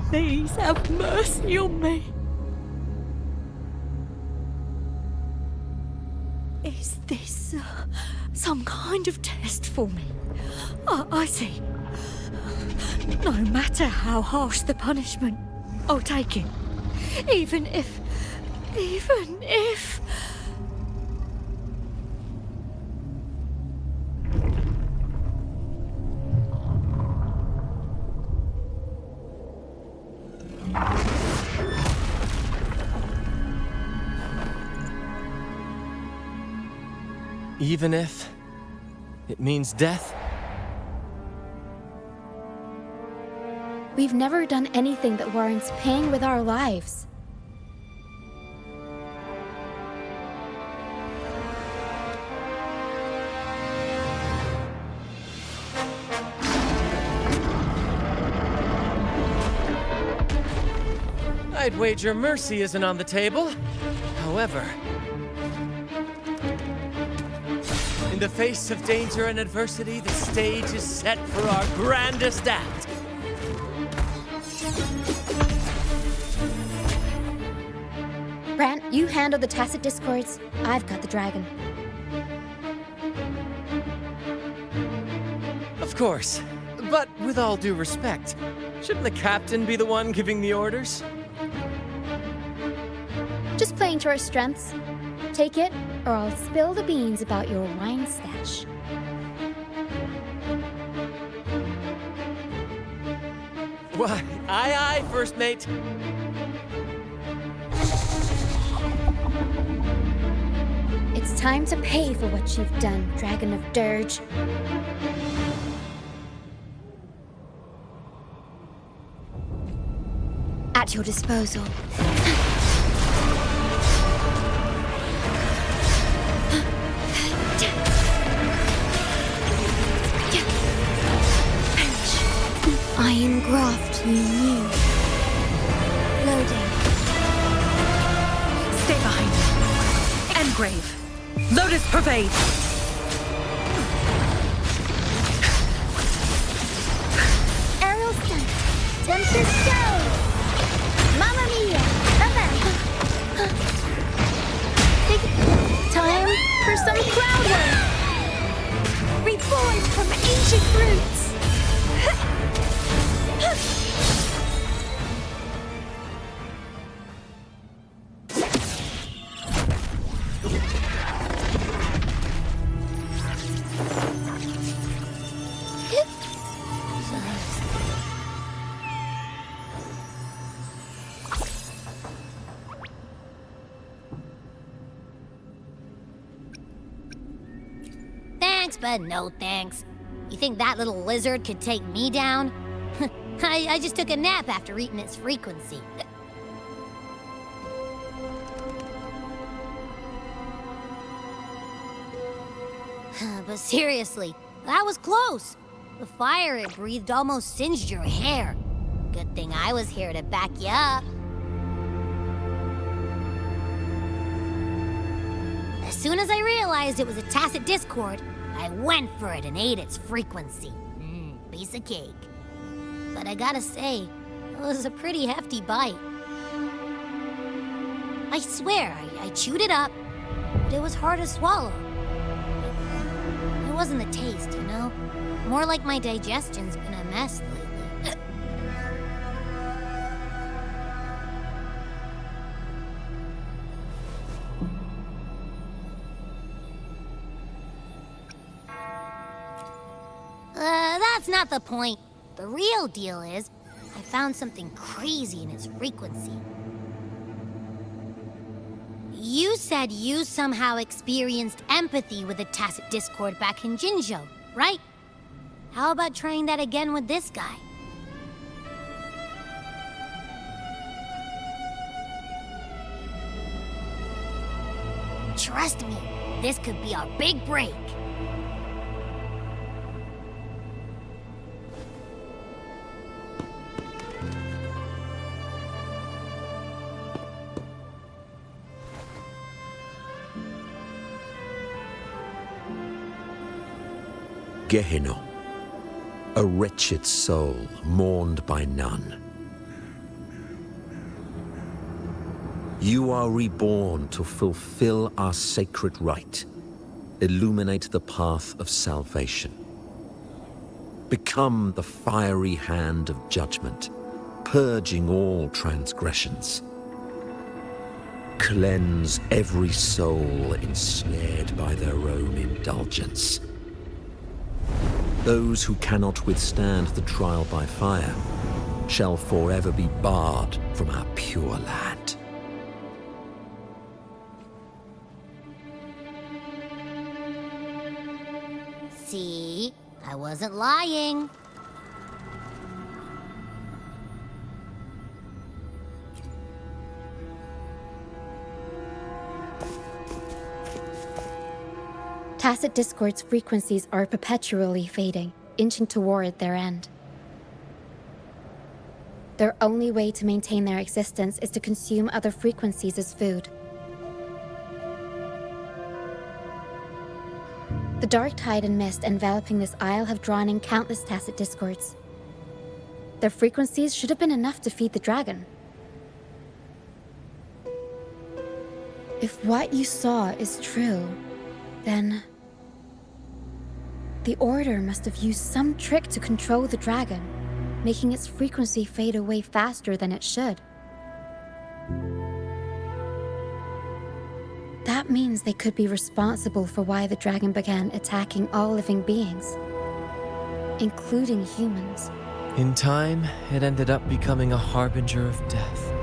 please have mercy on me. Is this some kind of test for me? I see. No matter how harsh the punishment, I'll take it. Even if... Even if it means death? We've never done anything that warrants paying with our lives. I'd wager mercy isn't on the table. However, in the face of danger and adversity, the stage is set for our grandest act. Brant, you handle the tacit discords. I've got the dragon. Of course. But with all due respect, shouldn't the captain be the one giving the orders? Just playing to our strengths. Take it, or I'll spill the beans about your wine stash. Why, aye, first mate. It's time to pay for what you've done, Dragon of Dirge. At your disposal. Iron graft you knew. Loading. Stay behind. Engrave. Lotus pervade. Aerial stunt. Tempest show. Mamma mia. Time for some crowd work. Reborn from ancient roots. Thanks, but no thanks. You think that little lizard could take me down? I just took a nap after eating its frequency. But seriously, that was close. The fire it breathed almost singed your hair. Good thing I was here to back you up. As soon as I realized it was a tacit discord, I went for it and ate its frequency. Piece of cake. But I gotta say, it was a pretty hefty bite. I swear, I chewed it up, but it was hard to swallow. It wasn't the taste, you know? More like my digestion's been a mess lately. That's not the point. The real deal is, I found something crazy in its frequency. You said you somehow experienced empathy with the tacit discord back in Jinzhou, right? How about trying that again with this guy? Trust me, this could be our big break. Gehenna, a wretched soul mourned by none. You are reborn to fulfill our sacred rite, illuminate the path of salvation. Become the fiery hand of judgment, purging all transgressions. Cleanse every soul ensnared by their own indulgence. Those who cannot withstand the trial by fire shall forever be barred from our pure land. See? I wasn't lying. Tacit Discord's frequencies are perpetually fading, inching toward their end. Their only way to maintain their existence is to consume other frequencies as food. The dark tide and mist enveloping this isle have drawn in countless Tacit Discords. Their frequencies should have been enough to feed the dragon. If what you saw is true, then the Order must have used some trick to control the dragon, making its frequency fade away faster than it should. That means they could be responsible for why the dragon began attacking all living beings, including humans. In time, it ended up becoming a harbinger of death.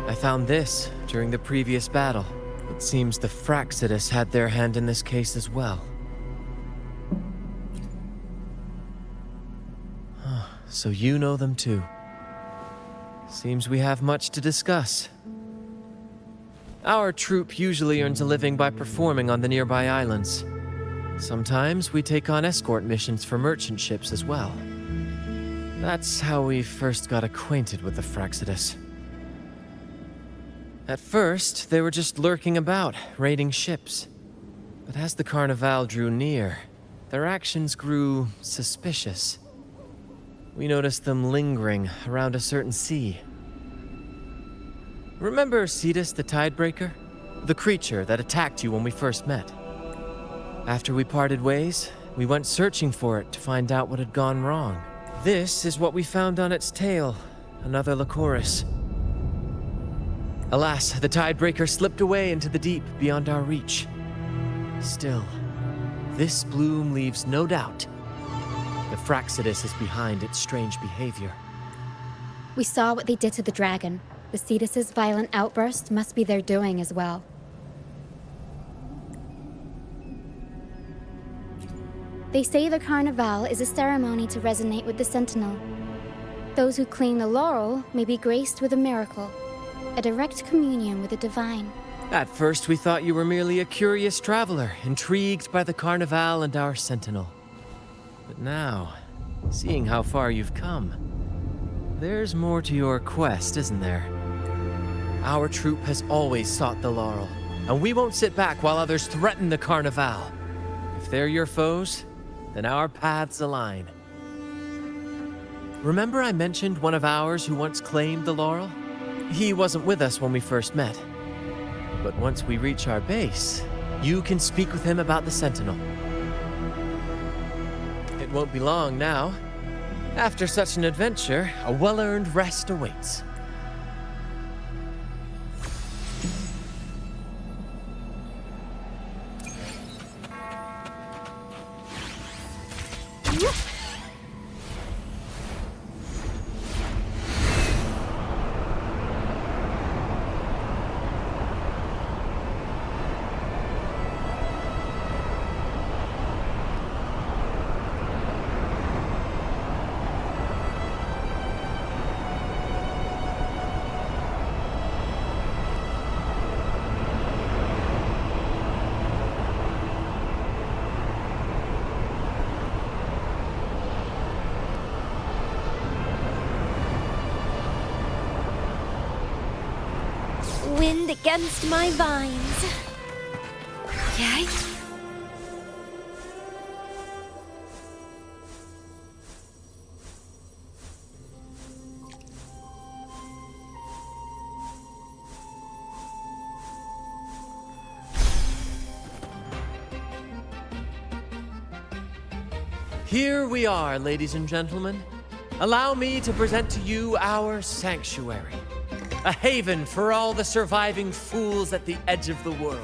I found this during the previous battle. It seems the Fraxidus had their hand in this case as well. So you know them too. Seems we have much to discuss. Our troop usually earns a living by performing on the nearby islands. Sometimes we take on escort missions for merchant ships as well. That's how we first got acquainted with the Fraxidus. At first, they were just lurking about, raiding ships. But as the Carnival drew near, their actions grew suspicious. We noticed them lingering around a certain sea. Remember Cetus the Tidebreaker? The creature that attacked you when we first met. After we parted ways, we went searching for it to find out what had gone wrong. This is what we found on its tail, another Lycoris. Alas, the Tidebreaker slipped away into the deep beyond our reach. Still, this bloom leaves no doubt. The Fraxidus is behind its strange behavior. We saw what they did to the dragon. The Cetus's violent outburst must be their doing as well. They say the Carnival is a ceremony to resonate with the Sentinel. Those who claim the laurel may be graced with a miracle, a direct communion with the divine. At first, we thought you were merely a curious traveler, intrigued by the Carnival and our Sentinel. But now, seeing how far you've come, there's more to your quest, isn't there? Our troop has always sought the laurel, and we won't sit back while others threaten the Carnival. If they're your foes, then our paths align. Remember I mentioned one of ours who once claimed the laurel? He wasn't with us when we first met. But once we reach our base, you can speak with him about the Sentinel. It won't be long now. After such an adventure, a well-earned rest awaits. wind against my vines. Okay. Here we are, ladies and gentlemen. Allow me to present to you our sanctuary. A haven for all the surviving fools at the edge of the world.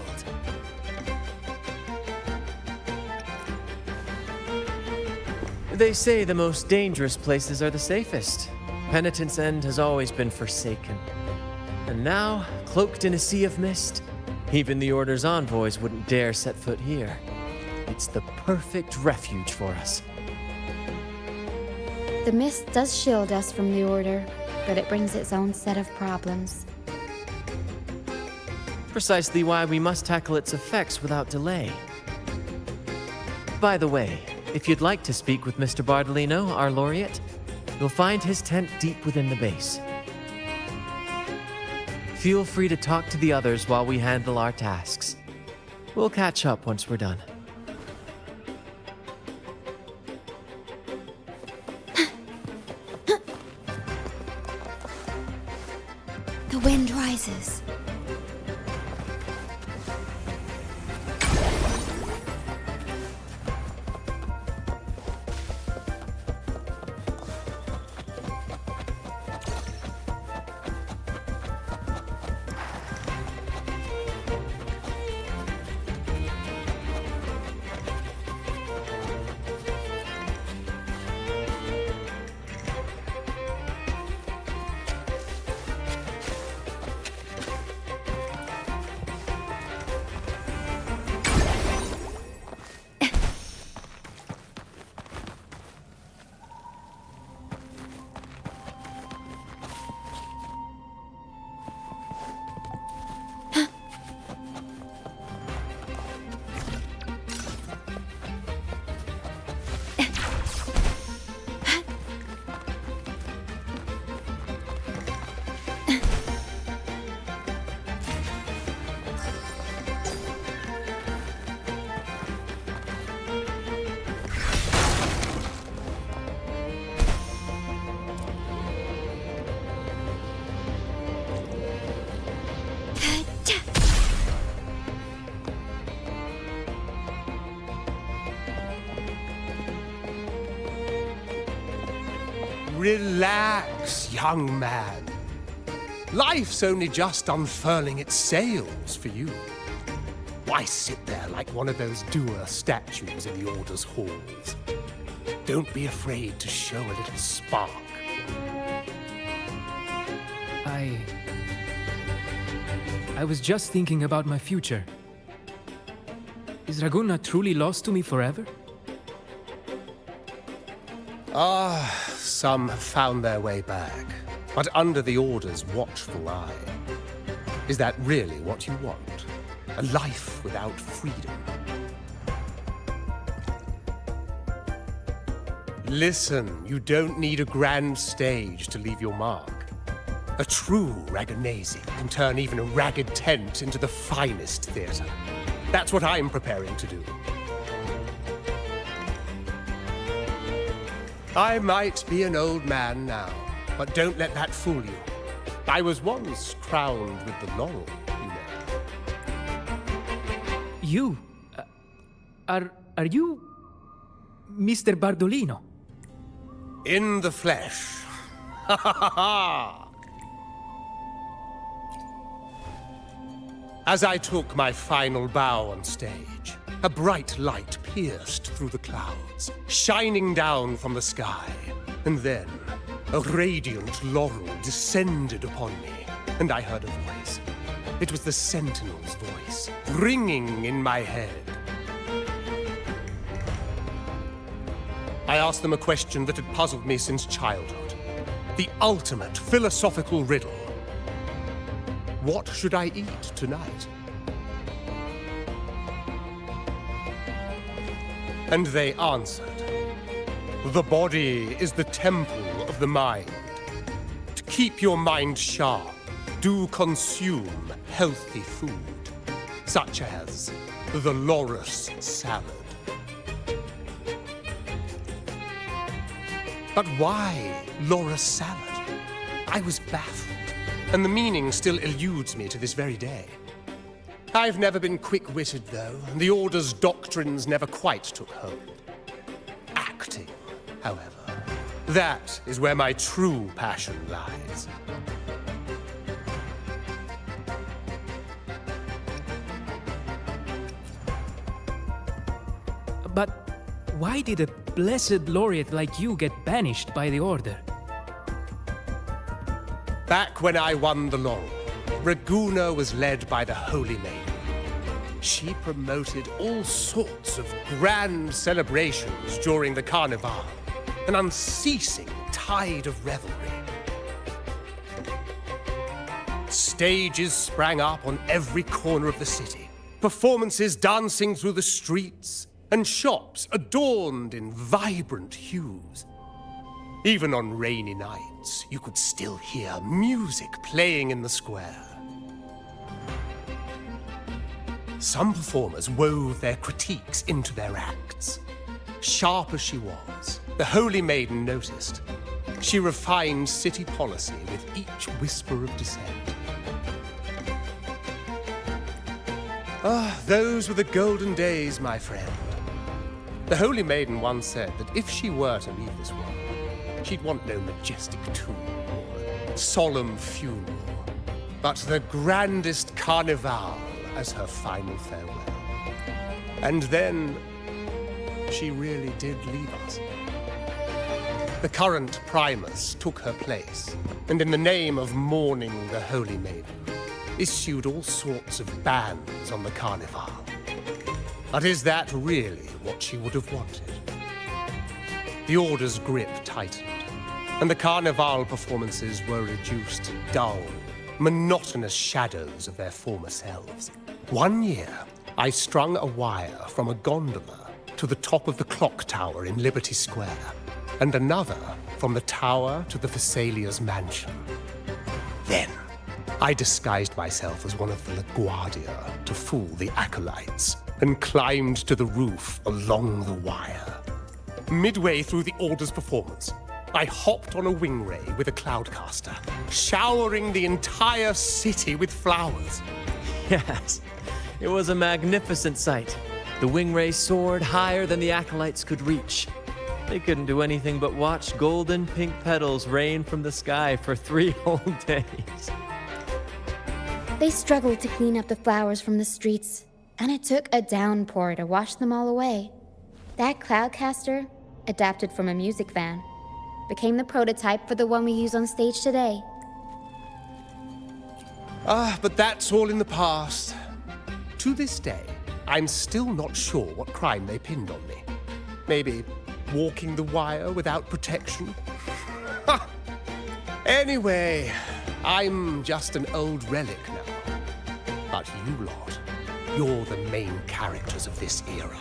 They say the most dangerous places are the safest. Penitent's End has always been forsaken. And now, cloaked in a sea of mist, even the Order's envoys wouldn't dare set foot here. It's the perfect refuge for us. The mist does shield us from the Order, but it brings its own set of problems. Precisely why we must tackle its effects without delay. By the way, if you'd like to speak with Mr. Bardolino, our laureate, you'll find his tent deep within the base. Feel free to talk to the others while we handle our tasks. We'll catch up once we're done. The wind rises. Relax, young man. Life's only just unfurling its sails for you. Why sit there like one of those dour statues in the Order's halls? Don't be afraid to show a little spark. I was just thinking about my future. Is Raguna truly lost to me forever? Some have found their way back, but under the Order's watchful eye. Is that really what you want? A life without freedom? Listen, you don't need a grand stage to leave your mark. A true Ragonese can turn even a ragged tent into the finest theater. That's what I'm preparing to do. I might be an old man now, but don't let that fool you. I was once crowned with the laurel, you know. You? Are you Mr. Bardolino? In the flesh. Ha ha ha ha! As I took my final bow on stage, a bright light pierced through the clouds, shining down from the sky. And then, a radiant laurel descended upon me, and I heard a voice. It was the Sentinel's voice, ringing in my head. I asked them a question that had puzzled me since childhood. The ultimate philosophical riddle. What should I eat tonight? And they answered. The body is the temple of the mind. To keep your mind sharp, do consume healthy food, such as the loris salad. But why loris salad? I was baffled, and the meaning still eludes me to this very day. I've never been quick-witted, though, and the Order's doctrines never quite took hold. Acting, however, that is where my true passion lies. But why did a blessed laureate like you get banished by the Order? Back when I won the laurel, Raguna was led by the Holy Maiden. She promoted all sorts of grand celebrations during the Carnival, an unceasing tide of revelry. Stages sprang up on every corner of the city, performances dancing through the streets, and shops adorned in vibrant hues. Even on rainy nights, you could still hear music playing in the square. Some performers wove their critiques into their acts. Sharp as she was, the Holy Maiden noticed. She refined city policy with each whisper of dissent. Ah, those were the golden days, my friend. The Holy Maiden once said that if she were to leave this world, she'd want no majestic tomb or solemn funeral, but the grandest carnival as her final farewell. And then she really did leave us. The current Primus took her place, and in the name of mourning the Holy Maiden, issued all sorts of bans on the Carnival. But is that really what she would have wanted? The Order's grip tightened, and the Carnival performances were reduced to dull, monotonous shadows of their former selves. One year, I strung a wire from a gondola to the top of the clock tower in Liberty Square, and another from the tower to the Thessalia's mansion. Then, I disguised myself as one of the LaGuardia to fool the acolytes, and climbed to the roof along the wire. Midway through the Order's performance, I hopped on a wing ray with a cloudcaster, showering the entire city with flowers. Yes, it was a magnificent sight. The wingray soared higher than the acolytes could reach. They couldn't do anything but watch golden pink petals rain from the sky for 3 whole days. They struggled to clean up the flowers from the streets, and it took a downpour to wash them all away. That cloudcaster, adapted from a music van, became the prototype for the one we use on stage today. Ah, but that's all in the past. To this day, I'm still not sure what crime they pinned on me. Maybe walking the wire without protection? Anyway, I'm just an old relic now. But you lot, you're the main characters of this era,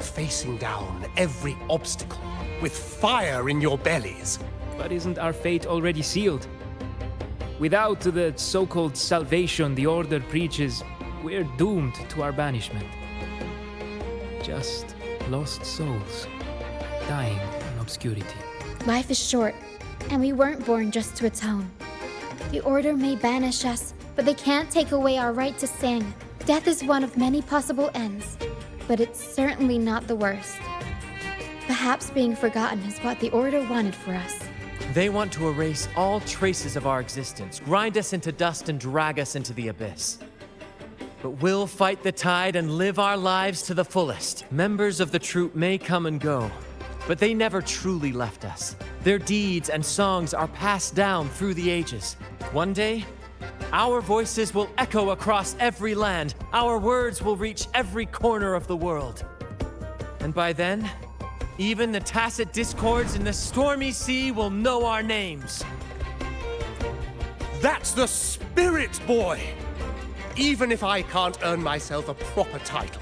facing down every obstacle with fire in your bellies. But isn't our fate already sealed? Without the so-called salvation the Order preaches, we're doomed to our banishment. Just lost souls, dying in obscurity. Life is short, and we weren't born just to atone. The Order may banish us, but they can't take away our right to sing. Death is one of many possible ends, but it's certainly not the worst. Perhaps being forgotten is what the Order wanted for us. They want to erase all traces of our existence, grind us into dust and drag us into the abyss. But we'll fight the tide and live our lives to the fullest. Members of the troupe may come and go, but they never truly left us. Their deeds and songs are passed down through the ages. One day, our voices will echo across every land. Our words will reach every corner of the world. And by then, even the tacit discords in the stormy sea will know our names. That's the spirit, boy! Even if I can't earn myself a proper title,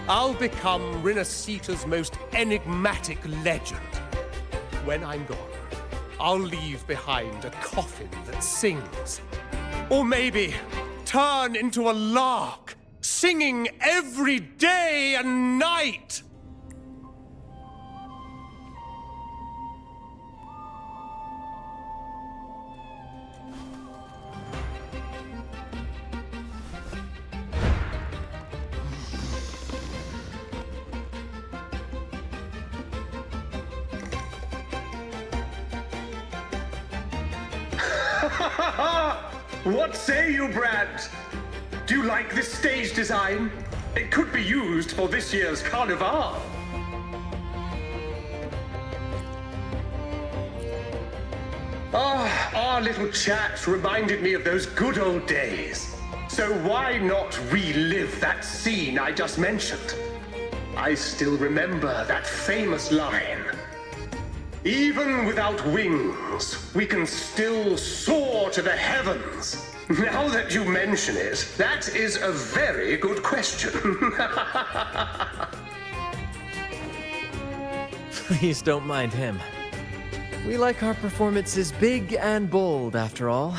I'll become Rinasita's most enigmatic legend. When I'm gone, I'll leave behind a coffin that sings, Or maybe turn into a lark, singing every day and night. What say you, Brad? Do you like this stage design? It could be used for this year's carnival. Our little chat reminded me of those good old days. So why not relive that scene I just mentioned? I still remember that famous line. Even without wings, we can still soar to the heavens. Now that you mention it, that is a very good question. Please don't mind him. We like our performances big and bold, after all.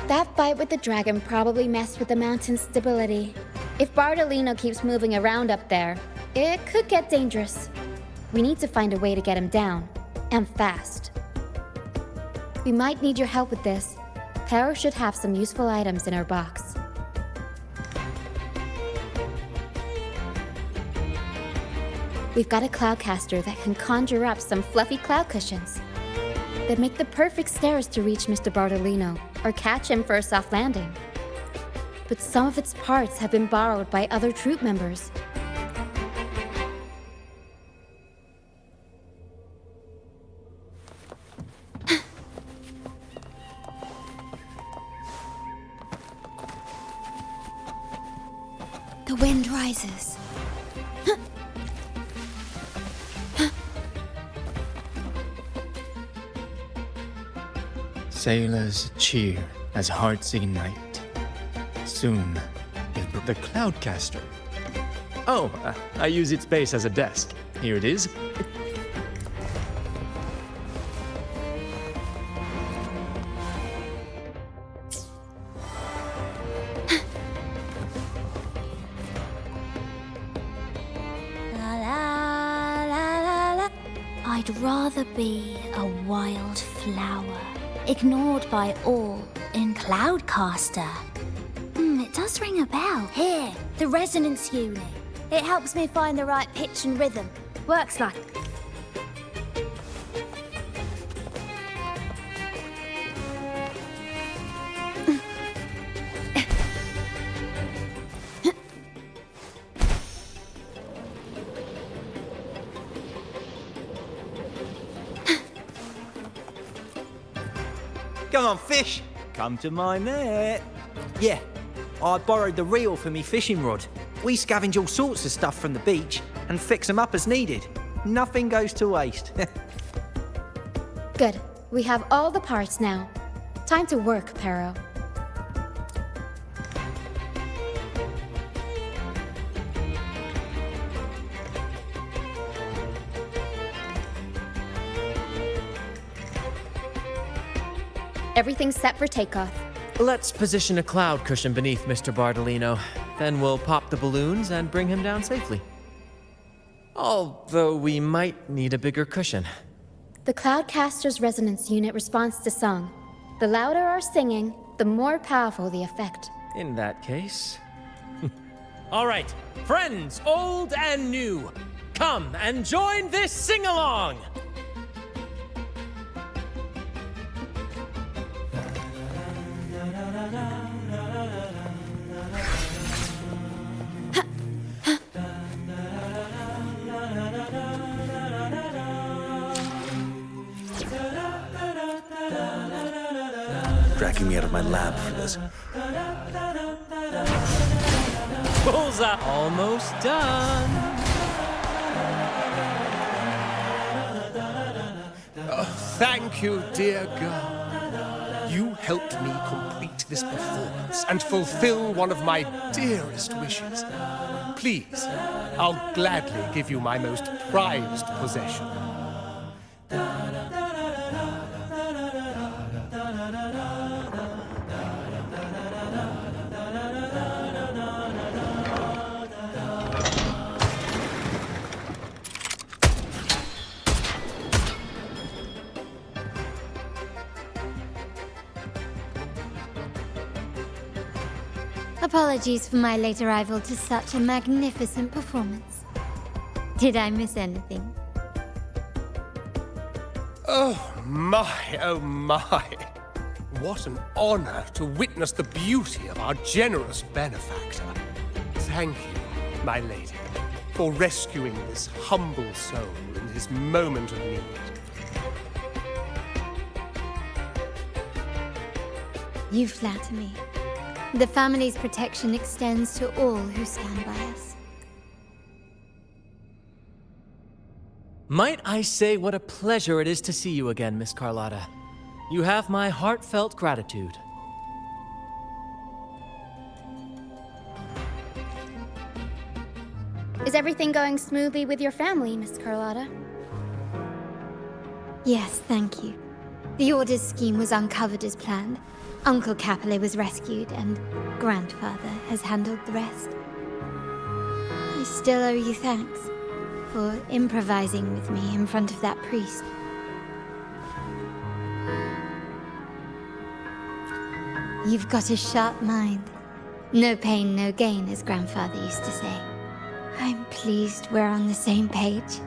That fight with the dragon probably messed with the mountain's stability. If Bardolino keeps moving around up there, it could get dangerous. We need to find a way to get him down, and fast. We might need your help with this. Pero should have some useful items in her box. We've got a cloudcaster that can conjure up some fluffy cloud cushions. They'd make the perfect stairs to reach Mr. Bardolino, or catch him for a soft landing. But some of its parts have been borrowed by other troop members. The wind rises. Sailors cheer as hearts ignite. Soon, the Cloudcaster. Oh, I use its base as a desk. Here it is. I'd rather be a wild flower, ignored by all in Cloudcaster. It does ring a bell. Here, the resonance unit. It helps me find the right pitch and rhythm. Works like... Come on, fish. Come to my net. Yeah, I borrowed the reel for me fishing rod. We scavenge all sorts of stuff from the beach and fix them up as needed. Nothing goes to waste. Good. We have all the parts now. Time to work, Pero. Everything's set for takeoff. Let's position a cloud cushion beneath Mr. Bardolino. Then we'll pop the balloons and bring him down safely. Although we might need a bigger cushion. The Cloudcaster's resonance unit responds to song. The louder our singing, the more powerful the effect. In that case... All right, friends, old and new, come and join this sing-along! Dragging me out of my lab for this. Bullseye! Almost done. Thank you, dear girl. You helped me complete this performance and fulfill one of my dearest wishes. Please, I'll gladly give you my most prized possession. Apologies for my late arrival to such a magnificent performance. Did I miss anything? Oh my, oh my. What an honor to witness the beauty of our generous benefactor. Thank you, my lady, for rescuing this humble soul in his moment of need. You flatter me. The family's protection extends to all who stand by us. Might I say what a pleasure it is to see you again, Miss Carlotta. You have my heartfelt gratitude. Is everything going smoothly with your family, Miss Carlotta? Yes, thank you. The Order's scheme was uncovered as planned. Uncle Capilet was rescued, and Grandfather has handled the rest. I still owe you thanks for improvising with me in front of that priest. You've got a sharp mind. No pain, no gain, as Grandfather used to say. I'm pleased we're on the same page.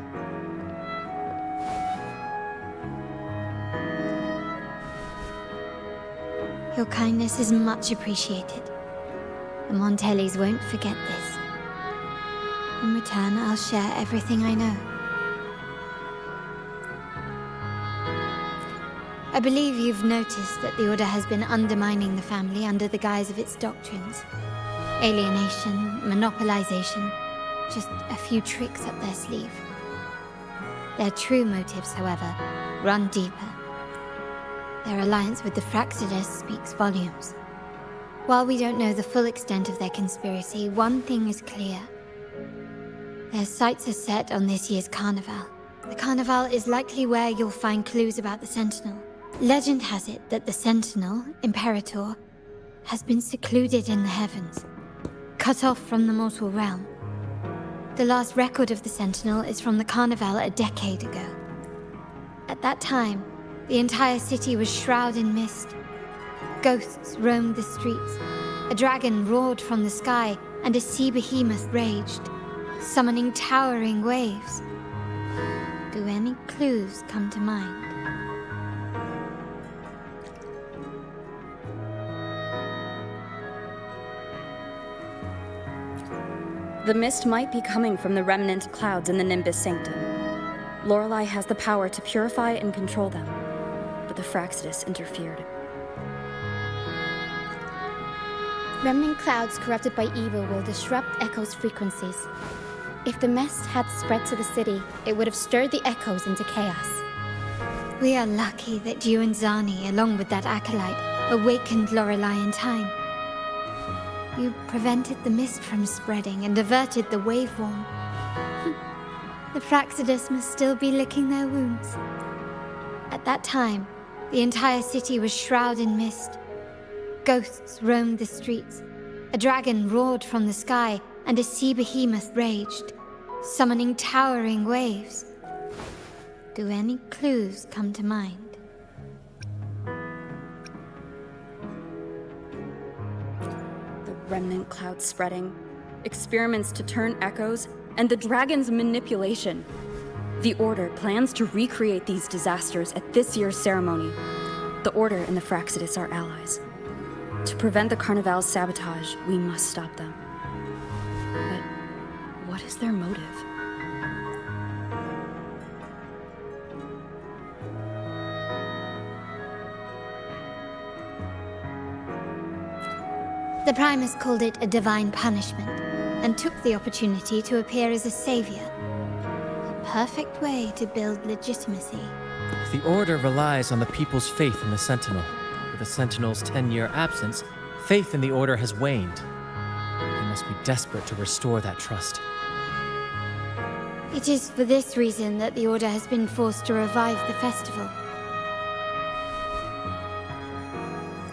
Your kindness is much appreciated. The Montellis won't forget this. In return, I'll share everything I know. I believe you've noticed that the Order has been undermining the family under the guise of its doctrines. Alienation, monopolization, just a few tricks up their sleeve. Their true motives, however, run deeper. Their alliance with the Fraxidus speaks volumes. While we don't know the full extent of their conspiracy, one thing is clear. Their sights are set on this year's carnival. The carnival is likely where you'll find clues about the Sentinel. Legend has it that the Sentinel, Imperator, has been secluded in the heavens, cut off from the mortal realm. The last record of the Sentinel is from the carnival a decade ago. At that time, the entire city was shrouded in mist. Ghosts roamed the streets. A dragon roared from the sky, and a sea behemoth raged, summoning towering waves. Do any clues come to mind? The mist might be coming from the remnant clouds in the Nimbus Sanctum. Lorelei has the power to purify and control them, but the Fraxidus interfered. Remnant clouds corrupted by evil will disrupt Echo's frequencies. If the mist had spread to the city, it would have stirred the echoes into chaos. We are lucky that you and Zani, along with that acolyte, awakened Lorelei in time. You prevented the mist from spreading and averted the waveworm. The Fraxidus must still be licking their wounds. At that time, the entire city was shrouded in mist. Ghosts roamed the streets. A dragon roared from the sky, and a sea behemoth raged, summoning towering waves. Do any clues come to mind? Remnant clouds spreading, experiments to turn echoes, and the dragon's manipulation. The Order plans to recreate these disasters at this year's ceremony. The Order and the Fraxidus are allies. To prevent the Carnival's sabotage, we must stop them. But what is their motive? The Primus called it a divine punishment, and took the opportunity to appear as a savior. A perfect way to build legitimacy. The Order relies on the people's faith in the Sentinel. With the Sentinel's 10-year absence, faith in the Order has waned. They must be desperate to restore that trust. It is for this reason that the Order has been forced to revive the festival.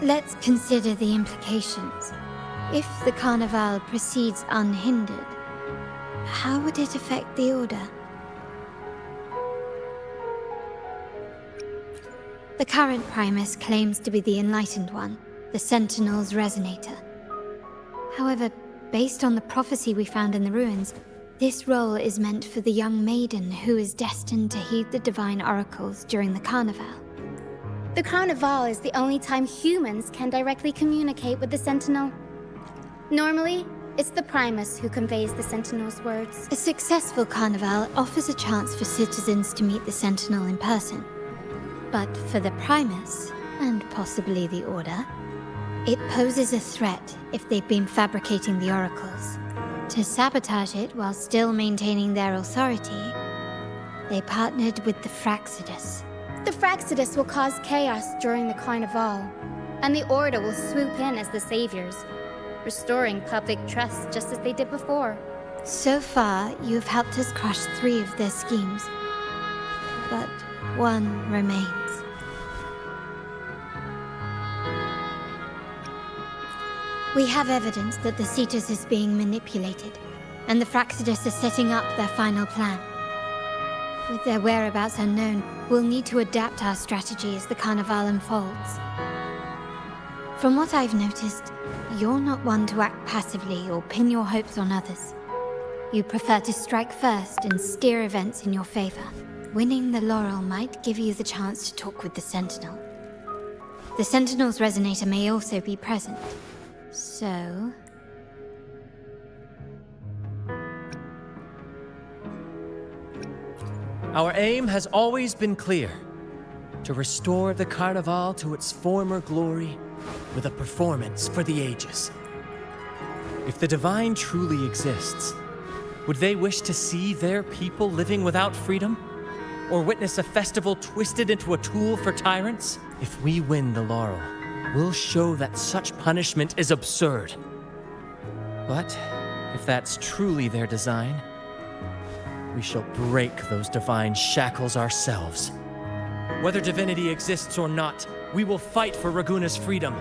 Let's consider the implications. If the Carnival proceeds unhindered, how would it affect the Order? The current Primus claims to be the Enlightened One, the Sentinel's Resonator. However, based on the prophecy we found in the ruins, this role is meant for the young maiden who is destined to heed the divine oracles during the Carnival. The Carnival is the only time humans can directly communicate with the Sentinel. Normally, it's the Primus who conveys the Sentinel's words. A successful Carnival offers a chance for citizens to meet the Sentinel in person. But for the Primus, and possibly the Order, it poses a threat if they've been fabricating the oracles. To sabotage it while still maintaining their authority, they partnered with the Fraxidus. The Fraxidus will cause chaos during the Carnival, and the Order will swoop in as the saviors, restoring public trust just as they did before. So far, you have helped us crush 3 of their schemes. But one remains. We have evidence that the Cetus is being manipulated, and the Fraxidus are setting up their final plan. With their whereabouts unknown, we'll need to adapt our strategy as the Carnival unfolds. From what I've noticed, you're not one to act passively or pin your hopes on others. You prefer to strike first and steer events in your favor. Winning the laurel might give you the chance to talk with the Sentinel. The Sentinel's Resonator may also be present. So... Our aim has always been clear: to restore the Carnival to its former glory with a performance for the ages. If the Divine truly exists, would they wish to see their people living without freedom? Or witness a festival twisted into a tool for tyrants? If we win the laurel, we'll show that such punishment is absurd. But if that's truly their design, we shall break those divine shackles ourselves. Whether divinity exists or not, we will fight for Raguna's freedom,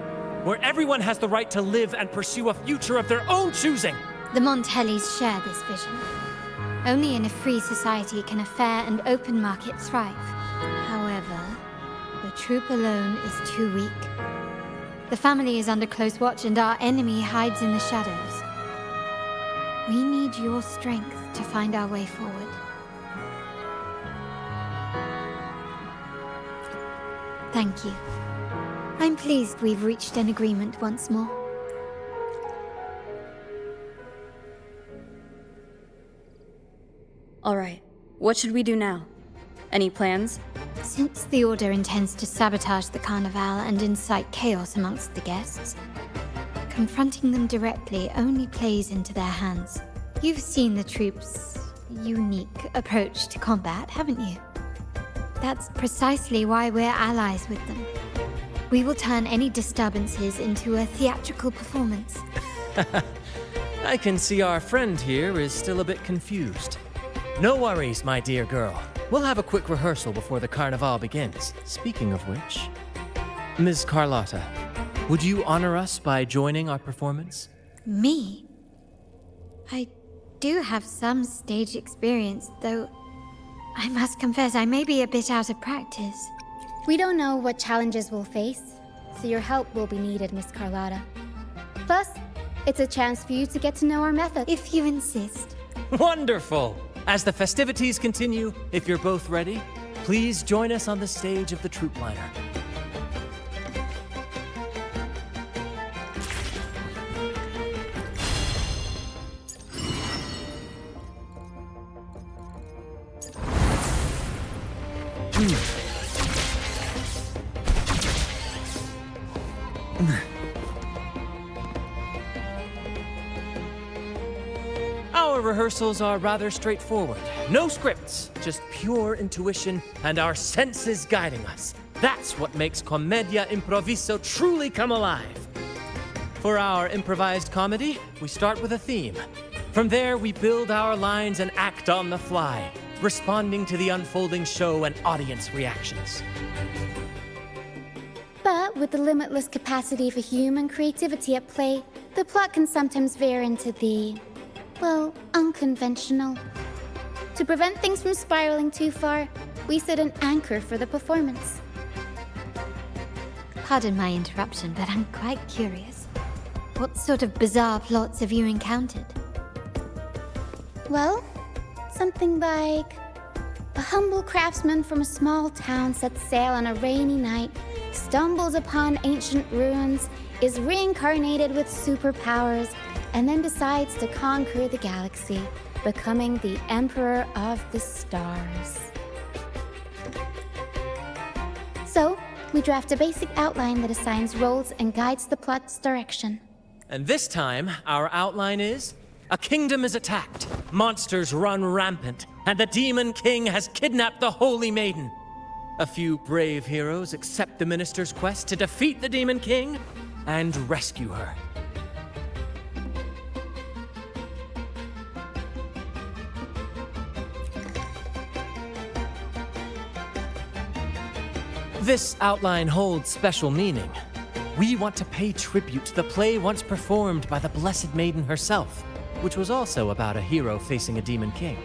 where everyone has the right to live and pursue a future of their own choosing. The Montellis share this vision. Only in a free society can a fair and open market thrive. However, the troop alone is too weak. The family is under close watch and our enemy hides in the shadows. We need your strength to find our way forward. Thank you. I'm pleased we've reached an agreement once more. All right, what should we do now? Any plans? Since the Order intends to sabotage the Carnival and incite chaos amongst the guests, confronting them directly only plays into their hands. You've seen the troops' unique approach to combat, haven't you? That's precisely why we're allies with them. We will turn any disturbances into a theatrical performance. I can see our friend here is still a bit confused. No worries, my dear girl. We'll have a quick rehearsal before the Carnival begins. Speaking of which, Ms. Carlotta, would you honor us by joining our performance? Me? I do have some stage experience, though I must confess I may be a bit out of practice. We don't know what challenges we'll face, so your help will be needed, Miss Carlotta. Plus, it's a chance for you to get to know our method. If you insist. Wonderful! As the festivities continue, if you're both ready, please join us on the stage of the troop liner. Our rehearsals are rather straightforward. No scripts, just pure intuition and our senses guiding us. That's what makes Commedia Improviso truly come alive. For our improvised comedy, we start with a theme. From there, we build our lines and act on the fly, responding to the unfolding show and audience reactions. But with the limitless capacity for human creativity at play, the plot can sometimes veer into the, well, unconventional. To prevent things from spiraling too far, we set an anchor for the performance. Pardon my interruption, but I'm quite curious. What sort of bizarre plots have you encountered? Well, something like a humble craftsman from a small town sets sail on a rainy night, stumbles upon ancient ruins, is reincarnated with superpowers, and then decides to conquer the galaxy, becoming the Emperor of the Stars. So, we draft a basic outline that assigns roles and guides the plot's direction. And this time, our outline is: a kingdom is attacked, monsters run rampant, and the Demon King has kidnapped the Holy Maiden. A few brave heroes accept the minister's quest to defeat the Demon King and rescue her. This outline holds special meaning. We want to pay tribute to the play once performed by the Blessed Maiden herself, which was also about a hero facing a Demon King.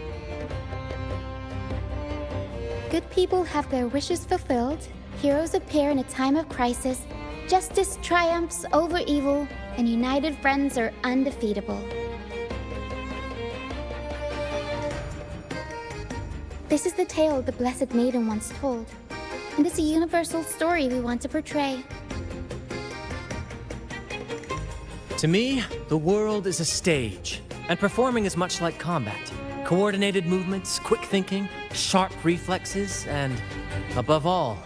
Good people have their wishes fulfilled, heroes appear in a time of crisis, justice triumphs over evil, and united friends are undefeatable. This is the tale the Blessed Maiden once told, and it's a universal story we want to portray. To me, the world is a stage, and performing is much like combat. Coordinated movements, quick thinking, sharp reflexes, and, above all,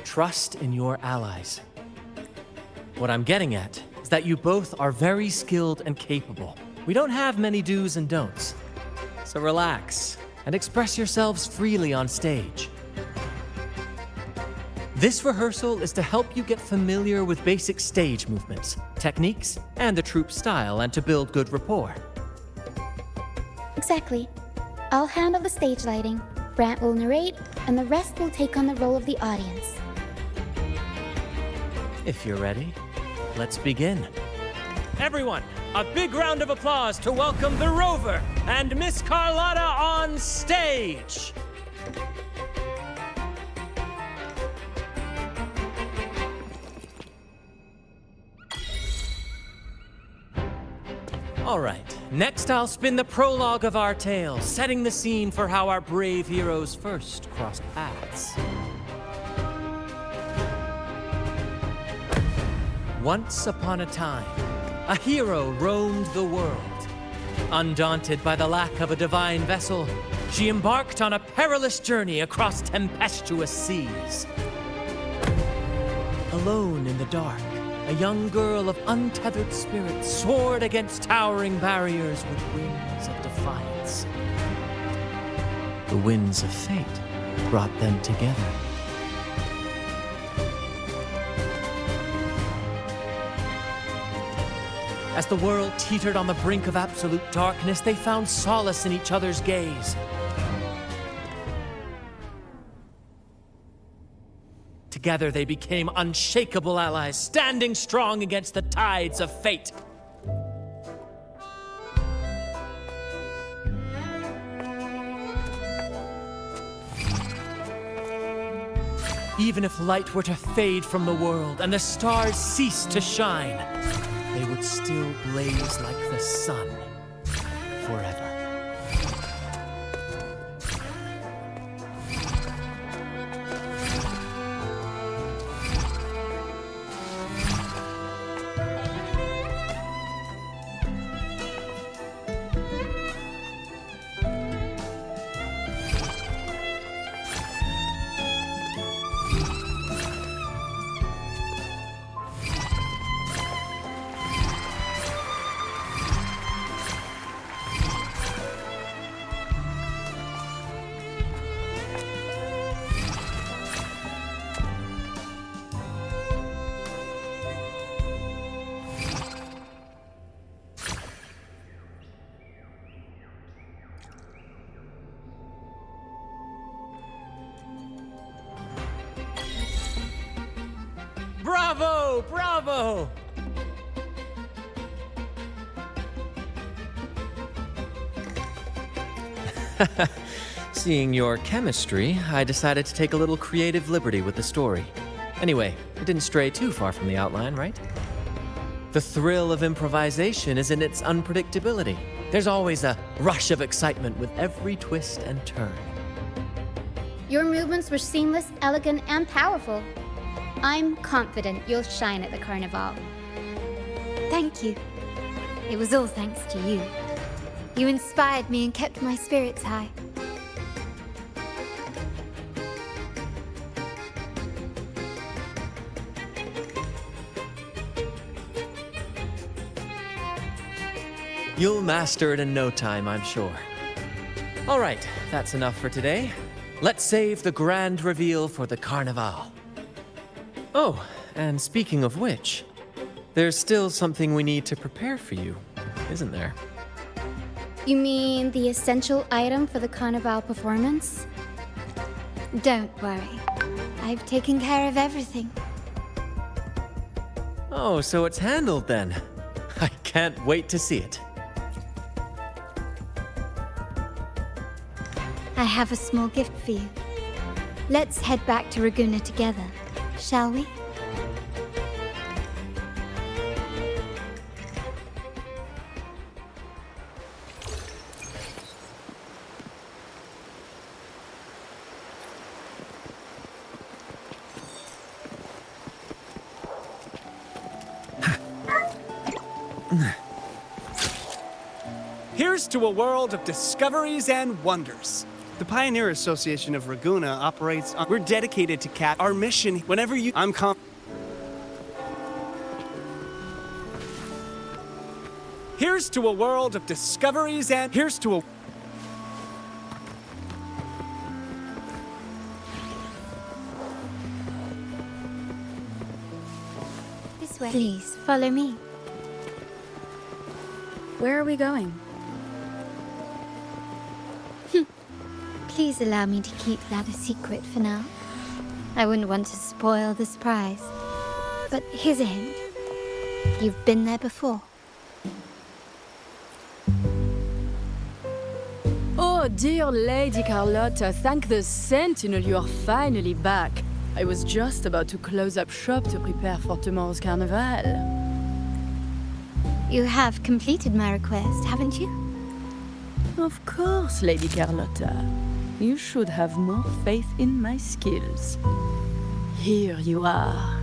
trust in your allies. What I'm getting at is that you both are very skilled and capable. We don't have many do's and don'ts. So relax and express yourselves freely on stage. This rehearsal is to help you get familiar with basic stage movements, techniques, and the troupe style, and to build good rapport. Exactly. I'll handle the stage lighting, Brant will narrate, and the rest will take on the role of the audience. If you're ready, let's begin. Everyone, a big round of applause to welcome the Rover and Miss Carlotta on stage! All right, next I'll spin the prologue of our tale, setting the scene for how our brave heroes first crossed paths. Once upon a time, a hero roamed the world. Undaunted by the lack of a divine vessel, she embarked on a perilous journey across tempestuous seas. Alone in the dark, a young girl of untethered spirit soared against towering barriers with wings of defiance. The winds of fate brought them together. As the world teetered on the brink of absolute darkness, they found solace in each other's gaze. Together they became unshakable allies, standing strong against the tides of fate. Even if light were to fade from the world and the stars cease to shine, they would still blaze like the sun forever. Bravo! Bravo! Seeing your chemistry, I decided to take a little creative liberty with the story. Anyway, it didn't stray too far from the outline, right? The thrill of improvisation is in its unpredictability. There's always a rush of excitement with every twist and turn. Your movements were seamless, elegant, and powerful. I'm confident you'll shine at the carnival. Thank you. It was all thanks to you. You inspired me and kept my spirits high. You'll master it in no time, I'm sure. All right, that's enough for today. Let's save the grand reveal for the Carnival. Oh, and speaking of which, there's still something we need to prepare for you, isn't there? You mean the essential item for the carnival performance? Don't worry. I've taken care of everything. Oh, so it's handled then. I can't wait to see it. I have a small gift for you. Let's head back to Raguna together, shall we? Here's to a world of discoveries and wonders. The Pioneer Association of Raguna operates on... We're dedicated to cat. Our mission, whenever you... Here's to a world of discoveries and... Here's to a... This way. Please, follow me. Where are we going? Please allow me to keep that a secret for now. I wouldn't want to spoil the surprise. But here's a hint. You've been there before. Oh, dear Lady Carlotta, thank the Sentinel you are finally back. I was just about to close up shop to prepare for tomorrow's carnival. You have completed my request, haven't you? Of course, Lady Carlotta. You should have more faith in my skills. Here you are.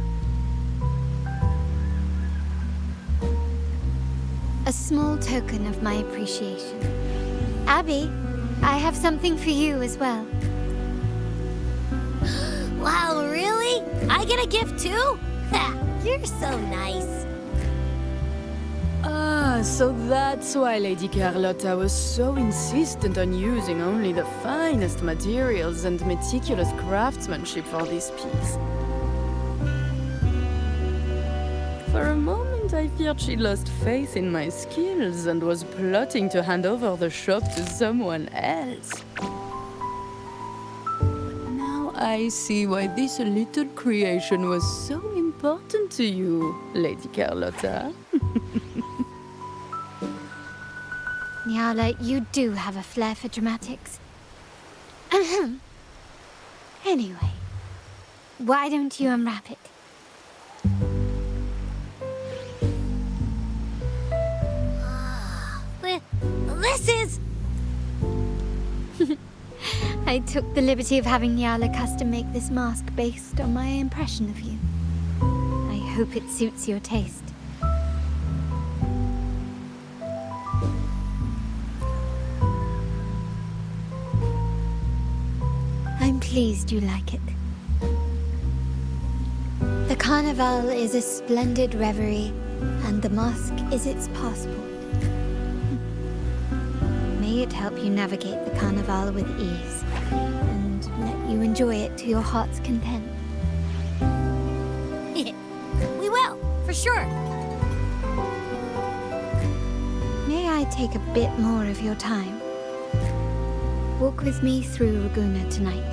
A small token of my appreciation. Abby, I have something for you as well. Wow, really? I get a gift too? You're so nice. Ah, so that's why Lady Carlotta was so insistent on using only the finest materials and meticulous craftsmanship for this piece. For a moment, I feared she lost faith in my skills and was plotting to hand over the shop to someone else. But now I see why this little creation was so important to you, Lady Carlotta. Nyala, you do have a flair for dramatics. Anyway, why don't you unwrap it? This is... I took the liberty of having Nyala custom make this mask based on my impression of you. I hope it suits your taste. I'm pleased you like it. The Carnival is a splendid reverie, and the mask is its passport. May it help you navigate the Carnival with ease, and let you enjoy it to your heart's content. We will, for sure. May I take a bit more of your time? Walk with me through Raguna tonight.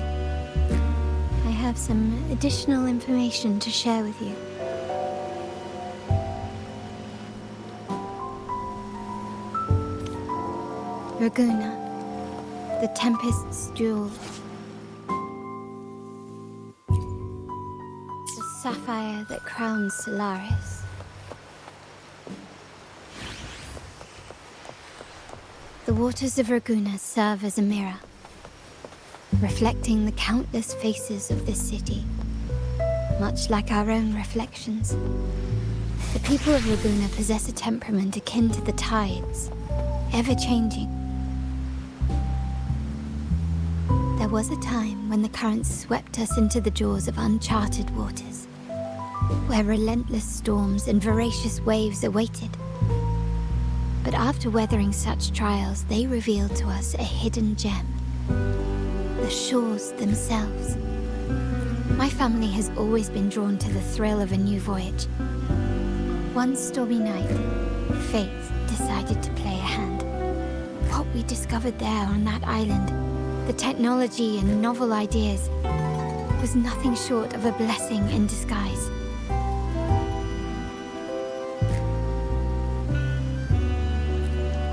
I have some additional information to share with you. Raguna, the Tempest's jewel. The sapphire that crowns Solaris. The waters of Raguna serve as a mirror, reflecting the countless faces of this city, much like our own reflections. The people of Raguna possess a temperament akin to the tides, ever-changing. There was a time when the currents swept us into the jaws of uncharted waters, where relentless storms and voracious waves awaited. But after weathering such trials, they revealed to us a hidden gem, the shores themselves. My family has always been drawn to the thrill of a new voyage. One stormy night, fate decided to play a hand. What we discovered there on that island, the technology and novel ideas, was nothing short of a blessing in disguise.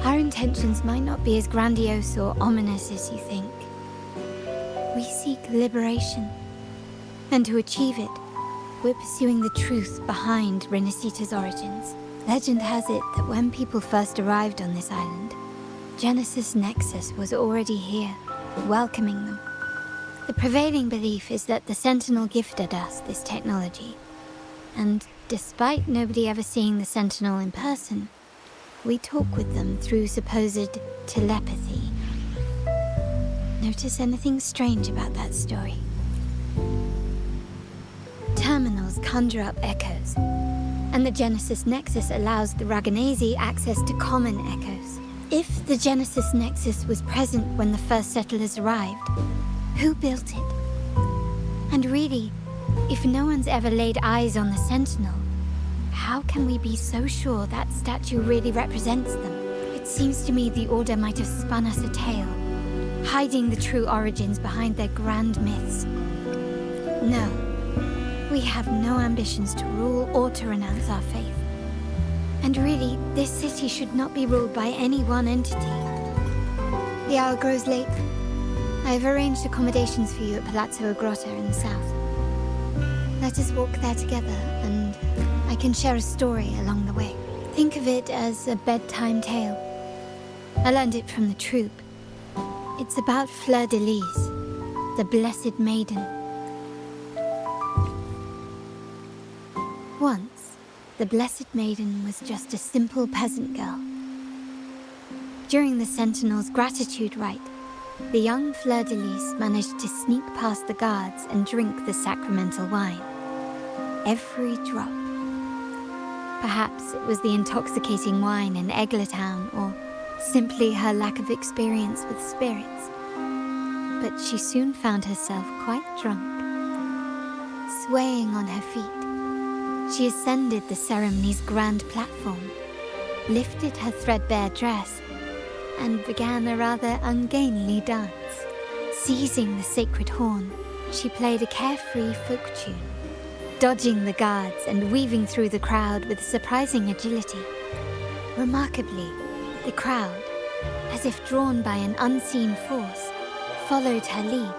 Our intentions might not be as grandiose or ominous as you think. We seek liberation, and to achieve it, we're pursuing the truth behind Renacita's origins. Legend has it that when people first arrived on this island, Genesis Nexus was already here, welcoming them. The prevailing belief is that the Sentinel gifted us this technology, and despite nobody ever seeing the Sentinel in person, we talk with them through supposed telepathy. Notice anything strange about that story? Terminals conjure up echoes, and the Genesis Nexus allows the Raganese access to common echoes. If the Genesis Nexus was present when the first settlers arrived, who built it? And really, if no one's ever laid eyes on the Sentinel, how can we be so sure that statue really represents them? It seems to me the Order might have spun us a tale, hiding the true origins behind their grand myths. No, we have no ambitions to rule or to renounce our faith. And really, this city should not be ruled by any one entity. The hour grows late. I have arranged accommodations for you at Palazzo Grotta in the south. Let us walk there together, and I can share a story along the way. Think of it as a bedtime tale. I learned it from the troupe. It's about Fleur de Lis, the Blessed Maiden. Once, the Blessed Maiden was just a simple peasant girl. During the Sentinel's gratitude rite, the young Fleur de Lis managed to sneak past the guards and drink the sacramental wine. Every drop. Perhaps it was the intoxicating wine in Eglatown, or simply her lack of experience with spirits. But she soon found herself quite drunk. Swaying on her feet, she ascended the ceremony's grand platform, lifted her threadbare dress, and began a rather ungainly dance. Seizing the sacred horn, she played a carefree folk tune, dodging the guards and weaving through the crowd with surprising agility. Remarkably, the crowd, as if drawn by an unseen force, followed her lead,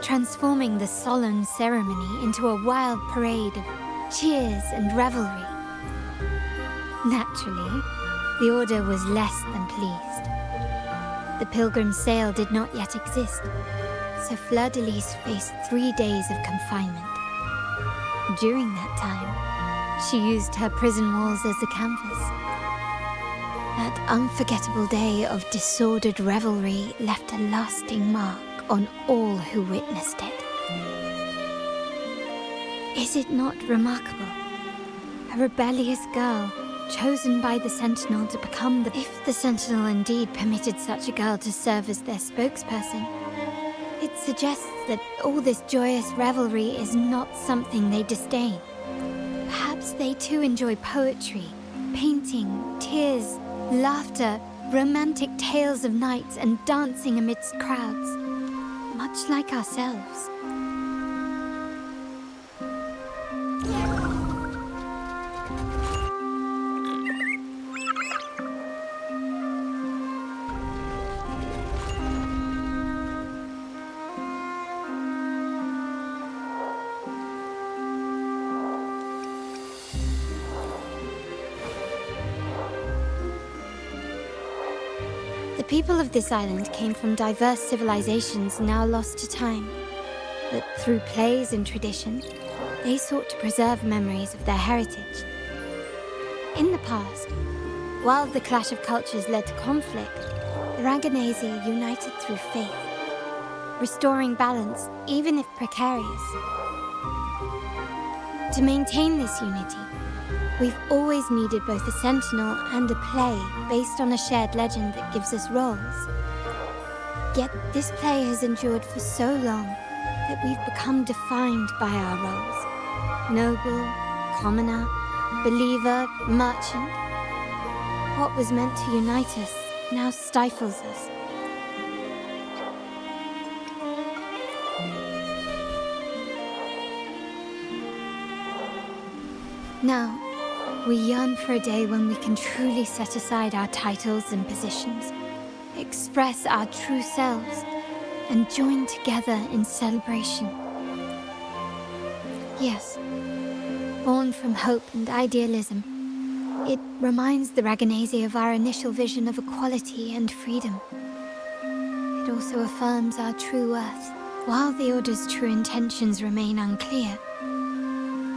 transforming the solemn ceremony into a wild parade of cheers and revelry. Naturally, the Order was less than pleased. The pilgrim's sale did not yet exist, so Fleur de Lis faced 3 days of confinement. During that time, she used her prison walls as a canvas. That unforgettable day of disordered revelry left a lasting mark on all who witnessed it. Is it not remarkable? A rebellious girl, chosen by the Sentinel to become the... If the Sentinel indeed permitted such a girl to serve as their spokesperson, it suggests that all this joyous revelry is not something they disdain. Perhaps they too enjoy poetry, painting, tears, laughter, romantic tales of nights, and dancing amidst crowds, much like ourselves. The people of this island came from diverse civilizations now lost to time. But through plays and tradition, they sought to preserve memories of their heritage. In the past, while the clash of cultures led to conflict, the Raganazi united through faith, restoring balance even if precarious. To maintain this unity, we've always needed both a sentinel and a play based on a shared legend that gives us roles. Yet this play has endured for so long that we've become defined by our roles. Noble, commoner, believer, merchant. What was meant to unite us now stifles us. Now, we yearn for a day when we can truly set aside our titles and positions, express our true selves, and join together in celebration. Yes, born from hope and idealism, it reminds the Raganazi of our initial vision of equality and freedom. It also affirms our true worth. While the Order's true intentions remain unclear,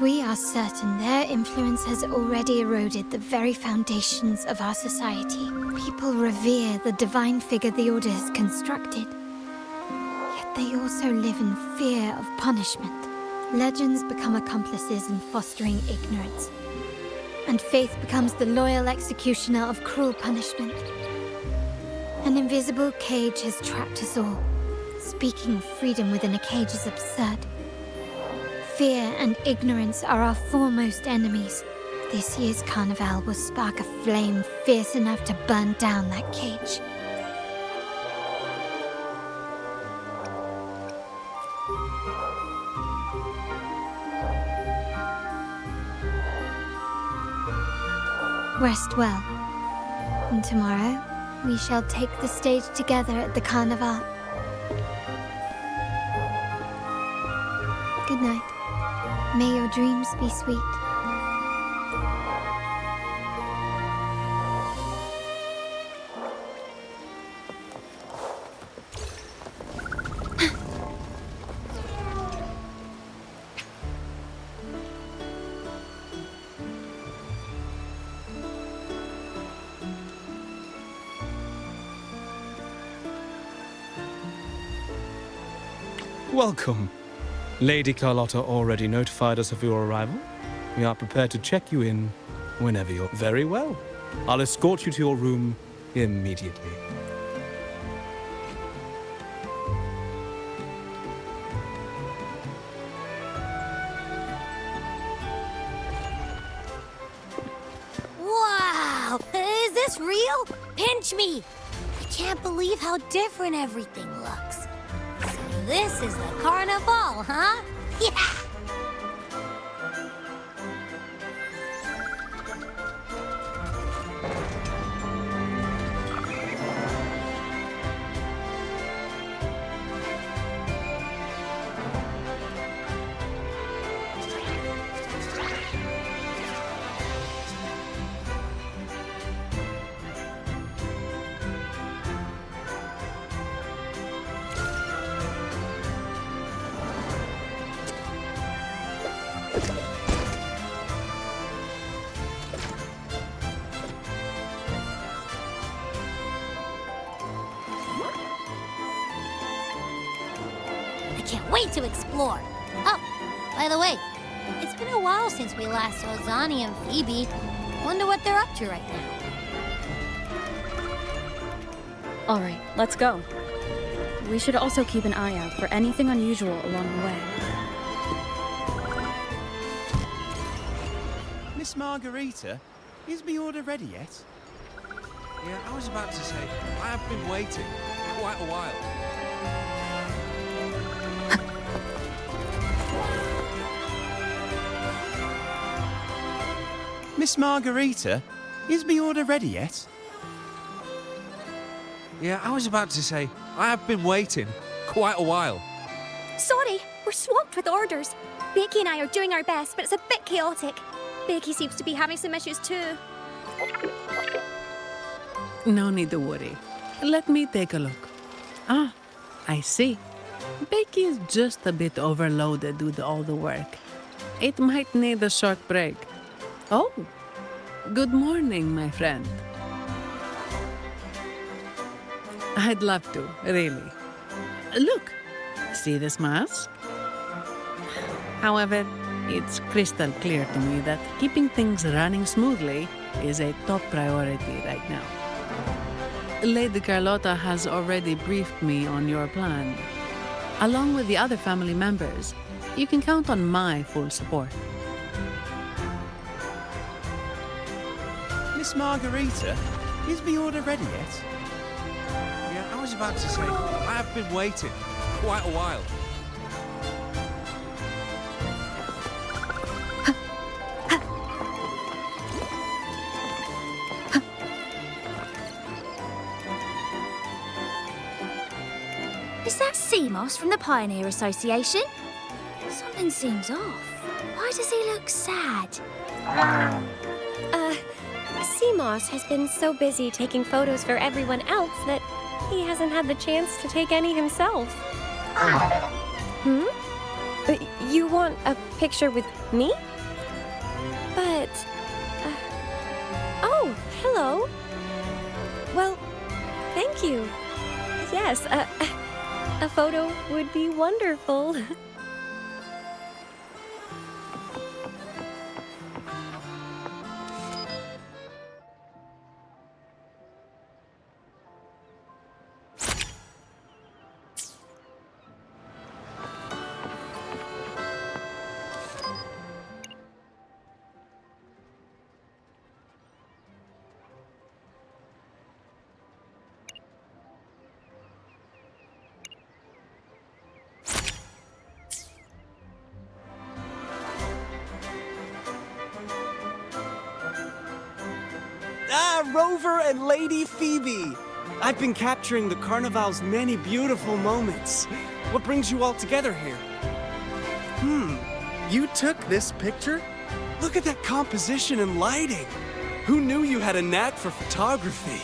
we are certain their influence has already eroded the very foundations of our society. People revere the divine figure the Order has constructed, yet they also live in fear of punishment. Legends become accomplices in fostering ignorance, and faith becomes the loyal executioner of cruel punishment. An invisible cage has trapped us all. Speaking of freedom within a cage is absurd. Fear and ignorance are our foremost enemies. This year's carnival will spark a flame fierce enough to burn down that cage. Rest well. And tomorrow, we shall take the stage together at the carnival. Good night. May your dreams be sweet. Welcome. Lady Carlotta already notified us of your arrival. We are prepared to check you in whenever you're very well. I'll escort you to your room immediately. Wow! Is this real? Pinch me! I can't believe how different everything looks. So this is the carnival, huh? Yeah! I can't wait to explore. Oh, by the way, it's been a while since we last saw Zani and Phoebe. Wonder what they're up to right now. All right, let's go. We should also keep an eye out for anything unusual along the way. Miss Margarita, is my order ready yet? Yeah, I was about to say, I have been waiting quite a while. Miss Margarita, is my order ready yet? Yeah, I was about to say, I have been waiting quite a while. Sorry, we're swamped with orders. Becky and I are doing our best, but it's a bit chaotic. Becky seems to be having some issues too. No need to worry. Let me take a look. Ah, I see. Becky is just a bit overloaded with all the work. It might need a short break. Oh, good morning, my friend. I'd love to, really. Look, see this mask? However, it's crystal clear to me that keeping things running smoothly is a top priority right now. Lady Carlotta has already briefed me on your plan. Along with the other family members, you can count on my full support. Miss Margarita, is the order ready yet? Yeah, I was about to say, I have been waiting quite a while. Is that Seamoss from the Pioneer Association? Something seems off. Why does he look sad? Seamoss has been so busy taking photos for everyone else that he hasn't had the chance to take any himself. You want a picture with me? But... oh, hello. Well, thank you. Yes, a photo would be wonderful. Rover and Lady Phoebe! I've been capturing the Carnival's many beautiful moments. What brings you all together here? You took this picture? Look at that composition and lighting. Who knew you had a knack for photography?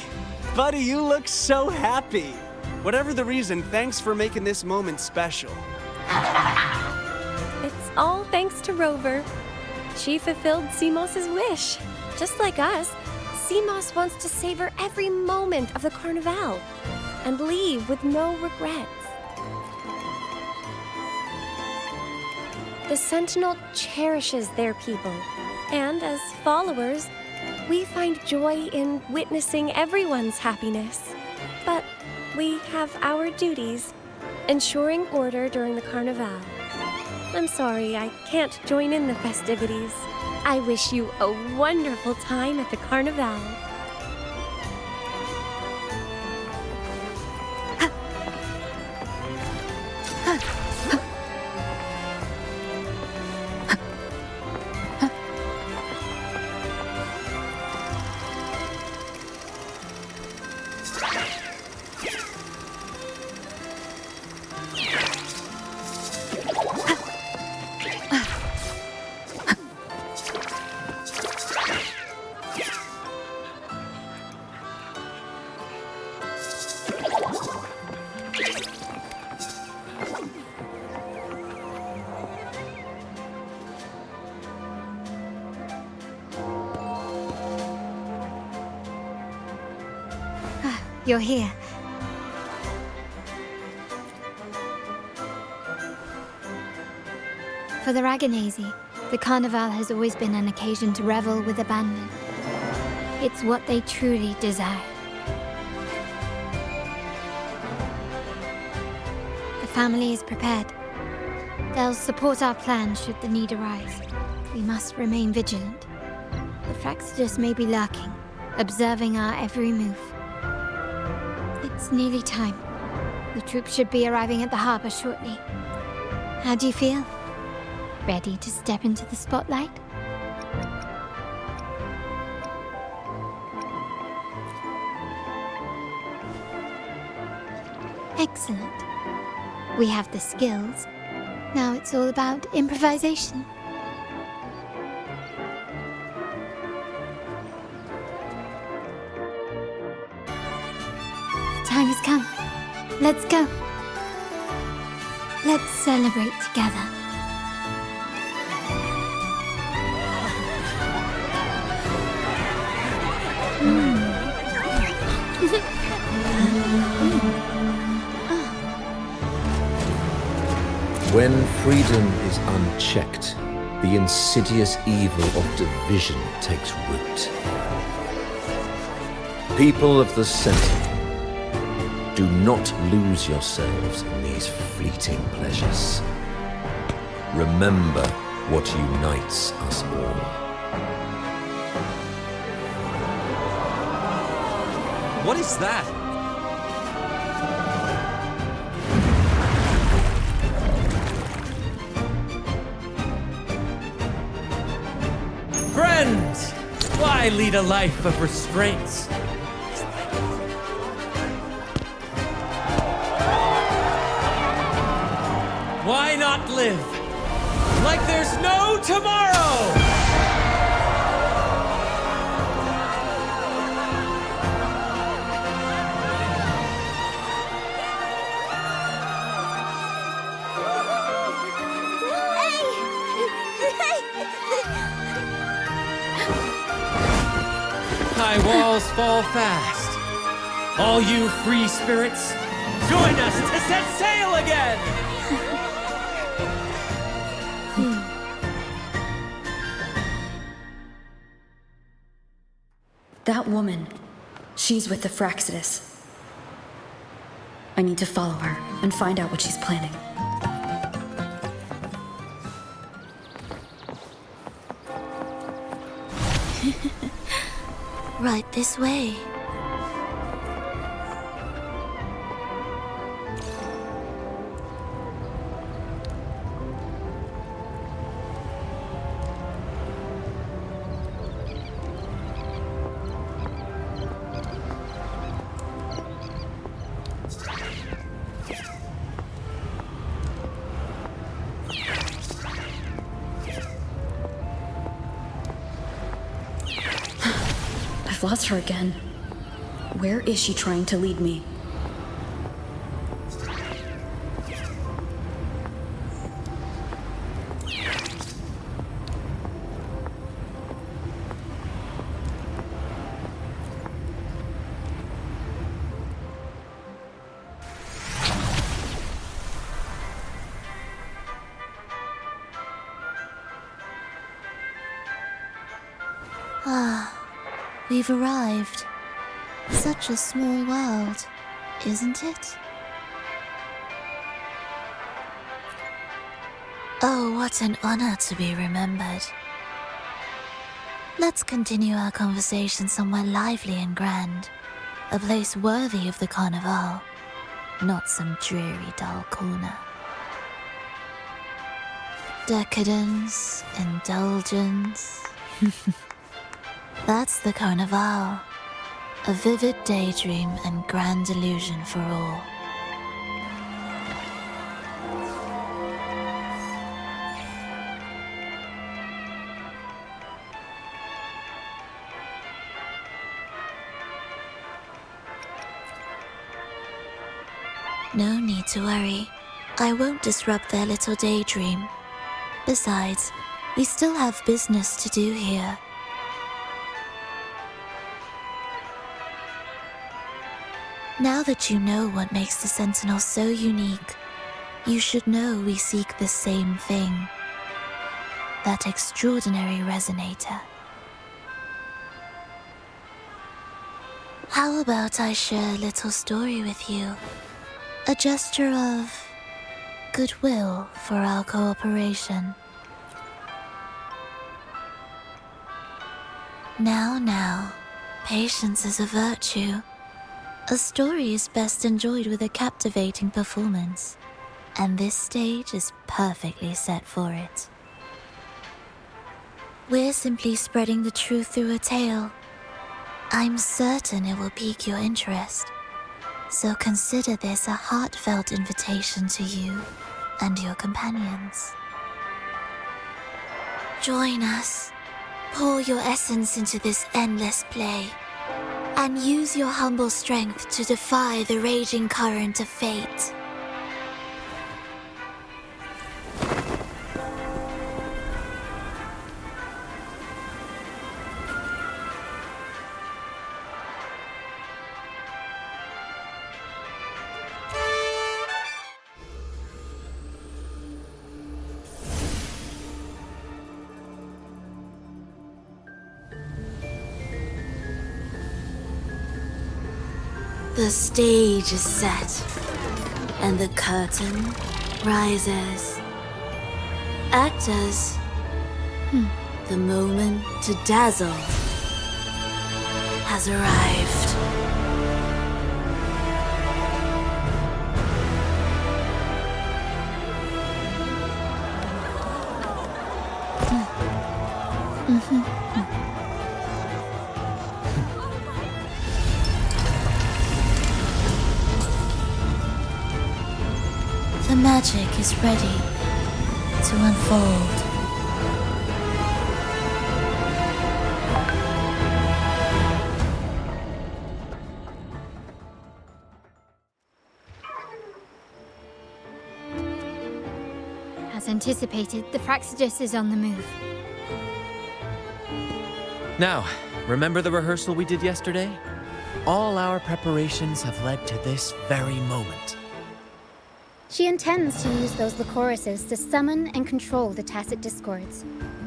Buddy, you look so happy. Whatever the reason, thanks for making this moment special. It's all thanks to Rover. She fulfilled Seamoss's wish. Just like us, Seamoss wants to savor every moment of the Carnival and leave with no regrets. The Sentinel cherishes their people, and as followers, we find joy in witnessing everyone's happiness. But we have our duties, ensuring order during the Carnival. I'm sorry I can't join in the festivities. I wish you a wonderful time at the Carnival. You're here. For the Raganese, the Carnival has always been an occasion to revel with abandon. It's what they truly desire. The family is prepared. They'll support our plan should the need arise. We must remain vigilant. The Fraxidus may be lurking, observing our every move. It's nearly time. The troops should be arriving at the harbor shortly. How do you feel? Ready to step into the spotlight? Excellent. We have the skills. Now it's all about improvisation. time has come. Let's go. Let's celebrate together. When freedom is unchecked, the insidious evil of division takes root. People of the Sentinel, do not lose yourselves in these fleeting pleasures. Remember what unites us all. What is that? Friends! Why lead a life of restraints? Why not live like there's no tomorrow? High walls fall fast. All you free spirits, join us to set sail again! That woman, she's with the Fraxidus. I need to follow her and find out what she's planning. Right this way. I've lost her again. Where is she trying to lead me? Ah, we've arrived. Such a small world, isn't it? Oh, what an honor to be remembered. Let's continue our conversation somewhere lively and grand. A place worthy of the Carnival, not some dreary, dull corner. Decadence, indulgence. That's the Carnival. A vivid daydream and grand illusion for all. No need to worry. I won't disrupt their little daydream. Besides, we still have business to do here. Now that you know what makes the Sentinel so unique, you should know we seek the same thing. That extraordinary resonator. How about I share a little story with you? A gesture of goodwill for our cooperation. Now, patience is a virtue. A story is best enjoyed with a captivating performance, and this stage is perfectly set for it. We're simply spreading the truth through a tale. I'm certain it will pique your interest, so consider this a heartfelt invitation to you and your companions. Join us. Pour your essence into this endless play. and use your humble strength to defy the raging current of fate. The stage is set, and the curtain rises. Actors, the moment to dazzle has arrived. The magic is ready to unfold. As anticipated, the Praxidus is on the move. Now, remember the rehearsal we did yesterday? All our preparations have led to this very moment. She intends to use those Lycoruses to summon and control the Tacit Discords.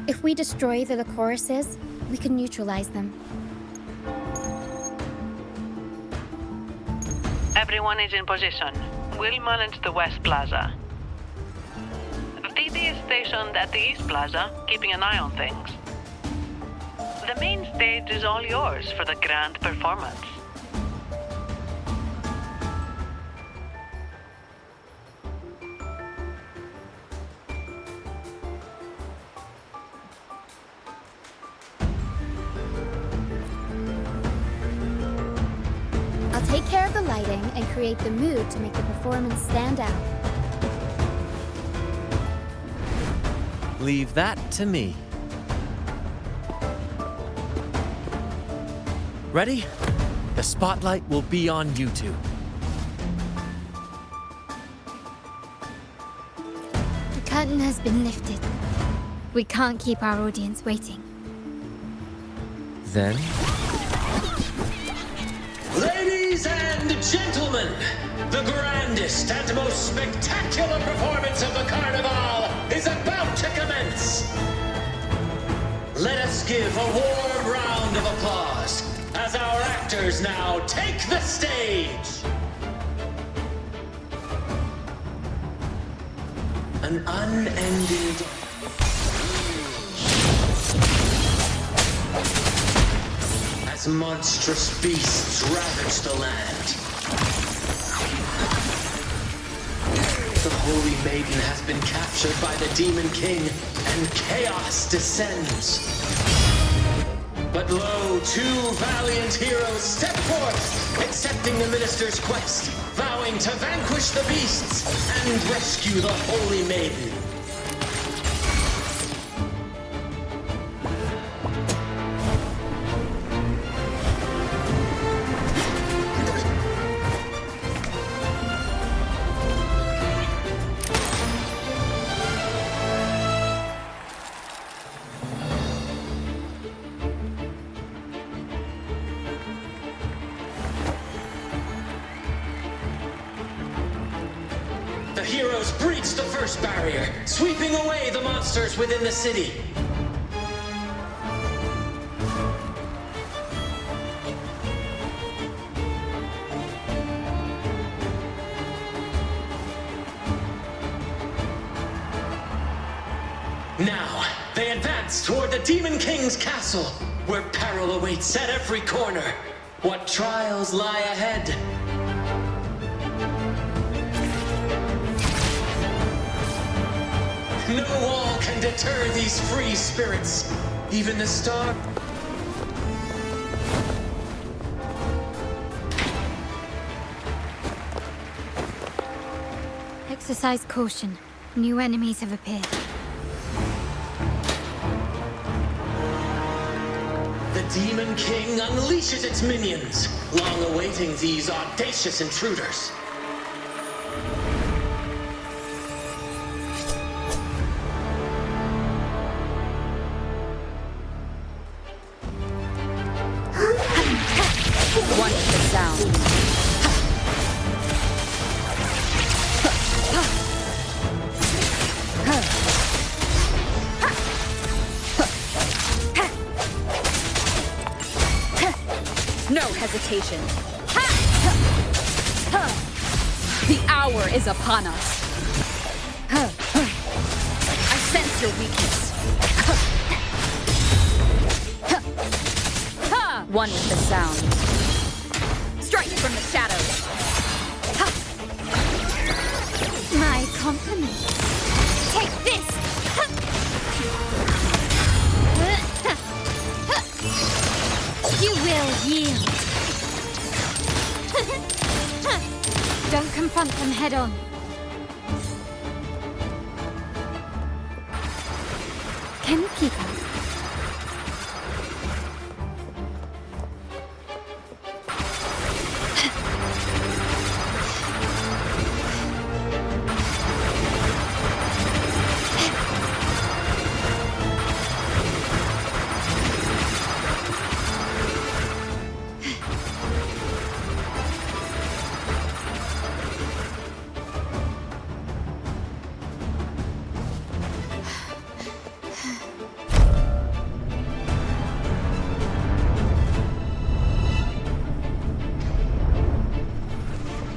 If we destroy the Lycoruses, we can neutralize them. Everyone is in position. We'll manage the West Plaza. VD is stationed at the East Plaza, keeping an eye on things. The main stage is all yours for the grand performance. I'll take care of the lighting and create the mood to make the performance stand out. Leave that to me. Ready? The spotlight will be on you two. The curtain has been lifted. We can't keep our audience waiting. Then, Ladies and gentlemen, the grandest and most spectacular performance of the Carnival is about to commence. Let us give a warm round of applause as our actors now take the stage. An unending as monstrous beasts ravage the land. The Holy Maiden has been captured by the Demon King, and chaos descends. But lo, two valiant heroes step forth, accepting the Minister's quest, vowing to vanquish the beasts and rescue the Holy Maiden. The heroes breach the first barrier, sweeping away the monsters within the city. Now, they advance toward the Demon King's castle, where peril awaits at every corner. What trials lie ahead? No wall can deter these free spirits. Even the star... Exercise caution. New enemies have appeared. The Demon King unleashes its minions, long awaiting these audacious intruders. One with the sound. No hesitation. The hour is upon us. I sense your weakness. One with the sound. Strike from the shadows. My compliments. Take this! You will yield. Don't confront them head on. Can you keep up?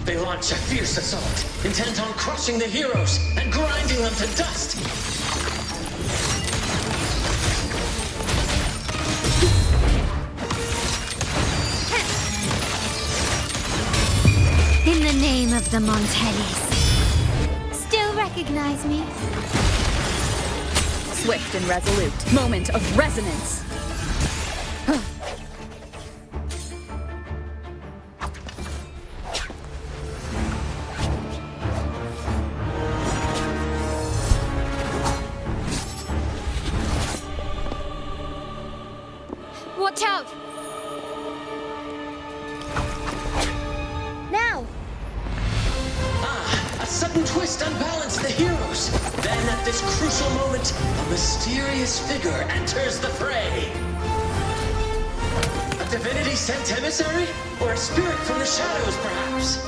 They launch a fierce assault, intent on crushing the heroes and grinding them to dust. In the name of the Montellis. Still recognize me? Swift and resolute. Moment of resonance. Watch out! Now! A sudden twist unbalanced the heroes. Then at this crucial moment, a mysterious figure enters the fray. A divinity sent emissary? Or a spirit from the shadows, perhaps?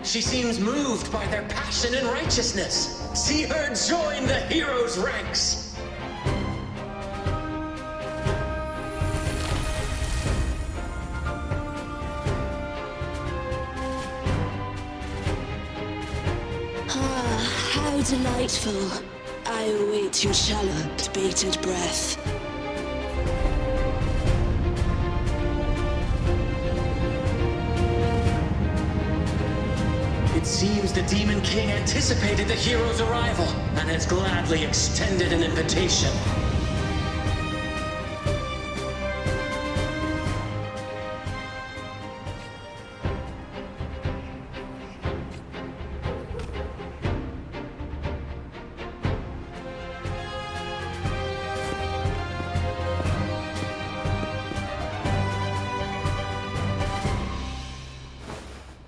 She seems moved by their passion and righteousness. See her join the heroes' ranks. Ah, how delightful. I await your shallow, bated breath. It seems the Demon King anticipated the hero's arrival and has gladly extended an invitation.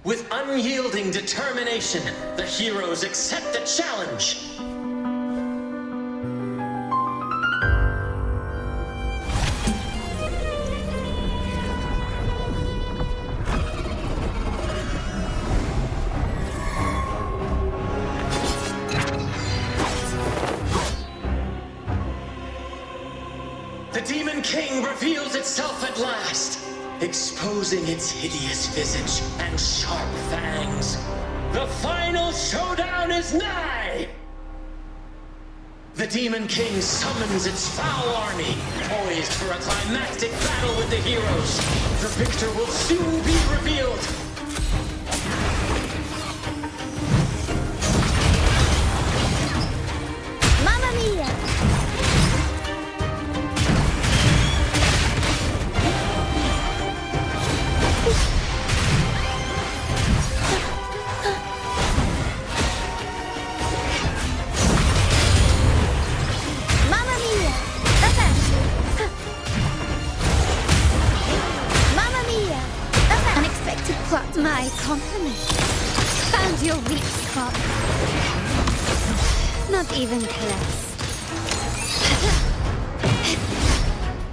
With unyielding determination, the heroes accept the challenge. The Demon King reveals itself at last, exposing its hideous visage and sharp fangs. The final showdown is nigh! The Demon King summons its foul army, poised for a climactic battle with the heroes. The victor will soon be revealed. Mamma mia! even close.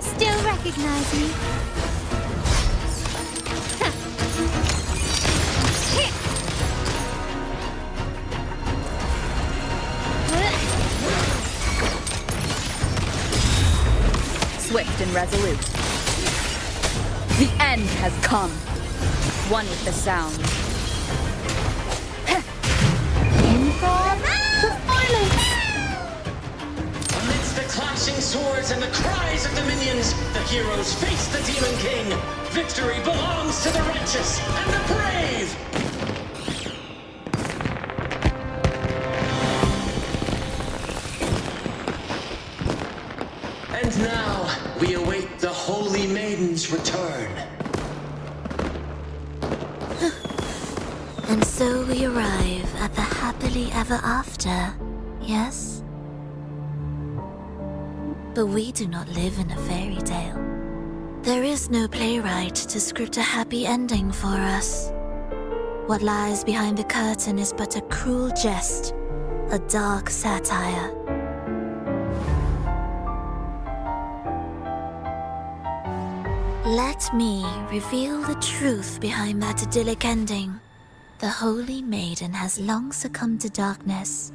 Still recognize me? Swift and resolute. The end has come. One with the sound. Amidst the clashing swords and the cries of the minions, the heroes face the Demon King. Victory belongs to the righteous and the brave! And now, we await the Holy Maiden's return. And so we arrive at the happily ever after, yes? But we do not live in a fairy tale. There is no playwright to script a happy ending for us. What lies behind the curtain is but a cruel jest, a dark satire. Let me reveal the truth behind that idyllic ending. The Holy Maiden has long succumbed to darkness,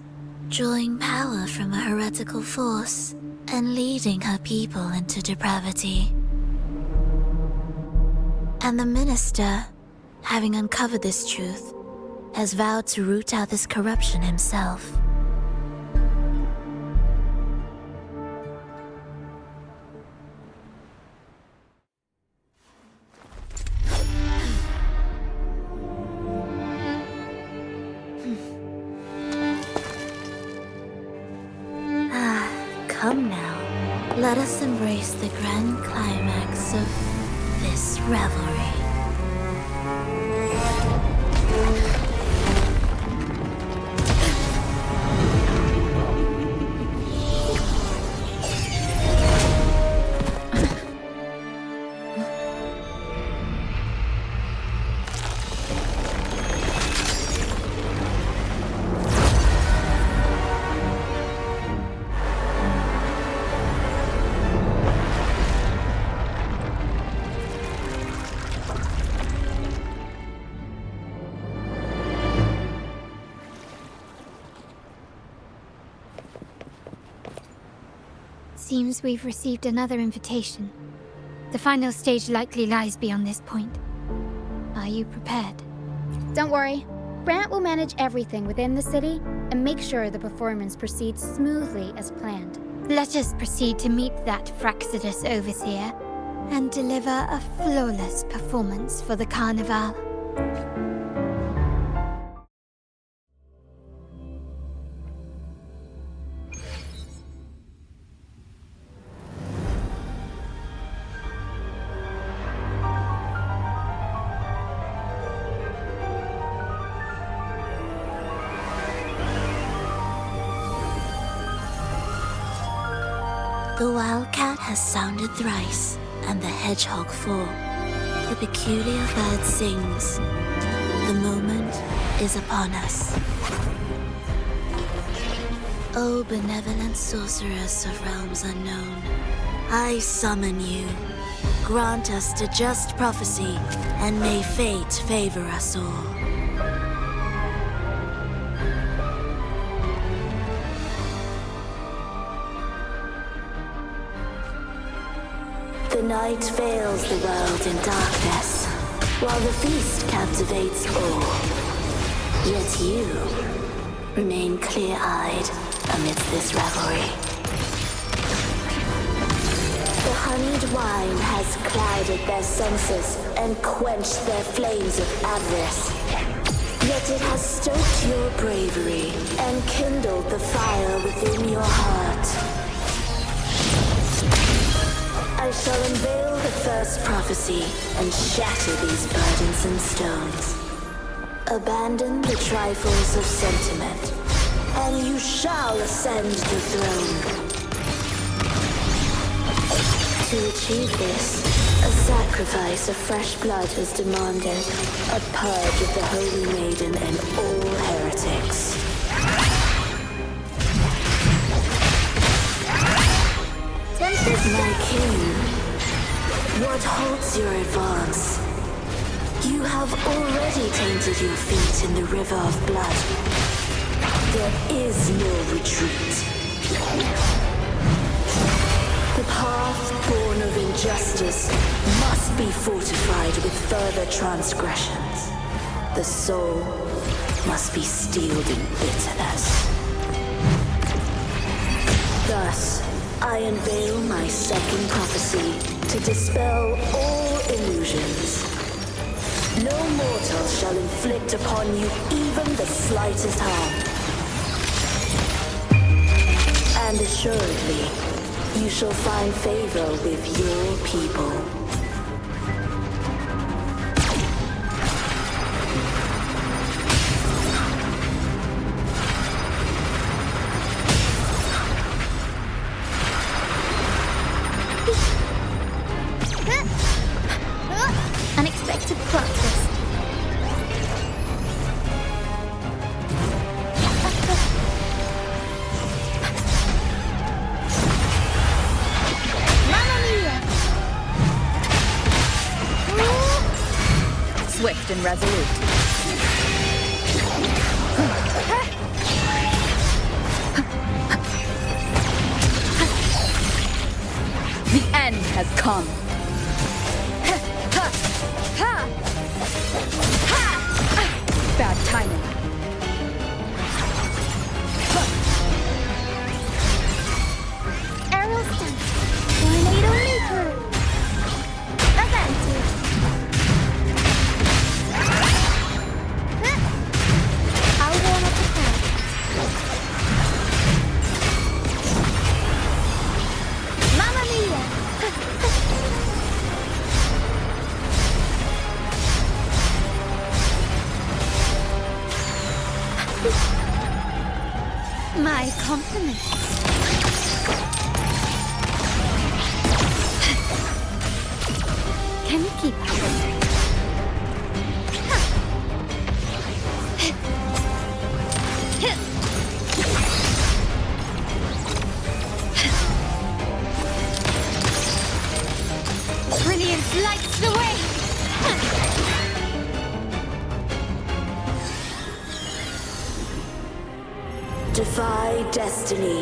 drawing power from a heretical force and leading her people into depravity. And the minister, having uncovered this truth, has vowed to root out this corruption himself. Come now, let us embrace the grand climax of this revelry. Seems we've received another invitation. The final stage likely lies beyond this point. Are you prepared? Don't worry. Brant will manage everything within the city and make sure the performance proceeds smoothly as planned. Let us proceed to meet that Fraxidus overseer and deliver a flawless performance for the carnival. The wildcat has sounded thrice, and the hedgehog four. The peculiar bird sings. The moment is upon us. O benevolent sorceress of realms unknown, I summon you. Grant us the just prophecy, and may fate favor us all. The night veils the world in darkness, while the feast captivates all. Yet you remain clear-eyed amidst this revelry. The honeyed wine has clouded their senses and quenched their flames of avarice. Yet it has stoked your bravery and kindled the fire within your heart. I shall unveil the first prophecy and shatter these burdensome stones. Abandon the trifles of sentiment, and you shall ascend the throne. To achieve this, a sacrifice of fresh blood is demanded, a purge of the Holy Maiden and all heretics. What halts your advance? You have already tainted your feet in the river of blood. There is no retreat. The path born of injustice must be fortified with further transgressions. The soul must be steeled in bitterness. Thus, I unveil my second prophecy to dispel all illusions. No mortal shall inflict upon you even the slightest harm. And assuredly, you shall find favor with your people. Unexpected plot twist. Mamma mia! Swift and resolute. The end has come. Bad timing. Aerial stunt. Tornado leaper. Avanti. I'll warm up the crowd. Mamma mia! My compliments. Can you keep up? Brilliance lights the way! Defy destiny,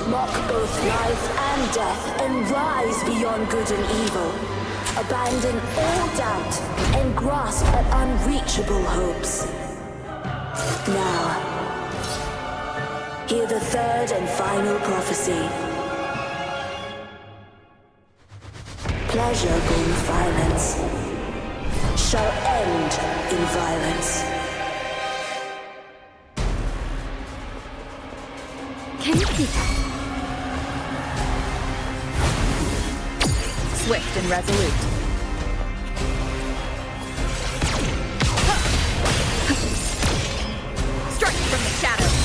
mock both life and death, and rise beyond good and evil. Abandon all doubt and grasp at unreachable hopes. Now, hear the third and final prophecy. Pleasure born of violence shall end in violence. Can you keep up? Swift and resolute. Strike from the shadows.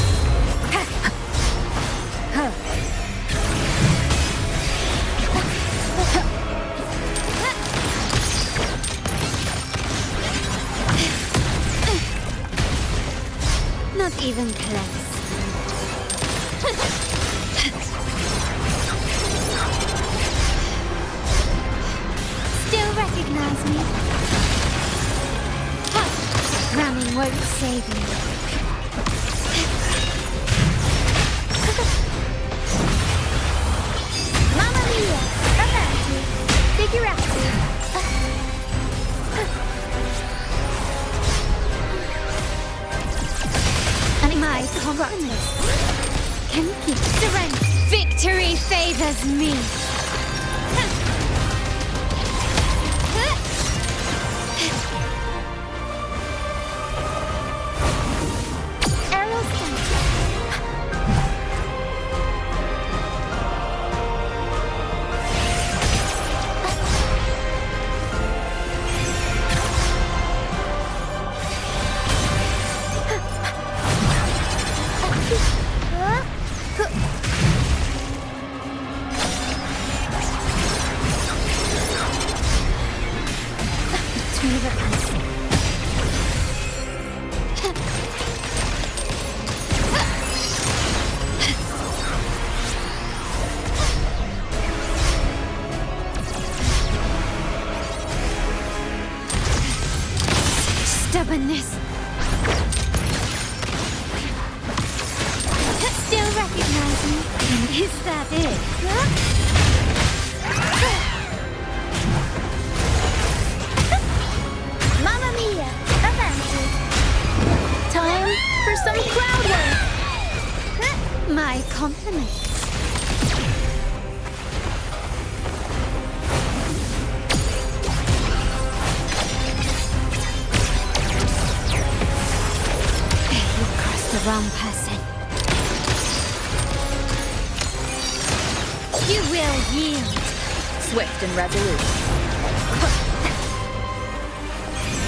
Not even close. Still recognize me? Running won't save me. Mamma mia! Avanti! Figurati! And my compliments. Can you keep surrender? Victory favors me. Aerial stunt. Is that it? Mamma mia! Avanti! Time for some cloud work! My compliments. You've crossed the wrong person. You will yield. Swift and resolute.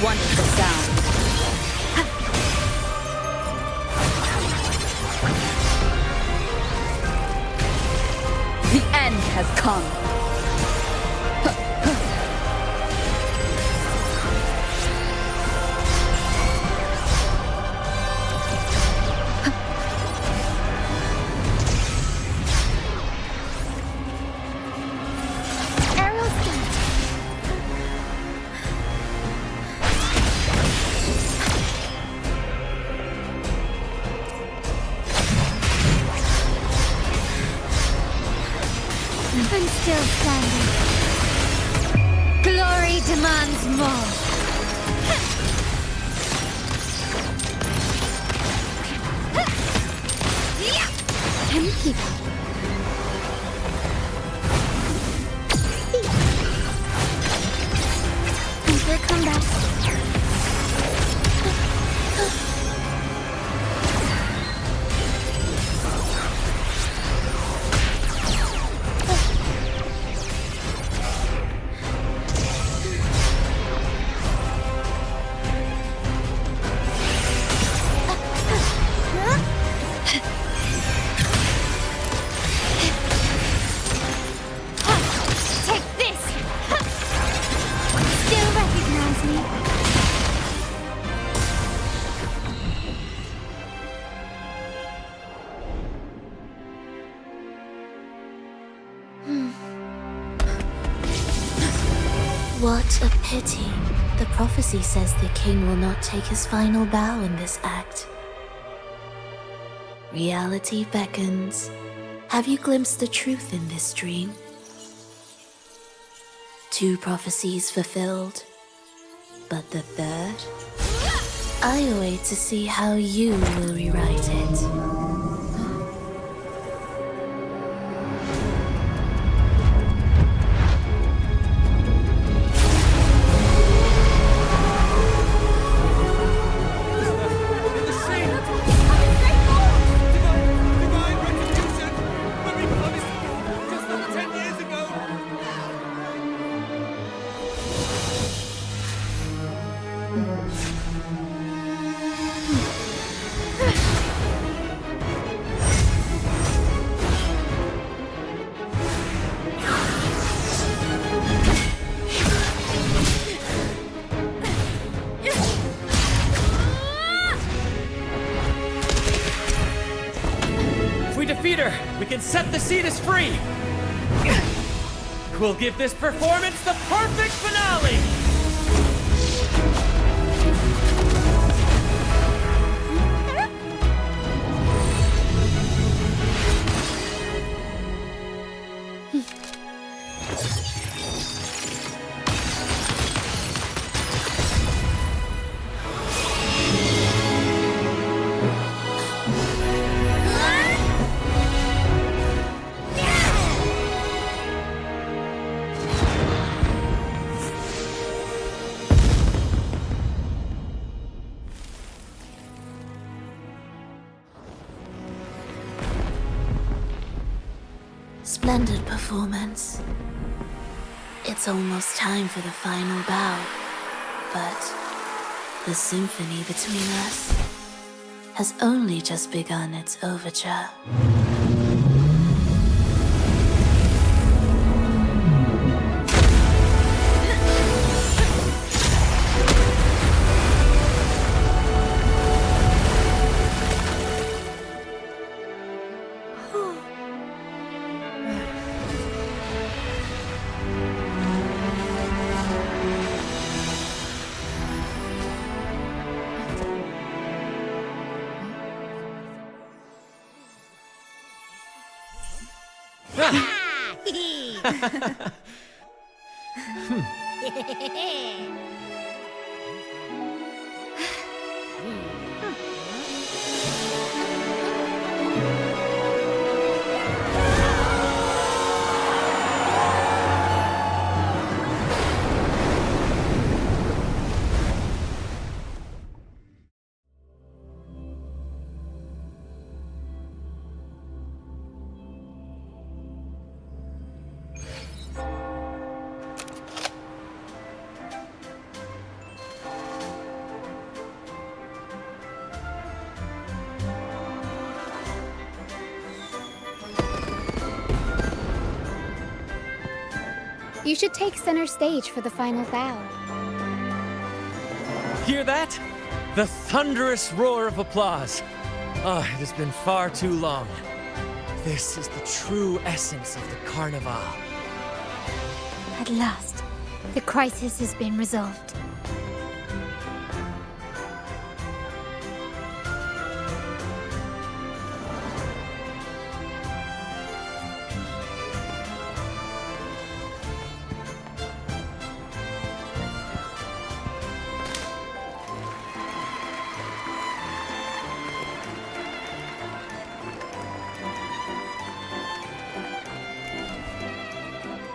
Wonderful sound. The end has come. I'm still standing. Glory demands more. Can you keep up? Thanks for a comeback. Take this! Still recognize me? What a pity. The prophecy says the king will not take his final bow in this act. Reality beckons. Have you glimpsed the truth in this dream? 2 prophecies fulfilled, but the third? I await to see how you will rewrite it. If we defeat her, we can set the Cetus free! We'll give this performance the perfect finale! Splendid performance. It's almost time for the final bow, but the symphony between us has only just begun its overture. You should take center stage for the final bow. Hear that? The thunderous roar of applause. Ah, it has been far too long. This is the true essence of the Carnival. At last, the crisis has been resolved.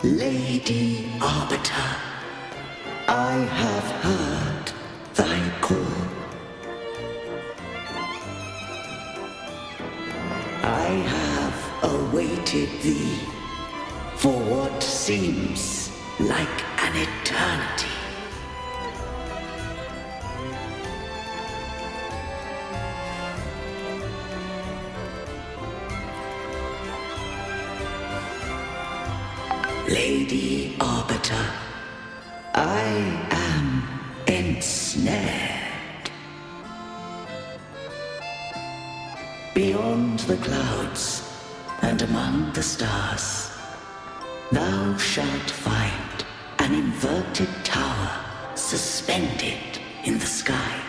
Lady Arbiter, I have heard thy call. I have awaited thee for what seems like an eternity. Lady Arbiter, I am ensnared. Beyond the clouds and among the stars, thou shalt find an inverted tower suspended in the sky.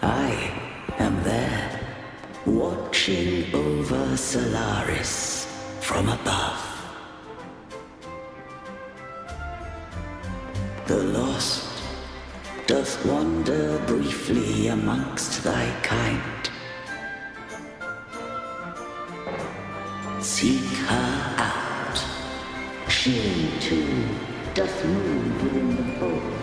I am there, watching over Solaris from above. The lost doth wander briefly amongst thy kind. Seek her out. She too doth move within the fold.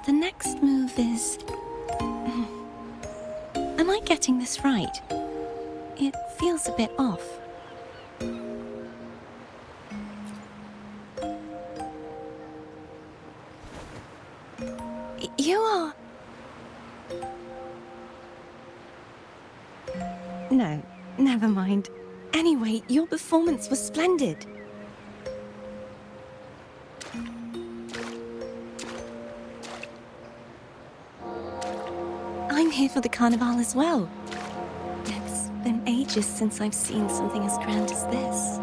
The next move is... Am I getting this right? It feels a bit off. You are... No, never mind. Anyway, your performance was splendid. I'm here for the Carnival as well. It's been ages since I've seen something as grand as this.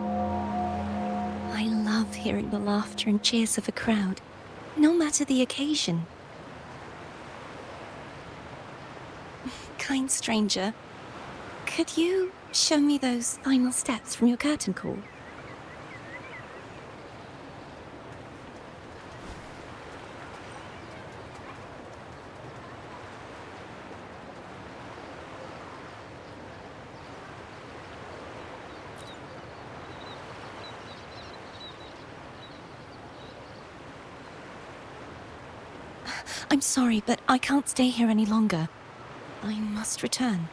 I love hearing the laughter and cheers of a crowd, no matter the occasion. Kind stranger, could you show me those final steps from your curtain call? I'm sorry, but I can't stay here any longer. I must return.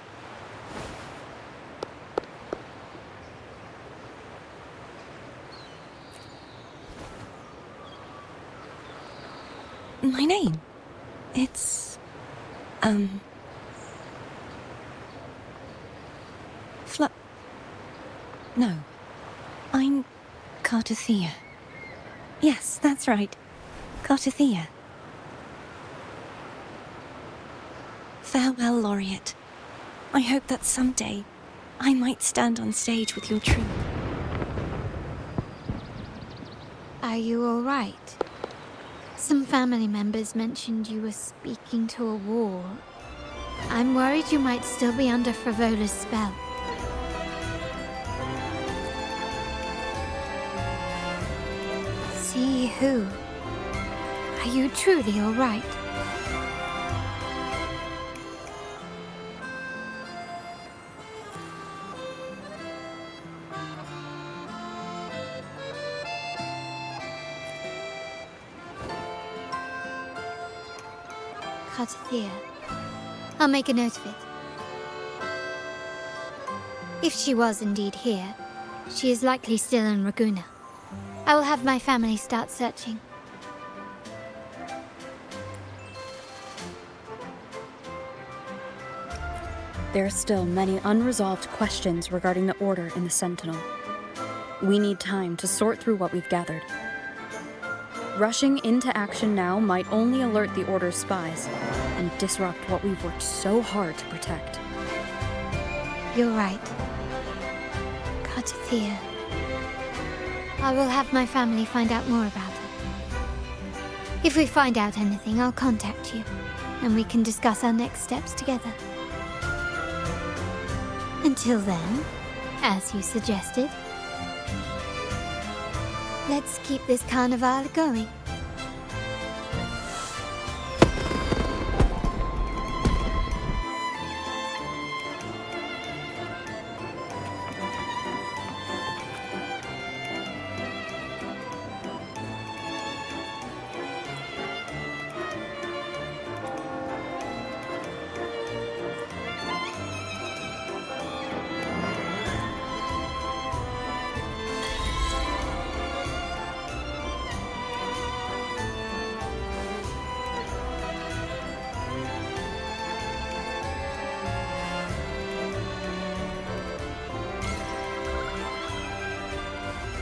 My name? It's... No. I'm Cartothea. Yes, that's right. Cartothea. Farewell, Laureate. I hope that someday I might stand on stage with your troupe. Are you all right? Some family members mentioned you were speaking to a wall. I'm worried you might still be under Frivola's spell. See who? Are you truly all right? Cartothea. I'll make a note of it. If she was indeed here, she is likely still in Raguna. I will have my family start searching. There are still many unresolved questions regarding the Order in the Sentinel. We need time to sort through what we've gathered. Rushing into action now might only alert the Order's spies and disrupt what we've worked so hard to protect. You're right. Cartothea. I will have my family find out more about her. If we find out anything, I'll contact you, and we can discuss our next steps together. Until then, as you suggested, let's keep this carnival going.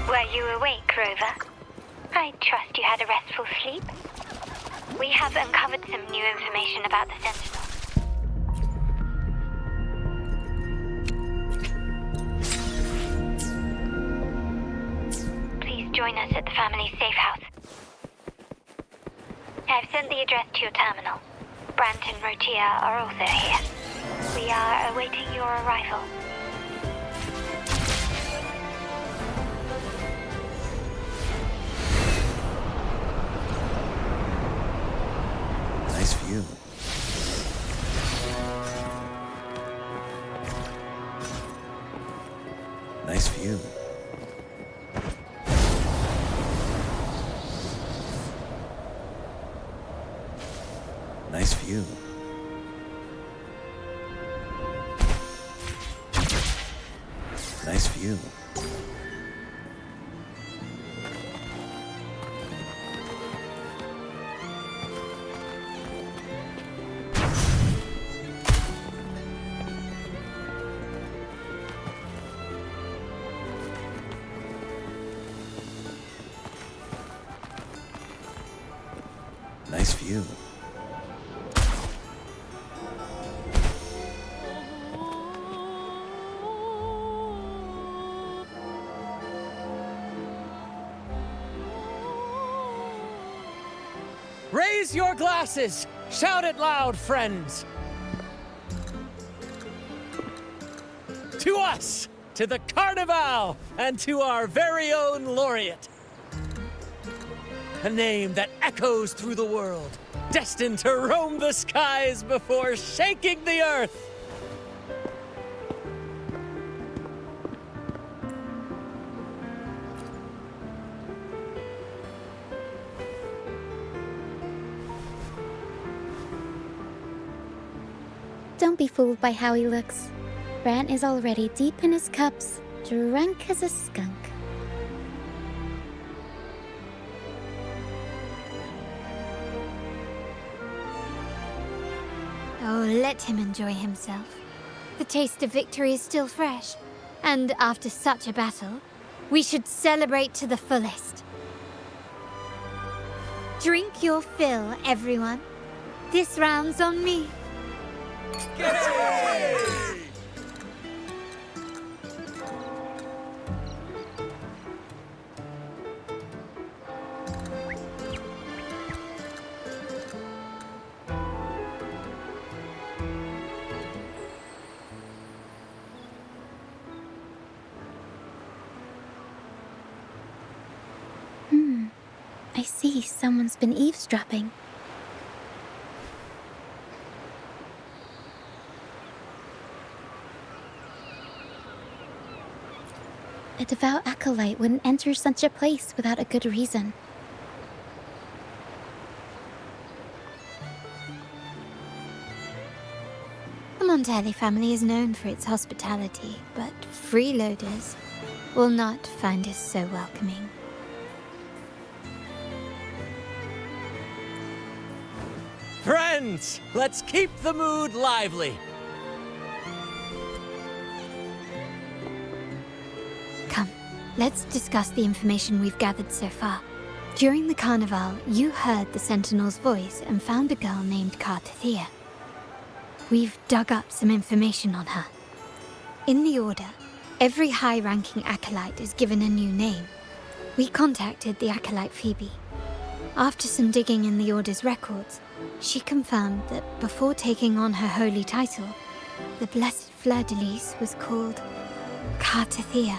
Were you awake, Rover? I trust you had a restful sleep. We have uncovered some new information about the Sentinel. Please join us at the family's safe house. I've sent the address to your terminal. Brant and Rotia are also here. We are awaiting your arrival. Nice view. Nice view. Nice view. Nice view. Nice view. Raise your glasses! Shout it loud, friends! To us! To the Carnival! And to our very own Laureate! A name that echoes through the world, destined to roam the skies before shaking the earth! Don't be fooled by how he looks. Brant is already deep in his cups, drunk as a skunk. let him enjoy himself. The taste of victory is still fresh, and after such a battle, we should celebrate to the fullest. Drink your fill, everyone. This round's on me. I see someone's been eavesdropping. A devout acolyte wouldn't enter such a place without a good reason. The Montelli family is known for its hospitality, but freeloaders will not find us so welcoming. Friends, let's keep the mood lively. Come, let's discuss the information we've gathered so far. During the carnival, you heard the Sentinel's voice and found a girl named Cartathea. We've dug up some information on her. In the Order, every high-ranking acolyte is given a new name. We contacted the acolyte Phoebe. After some digging in the Order's records, she confirmed that before taking on her holy title, the Blessed Fleur-de-Lis was called Cartathea.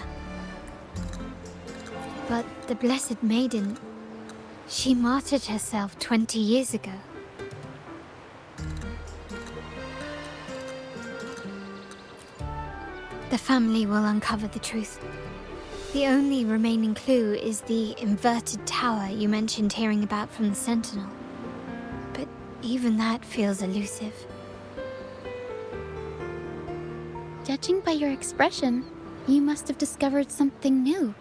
But the Blessed Maiden, she martyred herself 20 years ago. The family will uncover the truth. The only remaining clue is the inverted tower you mentioned hearing about from the Sentinel. But even that feels elusive. Judging by your expression, you must have discovered something new,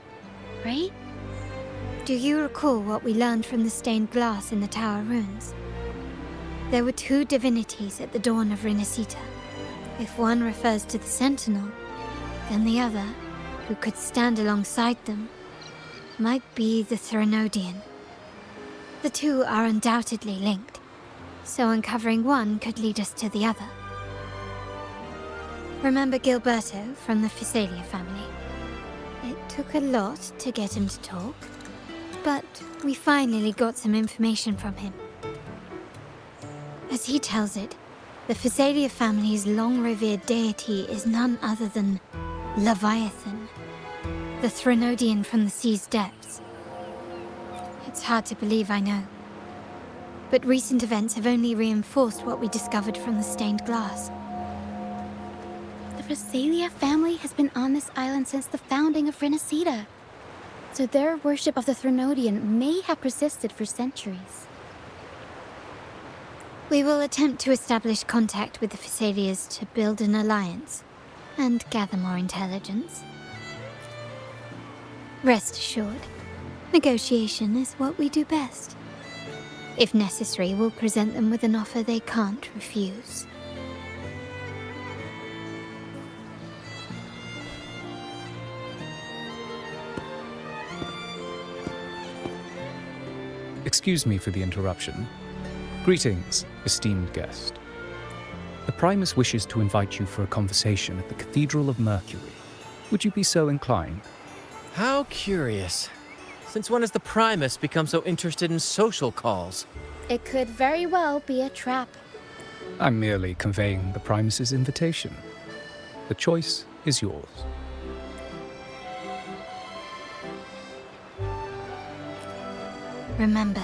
right? Do you recall what we learned from the stained glass in the tower ruins? There were two divinities at the dawn of Renacita. If one refers to the Sentinel, then the other, who could stand alongside them, might be the Threnodian. The two are undoubtedly linked, so uncovering one could lead us to the other. Remember Gilberto from the Physalia family? It took a lot to get him to talk, but we finally got some information from him. As he tells it, the Physalia family's long-revered deity is none other than Leviathan, the Threnodian from the sea's depths. It's hard to believe, I know. But recent events have only reinforced what we discovered from the stained glass. The Physalia family has been on this island since the founding of Renacita, so their worship of the Threnodian may have persisted for centuries. We will attempt to establish contact with the Physalias to build an alliance and gather more intelligence. Rest assured, negotiation is what we do best. If necessary, we'll present them with an offer they can't refuse. Excuse me for the interruption. Greetings, esteemed guest. The Primus wishes to invite you for a conversation at the Cathedral of Mercury. Would you be so inclined? How curious. Since when has the Primus become so interested in social calls? It could very well be a trap. I'm merely conveying the Primus's invitation. The choice is yours. Remember,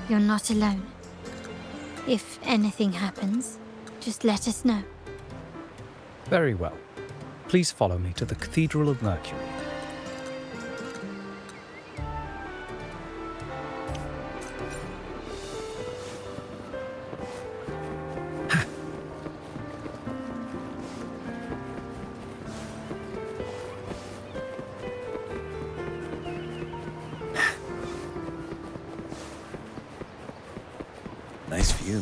you're not alone. If anything happens, just let us know. Very well. Please follow me to the Cathedral of Mercury. Nice view.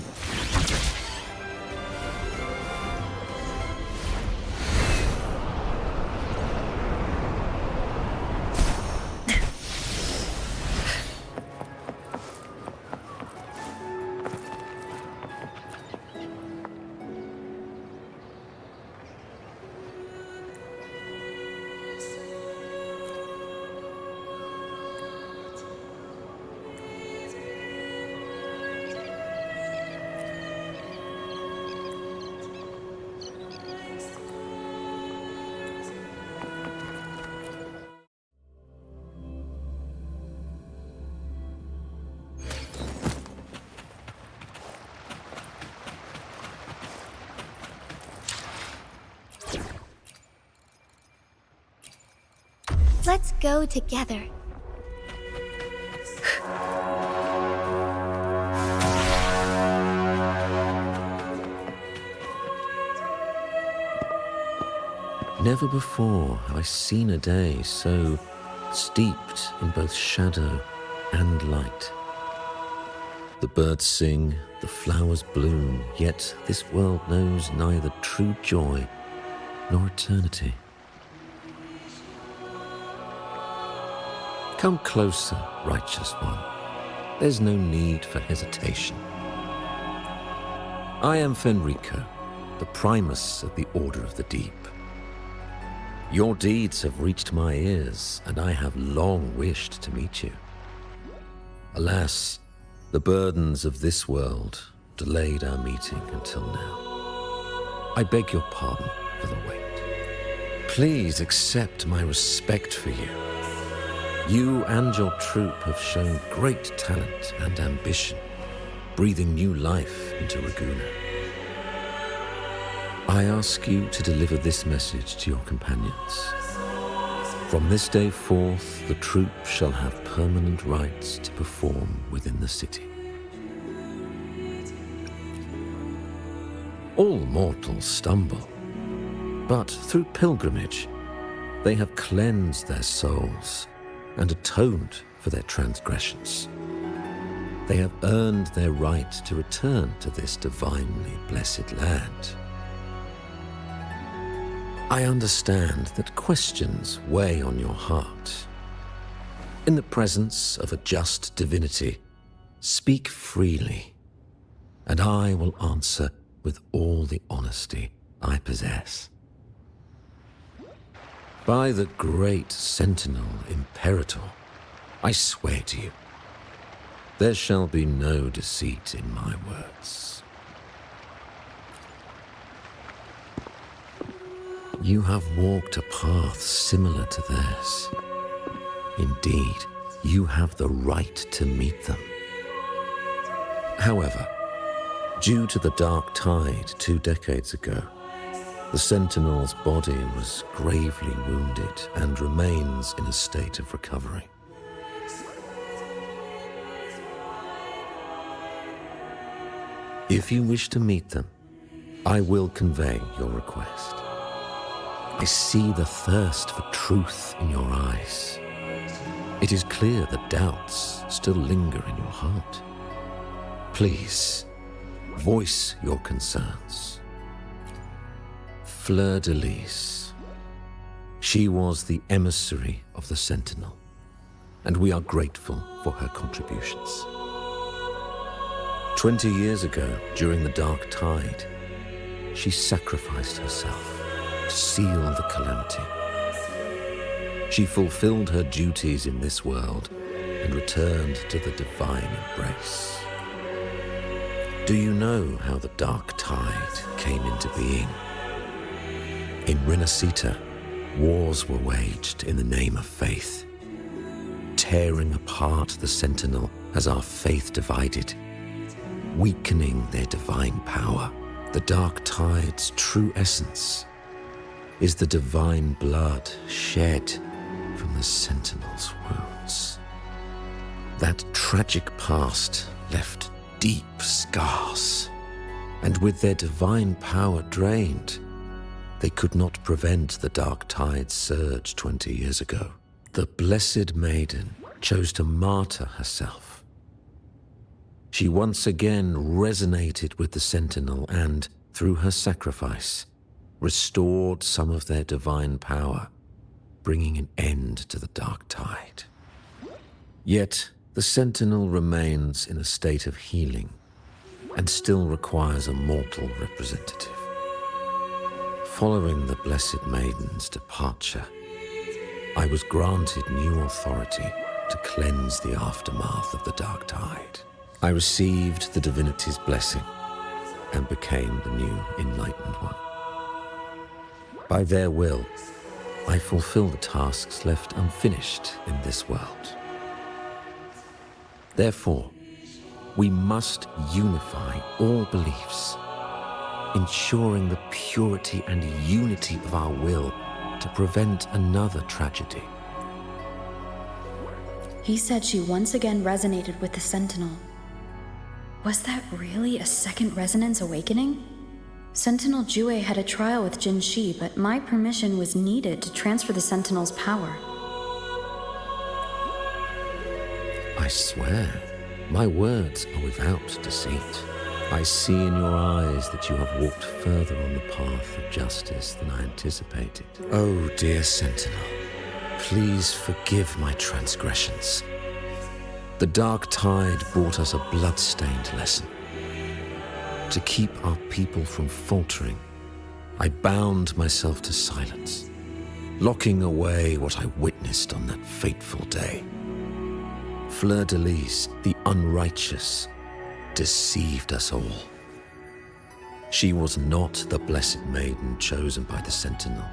Let's go together. Never before have I seen a day so steeped in both shadow and light. The birds sing, the flowers bloom, yet this world knows neither true joy nor eternity. Come closer, righteous one. There's no need for hesitation. I am Fenrico, the Primus of the Order of the Deep. Your deeds have reached my ears, and I have long wished to meet you. Alas, the burdens of this world delayed our meeting until now. I beg your pardon for the wait. Please accept my respect for you. You and your troop have shown great talent and ambition, breathing new life into Ragusa. I ask you to deliver this message to your companions. From this day forth, the troop shall have permanent rights to perform within the city. All mortals stumble, but through pilgrimage, they have cleansed their souls and atoned for their transgressions. They have earned their right to return to this divinely blessed land. I understand that questions weigh on your heart. In the presence of a just divinity, speak freely, and I will answer with all the honesty I possess. By the great Sentinel Imperator, I swear to you, there shall be no deceit in my words. You have walked a path similar to theirs. Indeed, you have the right to meet them. However, due to the Dark Tide 2 decades ago, the Sentinel's body was gravely wounded and remains in a state of recovery. If you wish to meet them, I will convey your request. I see the thirst for truth in your eyes. It is clear that doubts still linger in your heart. Please, voice your concerns. Fleur-de-Lis. She was the emissary of the Sentinel, and we are grateful for her contributions. 20 years ago, during the Dark Tide, she sacrificed herself to seal the calamity. She fulfilled her duties in this world and returned to the divine embrace. Do you know how the Dark Tide came into being? In Rinascita, wars were waged in the name of faith, tearing apart the Sentinel as our faith divided, weakening their divine power. The Dark Tide's true essence is the divine blood shed from the Sentinel's wounds. That tragic past left deep scars, and with their divine power drained, they could not prevent the Dark Tide's surge 20 years ago. The Blessed Maiden chose to martyr herself. She once again resonated with the Sentinel and, through her sacrifice, restored some of their divine power, bringing an end to the Dark Tide. Yet, the Sentinel remains in a state of healing and still requires a mortal representative. Following the Blessed Maiden's departure, I was granted new authority to cleanse the aftermath of the Dark Tide. I received the divinity's blessing and became the new Enlightened One. By their will, I fulfill the tasks left unfinished in this world. Therefore, we must unify all beliefs, ensuring the purity and unity of our will to prevent another tragedy. He said she once again resonated with the Sentinel. Was that really a second resonance awakening? Sentinel Jue had a trial with Jin Shi, but my permission was needed to transfer the Sentinel's power. I swear, my words are without deceit. I see in your eyes that you have walked further on the path of justice than I anticipated. Oh, dear Sentinel, please forgive my transgressions. The dark tide brought us a blood-stained lesson. To keep our people from faltering, I bound myself to silence, locking away what I witnessed on that fateful day. Fleur-de-Lis, the unrighteous, deceived us all. She was not the blessed maiden chosen by the Sentinel.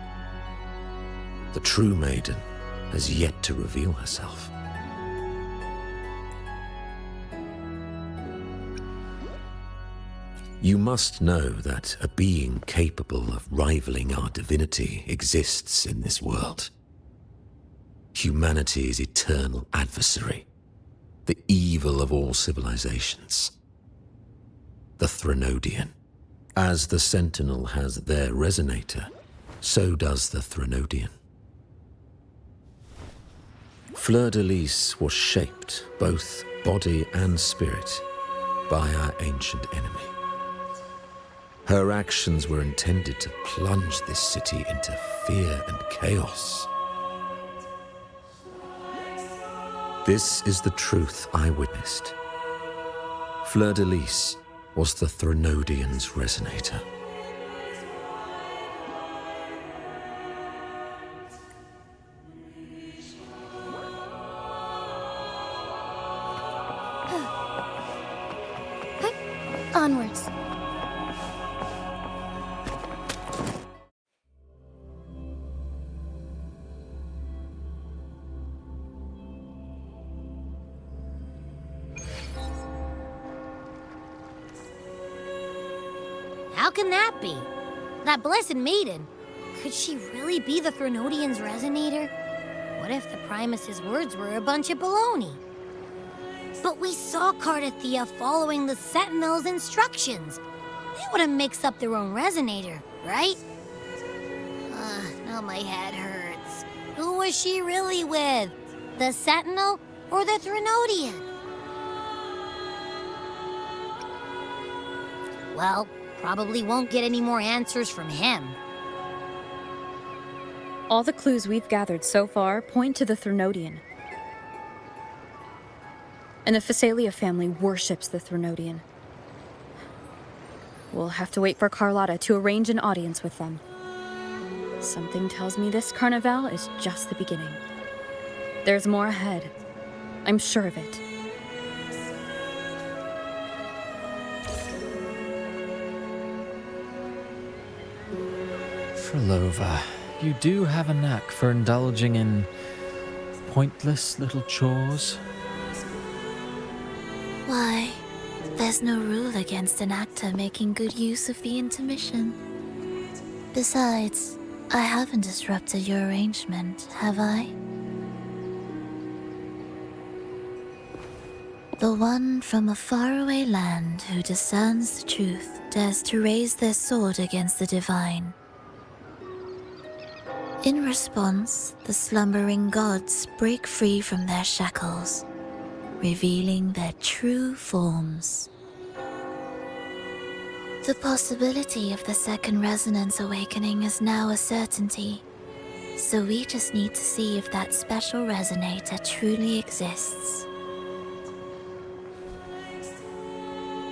The true maiden has yet to reveal herself. You must know that a being capable of rivaling our divinity exists in this world. Humanity's eternal adversary, the evil of all civilizations. The Threnodian. As the Sentinel has their resonator, so does the Threnodian. Fleur-de-Lis was shaped, both body and spirit, by our ancient enemy. Her actions were intended to plunge this city into fear and chaos. This is the truth I witnessed. Fleur-de-Lis was the Threnodian's resonator. Onwards. How can that be? That blessed maiden, could she really be the Threnodian's resonator? What if the Primus's words were a bunch of baloney? But we saw Cardathea following the Sentinel's instructions. They wouldn't mix up their own resonator, right? Now my head hurts. Who was she really with? The Sentinel or the Threnodian? Well, probably won't get any more answers from him. All the clues we've gathered so far point to the Threnodian. And the Phasalia family worships the Threnodian. We'll have to wait for Carlotta to arrange an audience with them. Something tells me this carnival is just the beginning. There's more ahead. I'm sure of it. Frolova, you do have a knack for indulging in pointless little chores. Why, there's no rule against an actor making good use of the intermission. Besides, I haven't disrupted your arrangement, have I? The one from a faraway land who discerns the truth dares to raise their sword against the divine. In response, the slumbering gods break free from their shackles, revealing their true forms. The possibility of the second resonance awakening is now a certainty, so we just need to see if that special resonator truly exists.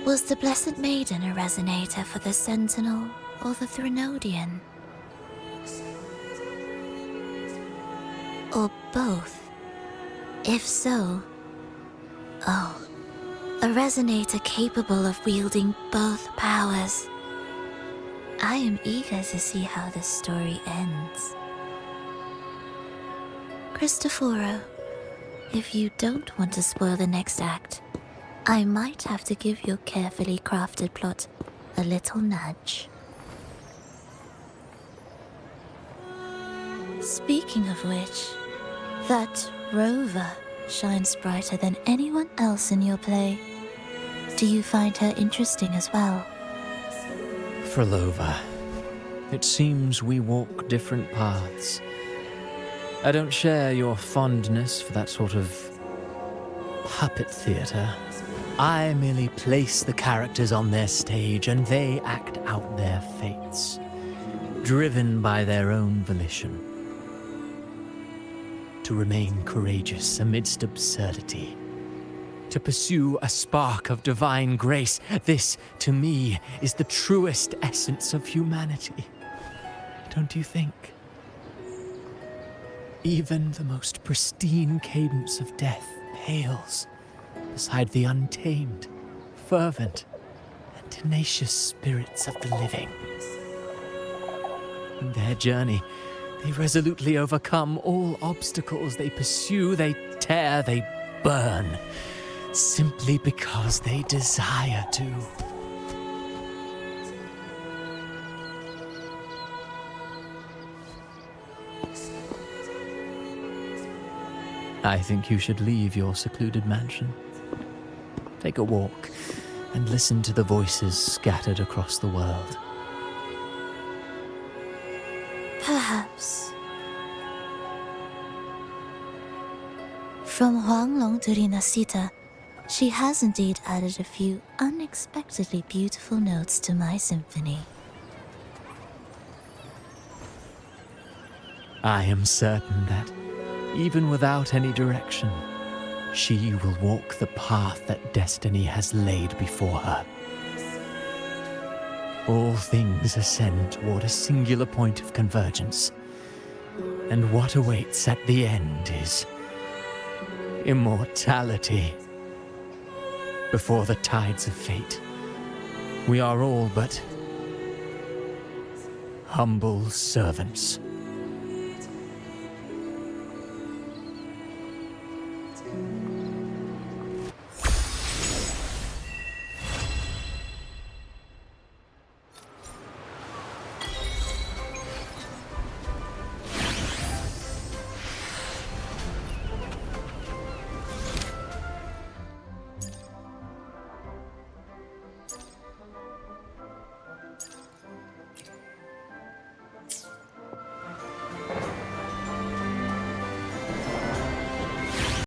Was the Blessed Maiden a resonator for the Sentinel or the Threnodian? Or both? If so, oh, a resonator capable of wielding both powers. I am eager to see how this story ends. Cristoforo, if you don't want to spoil the next act, I might have to give your carefully crafted plot a little nudge. Speaking of which, that rover shines brighter than anyone else in your play. Do you find her interesting as well? Frolova, it seems we walk different paths. I don't share your fondness for that sort of puppet theater. I merely place the characters on their stage and they act out their fates, driven by their own volition. To remain courageous amidst absurdity, to pursue a spark of divine grace, this, to me, is the truest essence of humanity. Don't you think? Even the most pristine cadence of death pales beside the untamed, fervent, and tenacious spirits of the living. In their journey, they resolutely overcome all obstacles. They pursue, they tear, they burn, simply because they desire to. I think you should leave your secluded mansion. Take a walk and listen to the voices scattered across the world. Perhaps. From Huanglong to Rinasita, she has indeed added a few unexpectedly beautiful notes to my symphony. I am certain that, even without any direction, she will walk the path that destiny has laid before her. All things ascend toward a singular point of convergence, and what awaits at the end is immortality. Before the tides of fate, we are all but humble servants.